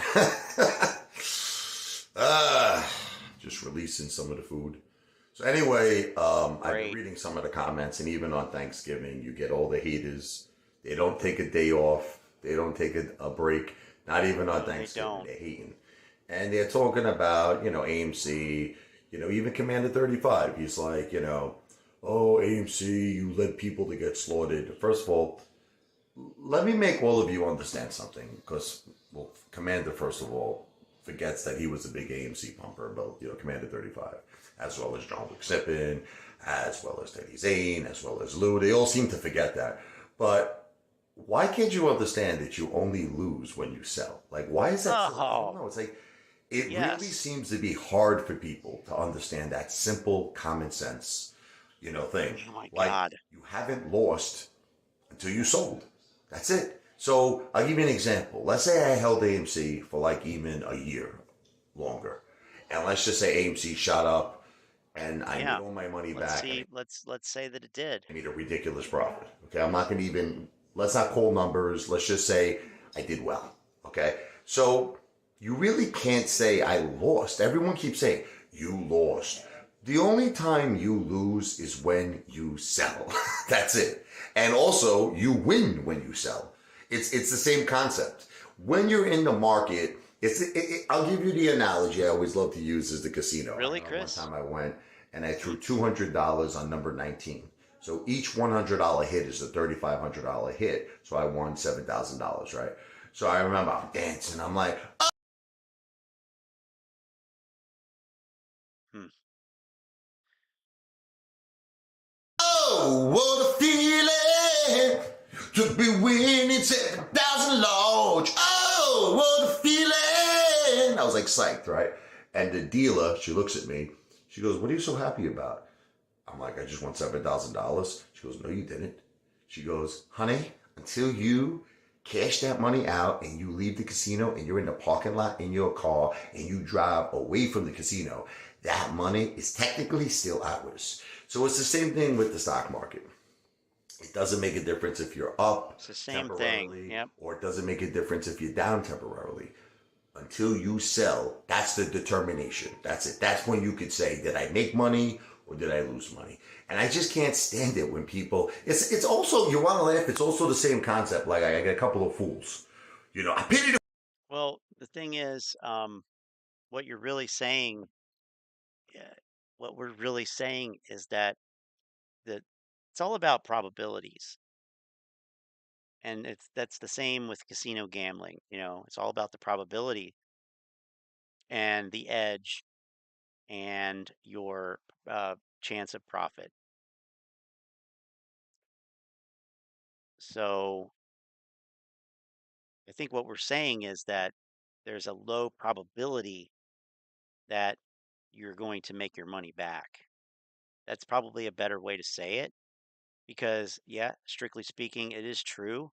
Just releasing some of the food. So anyway, I've been reading some of the comments, and even on Thanksgiving, you get all the haters. They don't take a day off. They don't take a break. Not even on Thanksgiving. They're hating. And they're talking about, AMC, even Commander 35. He's like, oh, AMC, you led people to get slaughtered. First of all, let me make all of you understand something, because, well, Commander, first of all, forgets that he was a big AMC pumper, but, Commander 35, as well as John Luke Sippin, as well as Teddy Zane, as well as Lou. They all seem to forget that. But why can't you understand that you only lose when you sell? Like, why is that? I don't know. It's like, it really seems to be hard for people to understand that simple common sense, thing.
Oh my
like,
God.
You haven't lost until you sold. That's it. So I'll give you an example. Let's say I held AMC for like even a year longer. And let's just say AMC shot up and I made all my money back.
Let's say that it did.
I made a ridiculous profit. Okay. I'm not going to even, let's not call numbers. Let's just say I did well. Okay. So you really can't say I lost. Everyone keeps saying you lost. The only time you lose is when you sell. That's it. And also, you win when you sell. It's the same concept. When you're in the market, I'll give you the analogy I always love to use is the casino.
Really, Chris?
One time I went and I threw $200 on number 19. So each $100 hit is a $3,500 hit. So I won $7,000, right? So I remember I'm dancing. I'm like, oh! Oh, what a feeling to be winning 7,000 large. Oh, what a feeling. I was like psyched, right? And the dealer, she looks at me. She goes, what are you so happy about? I'm like, I just won $7,000. She goes, no, you didn't. She goes, honey, until you cash that money out and you leave the casino and you're in the parking lot in your car and you drive away from the casino, that money is technically still ours. So it's the same thing with the stock market. It doesn't make a difference if you're up
it's the same thing. Yep.
Or it doesn't make a difference if you're down temporarily. Until you sell, that's the determination. That's it. That's when you could say, did I make money or did I lose money? And I just can't stand it when people, it's also, you want to laugh, it's also the same concept. Like I got a couple of fools, I pity them.
Well, the thing is, what you're really saying, what we're really saying is that it's all about probabilities. And that's the same with casino gambling. It's all about the probability and the edge and your chance of profit. So I think what we're saying is that there's a low probability that you're going to make your money back. That's probably a better way to say it because, yeah, strictly speaking, it is true.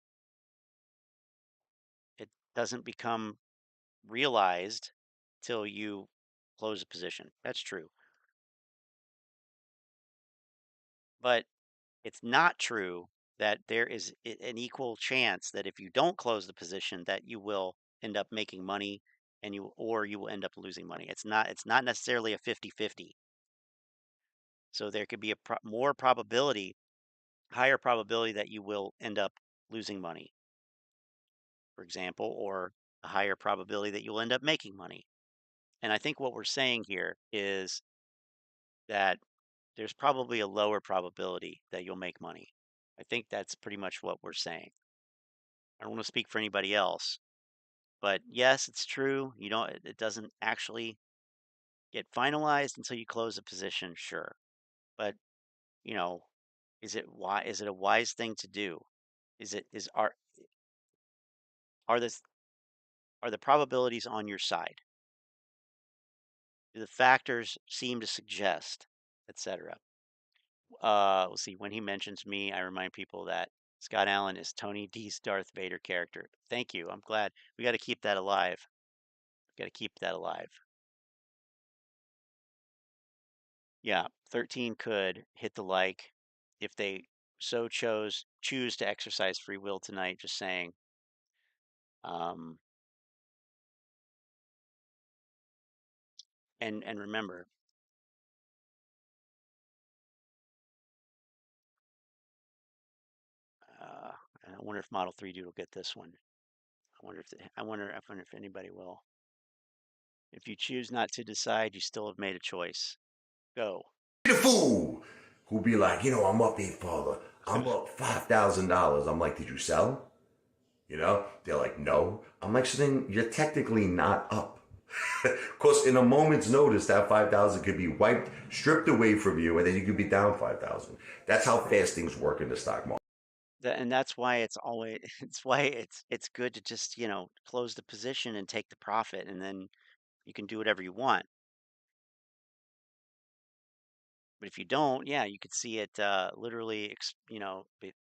It doesn't become realized till you close a position. That's true. But it's not true that there is an equal chance that if you don't close the position that you will end up making money and you will end up losing money. It's not necessarily a 50-50. So there could be a more probability, higher probability that you will end up losing money, for example, or a higher probability that you'll end up making money. And I think what we're saying here is that there's probably a lower probability that you'll make money. I think that's pretty much what we're saying. I don't want to speak for anybody else, but yes, it's true. It doesn't actually get finalized until you close a position, sure. But, you know, is it a wise thing to do? Are the probabilities on your side? Do the factors seem to suggest, etc.? Let's see. When he mentions me, I remind people that Scott Allen is Tony D's Darth Vader character. Thank you. I'm glad. We got to keep that alive. Got to keep that alive. Yeah, 13 could hit the like if they so choose to exercise free will tonight. Just saying. And remember, I wonder if Model 3 Dude will get this one. I wonder if anybody will. If you choose not to decide, you still have made a choice. Go.
The fool who be like, I'm up, big father. I'm up $5,000. I'm like, did you sell? They're like, no. I'm like, so then you're technically not up. Because in a moment's notice, that 5,000 could be wiped, stripped away from you, and then you could be down 5,000. That's how fast things work in the stock market.
And that's why it's good to just, close the position and take the profit, and then you can do whatever you want. But if you don't, yeah, you could see it literally,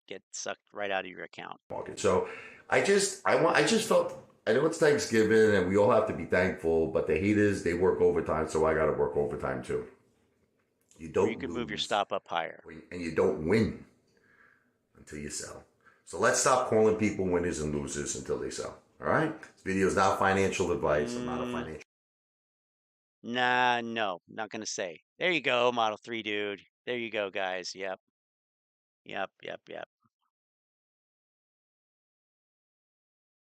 get sucked right out of your account.
So I just felt, I know it's Thanksgiving and we all have to be thankful, but the haters, they work overtime, so I got to work overtime too. You
could move your stop up higher.
And you don't win until you sell. So let's stop calling people winners and losers until they sell. All right? This video is not financial advice. I'm not a financial.
Nah, no, not going to say. There you go, Model 3 Dude. There you go, guys. Yep.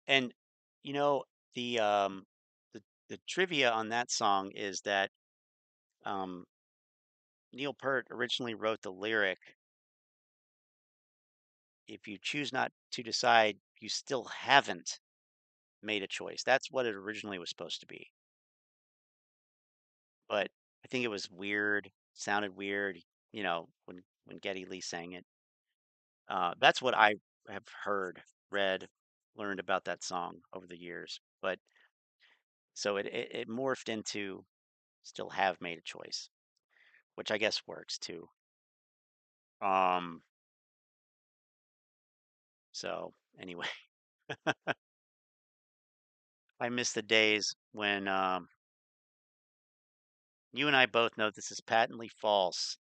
And the trivia on that song is that Neil Peart originally wrote the lyric, if you choose not to decide, you still haven't made a choice. That's what it originally was supposed to be. But I think it was weird, sounded weird, when Geddy Lee sang it. That's what I have heard, read, learned about that song over the years. But so it morphed into still have made a choice, which I guess works too. So anyway, I miss the days when you and I both know this is patently false.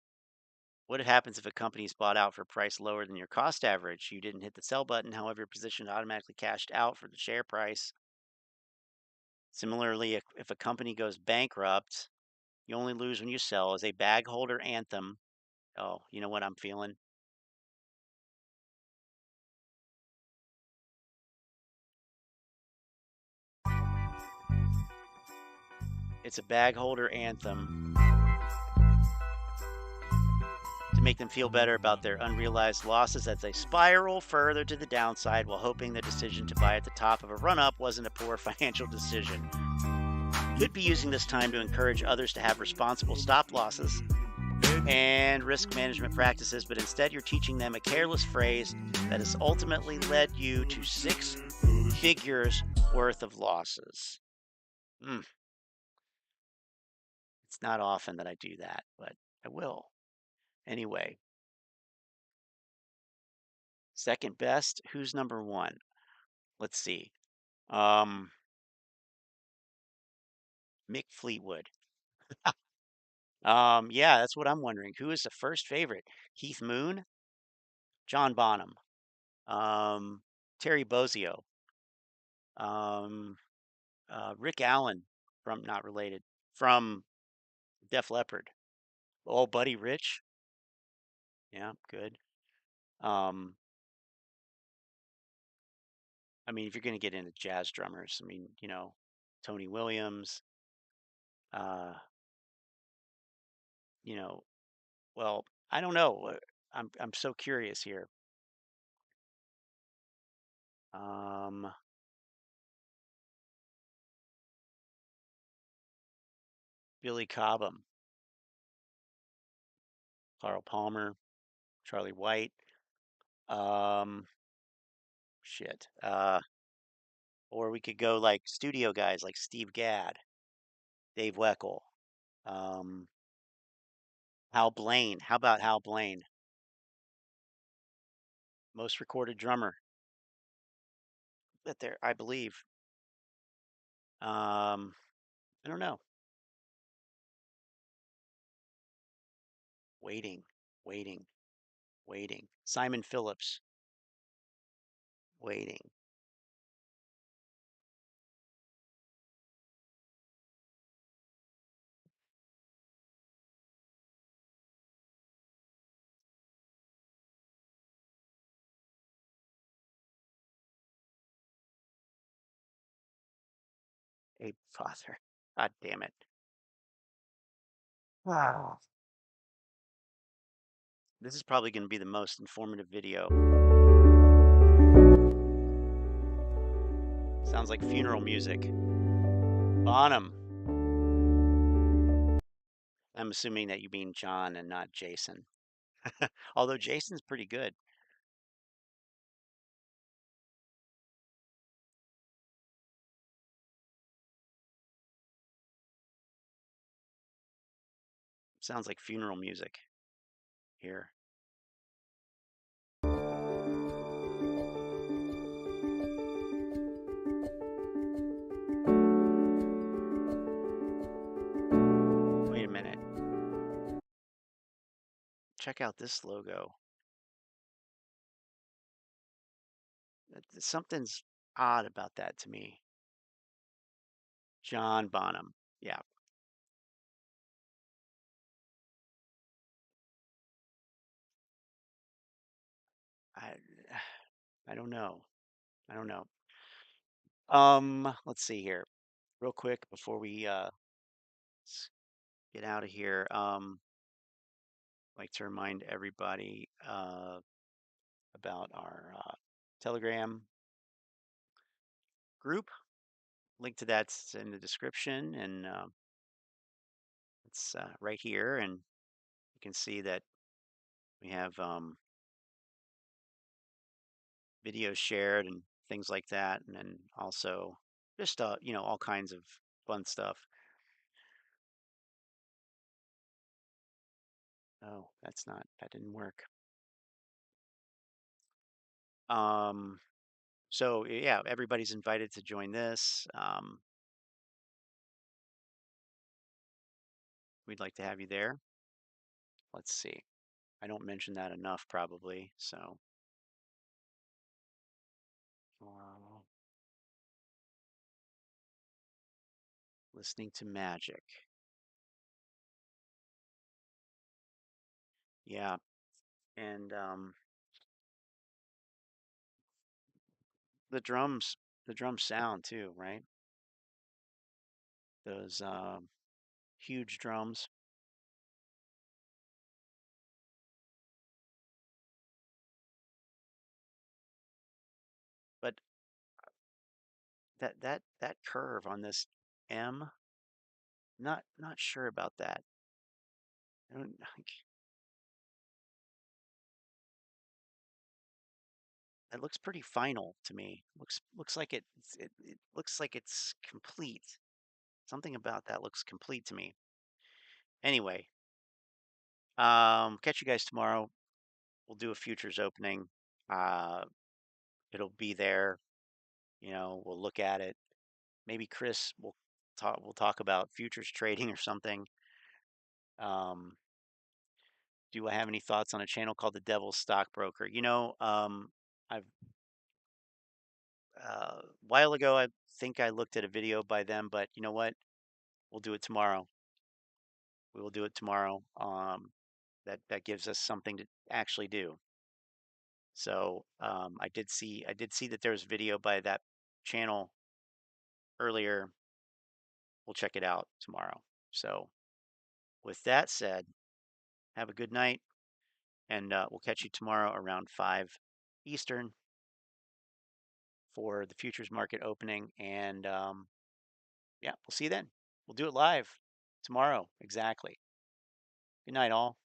What happens if a company is bought out for a price lower than your cost average? You didn't hit the sell button, however, your position automatically cashed out for the share price. Similarly, if a company goes bankrupt, you only lose when you sell. As a bag holder anthem, oh, you know what I'm feeling? It's a bag holder anthem to make them feel better about their unrealized losses as they spiral further to the downside while hoping the decision to buy at the top of a run-up wasn't a poor financial decision. Could be using this time to encourage others to have responsible stop losses and risk management practices, but instead you're teaching them a careless phrase that has ultimately led you to 6 figures worth of losses. It's not often that I do that, but I will. Anyway, second best. Who's number one? Let's see. Mick Fleetwood. Yeah, that's what I'm wondering. Who is the first favorite? Heath Moon, John Bonham, Terry Bozzio, um, Rick Allen from not related from Def Leppard. Oh, Buddy Rich. Yeah, good. I mean, if you're going to get into jazz drummers, I mean, Tony Williams, uh, you know, well, I don't know. I'm so curious here. Billy Cobham, Carl Palmer, Charlie White, shit. Or we could go like studio guys like Steve Gadd, Dave Weckl, Hal Blaine. How about Hal Blaine? Most recorded drummer. But there, I believe. I don't know. Waiting, waiting, waiting. Simon Phillips. Waiting. A father. God damn it. Wow. This is probably going to be the most informative video. Sounds like funeral music. Bonham. I'm assuming that you mean John and not Jason. Although Jason's pretty good. Sounds like funeral music here. Wait a minute. Check out this logo. Something's odd about that to me. John Bonham. Yeah. I don't know. I don't know. Let's see here. Real quick before we get out of here. I'd like to remind everybody about our Telegram group. Link to that's in the description, and it's right here, and you can see that we have videos shared and things like that, and then also just all kinds of fun stuff. Oh, that didn't work. So yeah, everybody's invited to join this. We'd like to have you there. Let's see. I don't mention that enough probably, so listening to magic. Yeah. And the drums sound too, right? Those huge drums. But that curve on this M, not sure about that. I don't like, it looks pretty final to me. Looks like it looks like it's complete. Something about that looks complete to me. Anyway, Catch you guys tomorrow. We'll do a futures opening. It'll be there. We'll look at it. Maybe Chris will talk. We'll talk about futures trading or something. Do I have any thoughts on a channel called the Devil's Stockbroker? I've a while ago, I think I looked at a video by them, but you know what? We'll do it tomorrow. We will do it tomorrow. That gives us something to actually do. So I did see that there was video by that channel earlier. We'll check it out tomorrow. So with that said, have a good night, and we'll catch you tomorrow around 5 Eastern for the futures market opening. And yeah, we'll see you then. We'll do it live tomorrow. Exactly. Good night, all.